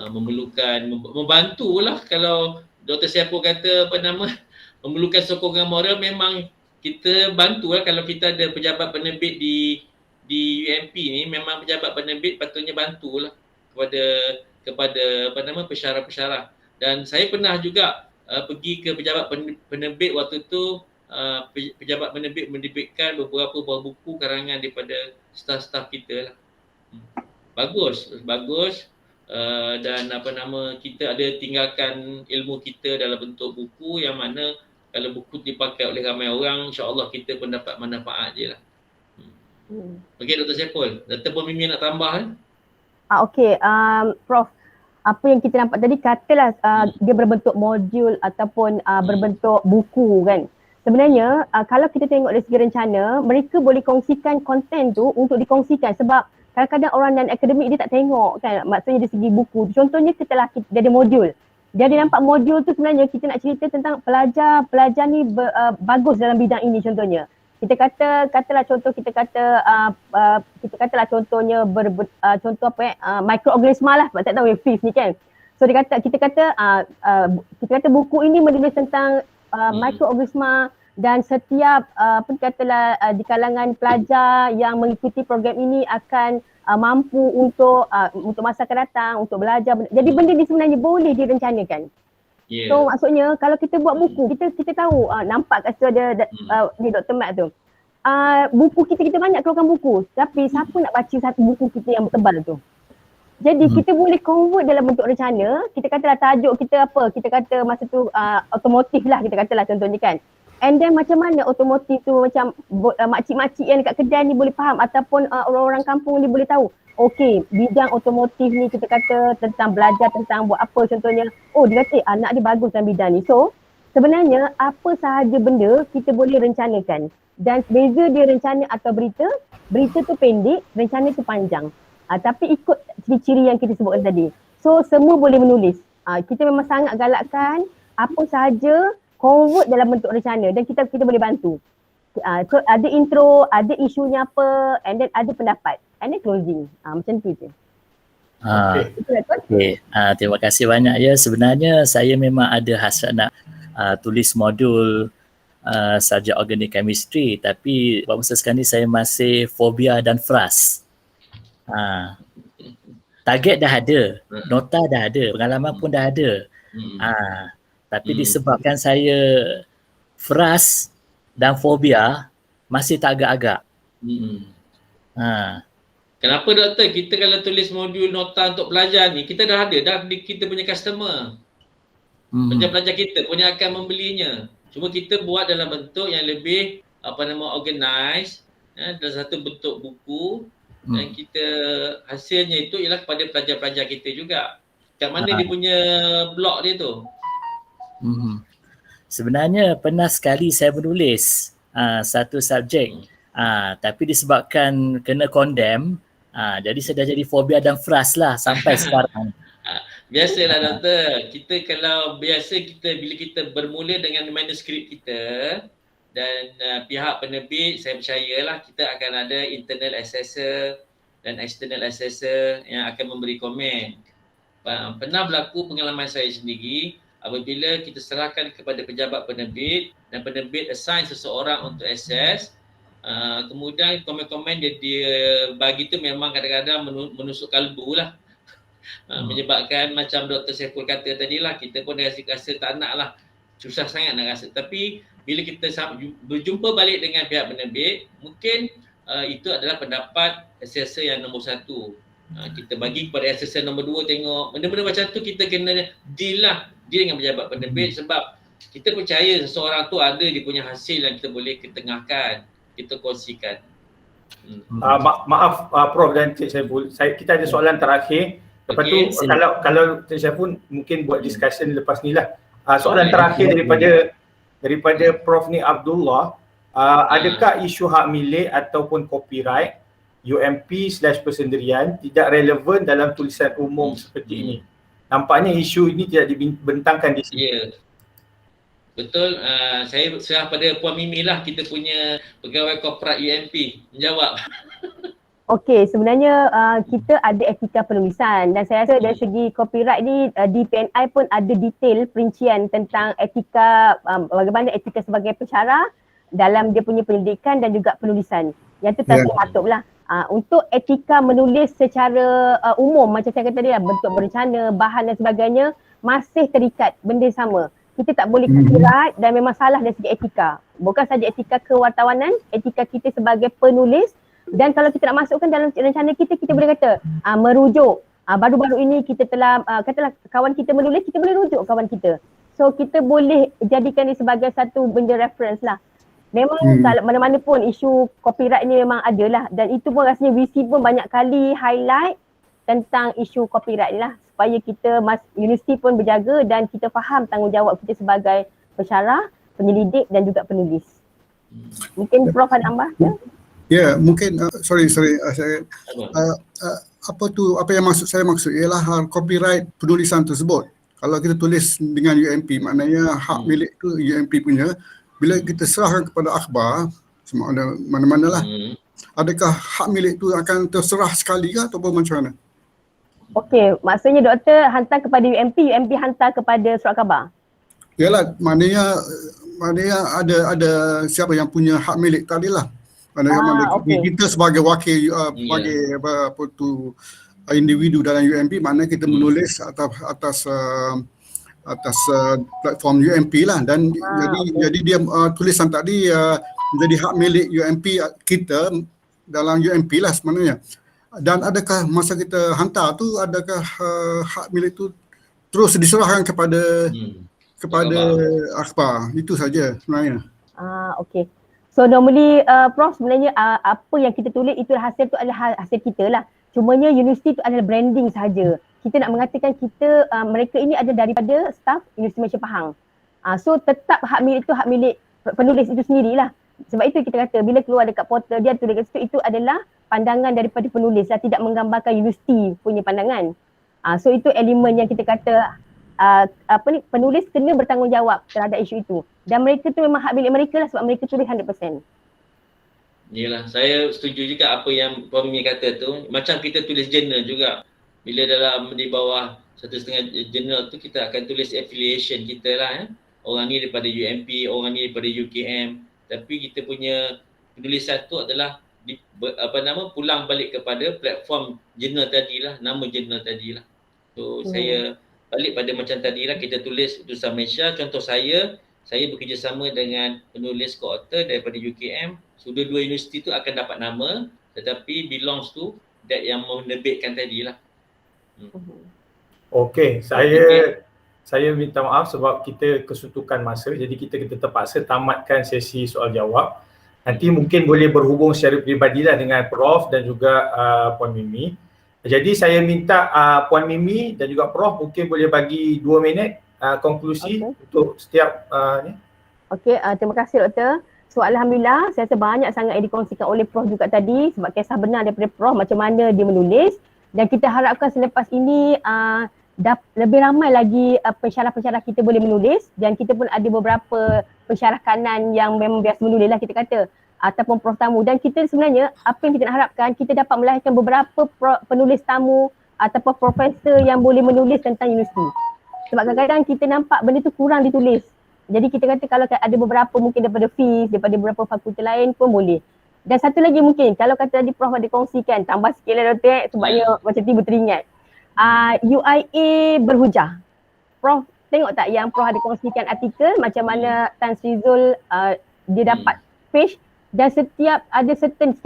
memerlukan membantulah. Kalau Dr. Saiful kata memerlukan sokongan moral, memang kita bantulah. Kalau kita ada pejabat penerbit di UMP ni, memang pejabat penerbit patutnya bantulah kepada pensyarah-pensyarah. Dan saya pernah juga pergi ke pejabat penerbit waktu tu. Pejabat penerbit menerbitkan beberapa buah buku karangan daripada staf-staf kita lah. Bagus. dan kita ada tinggalkan ilmu kita dalam bentuk buku, yang mana kalau buku dipakai oleh ramai orang, insya-Allah kita pun dapat manfaat je lah. Okey Dr. Saiful, Dr. Puan Mimi nak tambah kan? Okey, Prof, apa yang kita nampak tadi, katalah dia berbentuk modul ataupun berbentuk buku kan. Sebenarnya kalau kita tengok dari segi rencana, mereka boleh kongsikan konten tu untuk dikongsikan, sebab kadang-kadang orang non akademik dia tak tengok kan, maksudnya dari segi buku. Contohnya dia ada modul. Dia ada nampak modul tu, sebenarnya kita nak cerita tentang pelajar ni bagus dalam bidang ini contohnya. Kita katalah contohnya contoh apa mikroorganisma lah, sebab tak tahu yang FIF ni kan. So kita kata buku ini menulis tentang mikroorganisma, dan setiap di kalangan pelajar yang mengikuti program ini akan mampu untuk masa akan datang untuk belajar. Jadi benda ni sebenarnya boleh direncanakan. Yeah. So maksudnya kalau kita buat buku, kita tahu nampak kat situ ada ni Dr. Mat tu. Buku kita banyak keluarkan buku, tapi siapa nak baca satu buku kita yang tebal tu? Jadi kita boleh convert dalam bentuk rencana. Kita katalah tajuk kita apa? Kita kata masa tu otomotif lah, kita katalah contohnya kan. And then macam mana otomotif tu, macam makcik-makcik yang dekat kedai ni boleh faham, ataupun orang-orang kampung ni boleh tahu. Okey, bidang otomotif ni kita kata tentang belajar tentang buat apa contohnya. Oh, dia kata anak dia bagus dalam bidang ni. So sebenarnya apa sahaja benda kita boleh rencanakan. Dan beza dia rencana atau berita tu pendek, rencana tu panjang. Tapi ikut ciri-ciri yang kita sebutkan tadi. So semua boleh menulis. Kita memang sangat galakkan apa sahaja convert dalam bentuk rencana, dan kita boleh bantu. So ada intro, ada isunya apa, and then ada pendapat, and then closing. Macam tu je. Okay. Terima kasih banyak ya. Sebenarnya saya memang ada hasrat nak tulis modul subjek organic chemistry, tapi buat masa sekarang ni saya masih fobia dan frust. Target dah ada, nota dah ada, pengalaman pun dah ada. Tapi disebabkan saya frust dan fobia, masih tak agak-agak. Kenapa doktor? Kita kalau tulis modul nota untuk pelajar ni, kita dah ada di kita punya customer. Pelajar-pelajar kita punya akan membelinya. Cuma kita buat dalam bentuk yang lebih organize, dalam satu bentuk buku, dan kita hasilnya itu ialah kepada pelajar-pelajar kita juga. Kat mana dia punya blog dia tu? Sebenarnya pernah sekali saya menulis satu subjek, tapi disebabkan kena condemn, jadi saya dah jadi fobia dan frust lah sampai sekarang. Biasalah doktor, bila kita bermula dengan manuskrip kita dan pihak penerbit, saya percayalah kita akan ada internal assessor dan external assessor yang akan memberi komen. Pernah berlaku pengalaman saya sendiri, apabila kita serahkan kepada pejabat penerbit dan penerbit assign seseorang untuk assess, kemudian komen-komen dia bagi tu memang kadang-kadang menusuk kalbu lah. Menyebabkan macam Dr. Saiful kata tadi lah, kita pun rasa tak nak lah, susah sangat nak rasa. Tapi bila kita berjumpa balik dengan pihak penerbit, mungkin itu adalah pendapat assessor yang nombor satu. Kita bagi kepada assessor nombor dua, tengok benda-benda macam tu kita kena deal dengan pejabat penerbit, sebab kita percaya seseorang tu ada dia punya hasil yang kita boleh ketengahkan, kita kongsikan. Maaf Prof dan Cik Saiful, kita ada soalan terakhir. Lepas tu kalau Cik Saiful mungkin buat discussion lepas ni lah. Soalan terakhir daripada Prof ni Abdullah, adakah isu hak milik ataupun copyright UMP/persendirian tidak relevan dalam tulisan umum seperti ini? Nampaknya isu ini tidak dibentangkan di sini. Ya. Betul, saya serah pada Puan Mimi lah, kita punya pegawai korporat UMP menjawab. Okey, sebenarnya kita ada etika penulisan, dan saya rasa dari segi copyright ni di PNI pun ada detail perincian tentang etika, bagaimana etika sebagai pensyarah dalam dia punya pendidikan dan juga penulisan. Yang tu tak patut lah. Untuk etika menulis secara umum, macam saya kata tadi lah, bentuk berencana, bahan dan sebagainya, masih terikat benda sama. Kita tak boleh copyright dan memang salah dari segi etika. Bukan saja etika kewartawanan, etika kita sebagai penulis. Dan kalau kita nak masukkan dalam rencana kita boleh kata merujuk Baru-baru ini kita telah katalah kawan kita menulis, kita boleh rujuk kawan kita. So kita boleh jadikan ini sebagai satu benda reference lah. Memang kalau mana-mana pun isu copyright ni memang ada lah, dan itu pun rasanya VC pun banyak kali highlight tentang isu copyright ni lah, supaya kita universiti pun berjaga dan kita faham tanggungjawab kita sebagai pensyarah, penyelidik dan juga penulis. Mungkin Prof ada tambah? Ya, mungkin sorry saya apa yang saya maksud ialah copyright penulisan tersebut. Kalau kita tulis dengan UMP, maknanya hak milik tu UMP punya. Bila kita serahkan kepada akhbar, semua ada mana-manalah, adakah hak milik tu akan terserah sekali ke ataupun macam mana? Okey, maksudnya doktor hantar kepada UMP, UMP hantar kepada surat khabar? Yalah, maknanya ada siapa yang punya hak milik tadi lah. Maknanya kita sebagai wakil sebagai apa tu individu dalam UMP, maknanya kita menulis atas platform UMP lah, dan jadi dia tulisan tadi menjadi hak milik UMP kita dalam UMP lah sebenarnya. Dan adakah masa kita hantar tu, adakah hak milik tu terus diserahkan kepada akhbar? Itu saja sebenarnya. Okey. So normally Prof, sebenarnya apa yang kita tulis itu hasil tu adalah hasil kita lah. Cumanya universiti tu adalah branding sahaja. Kita nak mengatakan mereka ini ada daripada staf Universiti Malaysia Pahang. So tetap hak milik itu hak milik penulis itu sendirilah. Sebab itu kita kata bila keluar dekat portal dia tulis kat situ, itu adalah pandangan daripada penulis, tidak menggambarkan universiti punya pandangan. So itu elemen yang kita kata penulis kena bertanggungjawab terhadap isu itu. Dan mereka tu memang hak milik mereka lah sebab mereka tulis 100%. Yalah, saya setuju juga apa yang Puan Mimi kata tu. Macam kita tulis jurnal juga. Bila dalam di bawah 1.5 jurnal tu kita akan tulis affiliation kita lah. Orang ni daripada UMP, orang ni daripada UKM. Tapi kita punya penulisan tu adalah pulang balik kepada platform jurnal tadilah, nama jurnal tadilah. So saya balik pada macam tadilah, kita tulis Utusan Malaysia. Contoh saya bekerjasama dengan penulis co-author daripada UKM. So dua universiti tu akan dapat nama, tetapi belongs to that yang menerbitkan tadilah. Okey, saya minta maaf sebab kita kesuntukan masa, jadi kita terpaksa tamatkan sesi soal jawab. Nanti mungkin boleh berhubung secara peribadilah dengan Prof dan juga Puan Mimi. Jadi saya minta Puan Mimi dan juga Prof mungkin boleh bagi 2 minit konklusi untuk setiap ni. Okey, terima kasih doktor. So alhamdulillah saya rasa banyak sangat yang dikongsikan oleh Prof juga tadi, sebab kisah benar daripada Prof macam mana dia menulis, dan kita harapkan selepas ini lebih ramai lagi pensyarah-pensyarah kita boleh menulis, dan kita pun ada beberapa pensyarah kanan yang memang biasa menulis lah kita kata, ataupun Prof tamu, dan kita sebenarnya apa yang kita nak harapkan, kita dapat melahirkan beberapa penulis tamu ataupun profesor yang boleh menulis tentang universiti. Sebab kadang-kadang kita nampak benda tu kurang ditulis. Jadi kita kata kalau ada beberapa mungkin daripada FIS, daripada beberapa fakulti lain pun boleh. Dan satu lagi mungkin, kalau kata tadi Prof ada kongsikan, tambah sikit lah doktor sebabnya macam tiba teringat. UIA berhujah. Prof tengok tak yang Prof ada kongsikan artikel macam mana Tan Sri Zul dia dapat page, dan setiap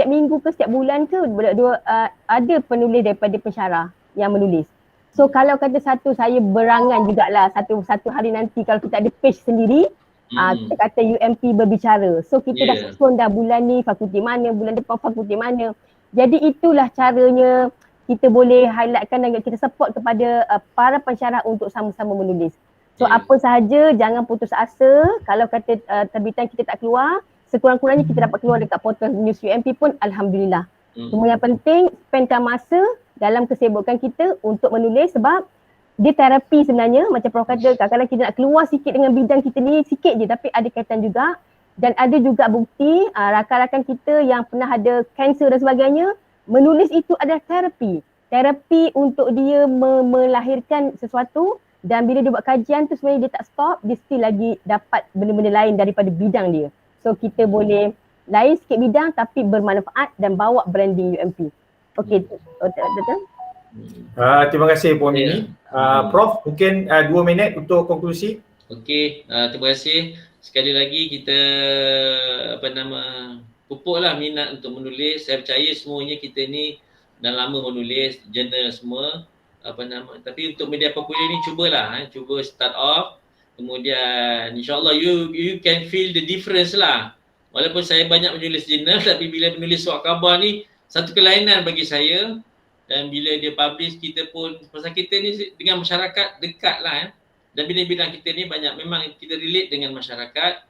minggu ke setiap bulan ke ada penulis daripada pensyarah yang menulis. So kalau kata saya berangan jugalah satu hari nanti kalau kita ada page sendiri, kita kata UMP berbicara. So kita dah susun dah bulan ni fakulti mana, bulan depan fakulti mana. Jadi itulah caranya kita boleh highlightkan dan kita support kepada para pensyarah untuk sama-sama menulis. So apa sahaja, jangan putus asa. Kalau kata terbitan kita tak keluar, sekurang-kurangnya kita dapat keluar dekat portal News UMP pun alhamdulillah. Cuma yang penting spendkan masa dalam kesibukan kita untuk menulis, sebab dia terapi sebenarnya. Macam Prof kata, kadang-kadang kita nak keluar sikit dengan bidang kita ni sikit je, tapi ada kaitan juga. Dan ada juga bukti rakan-rakan kita yang pernah ada kanser dan sebagainya, menulis itu adalah terapi untuk dia melahirkan sesuatu, dan bila dia buat kajian tu sebenarnya dia tak stop, dia still lagi dapat benda-benda lain daripada bidang dia. So kita boleh lain sikit bidang tapi bermanfaat dan bawa branding UMP. Okey, betul? Terima kasih Puan Mimi. Prof mungkin 2 minit untuk konklusi. Okey, terima kasih. Sekali lagi kita pupuklah minat untuk menulis. Saya percaya semuanya kita ni dah lama menulis jurnal semua. tapi untuk media popular ni cubalah, cuba start off. Kemudian insyaAllah you can feel the difference lah. Walaupun saya banyak menulis jurnal, tapi bila menulis surat khabar ni satu kelainan bagi saya. Dan bila dia publish, kita pun, pasal kita ni dengan masyarakat dekat lah. Dan bidang-bidang kita ni banyak, memang kita relate dengan masyarakat.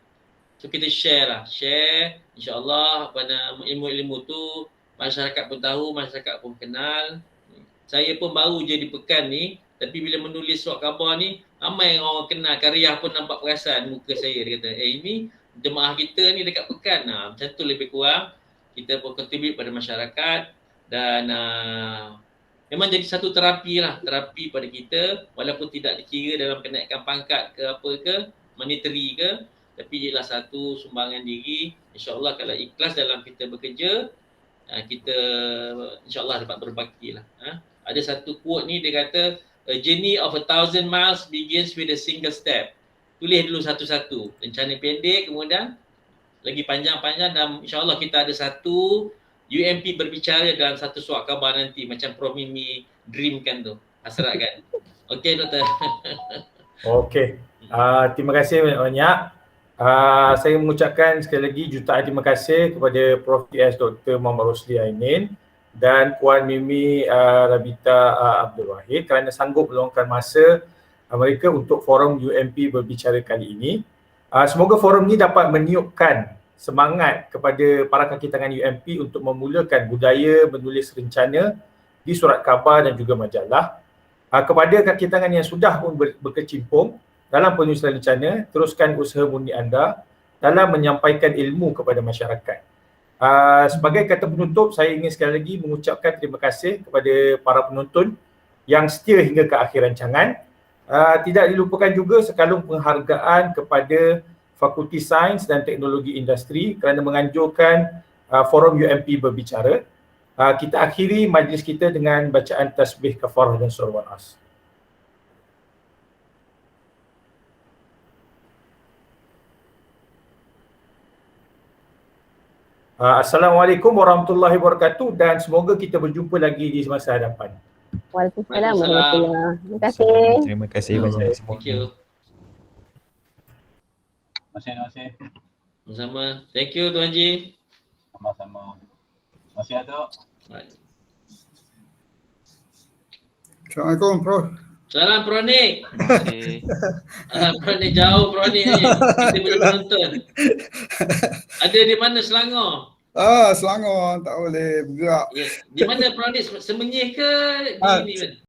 So kita share insyaAllah ilmu-ilmu tu masyarakat pun tahu, masyarakat pun kenal. Saya pun baru je di Pekan ni, tapi bila menulis surat khabar ni, ramai orang kenal, Karya pun nampak perasan muka saya. Dia kata, ini jemaah kita ni dekat Pekan. Macam tu lebih kurang kita pun contribute pada masyarakat. Dan memang jadi satu terapi pada kita, walaupun tidak dikira dalam kenaikan pangkat ke apa ke, monetary ke, tapi ialah satu sumbangan diri. InsyaAllah kalau ikhlas dalam kita bekerja, kita insyaAllah dapat berbakti lah. Ada satu quote ni, dia kata, a journey of 1,000 miles begins with a single step. Tulis dulu satu-satu, rencana pendek, kemudian lagi panjang-panjang, dan insyaAllah kita ada satu UMP berbicara dalam satu surat khabar nanti, macam Prof Mimi dreamkan tu, hasratkan. Okey Doktor. Okey. Terima kasih banyak. Saya mengucapkan sekali lagi jutaan terima kasih kepada Prof PS Dr. Muhammad Rosli Ainin dan Puan Mimi Rabita Abdul Wahid kerana sanggup meluangkan masa mereka untuk forum UMP berbicara kali ini. Semoga forum ini dapat meniupkan semangat kepada para kaki tangan UMP untuk memulakan budaya menulis rencana di surat khabar dan juga majalah. Kepada kaki tangan yang sudah pun berkecimpung dalam penulisan rencana, teruskan usaha murni anda dalam menyampaikan ilmu kepada masyarakat. Sebagai kata penutup, saya ingin sekali lagi mengucapkan terima kasih kepada para penonton yang setia hingga ke akhir rancangan. Tidak dilupakan juga sekalung penghargaan kepada Fakulti Sains dan Teknologi Industri kerana menganjurkan forum UMP berbicara. Kita akhiri majlis kita dengan bacaan tasbih kafarah dan salawat as. Assalamualaikum warahmatullahi wabarakatuh dan semoga kita berjumpa lagi di masa hadapan. Waalaikumsalam warahmatullahi. Terima kasih. Terima kasih banyak semua. Thank you. Terima kasih. Sama. Thank you Tuan Haji. Sama-sama. Terima kasih Datuk. Assalamualaikum Prof. Salam Prof Nik. Terima kasih. Prof Nik jauh Prof Nik ni. Kita boleh menonton. Ada di mana Selangor? Selangor tak boleh bergerak. Yes. Di mana Prof Nik? Semenyih ke di ni?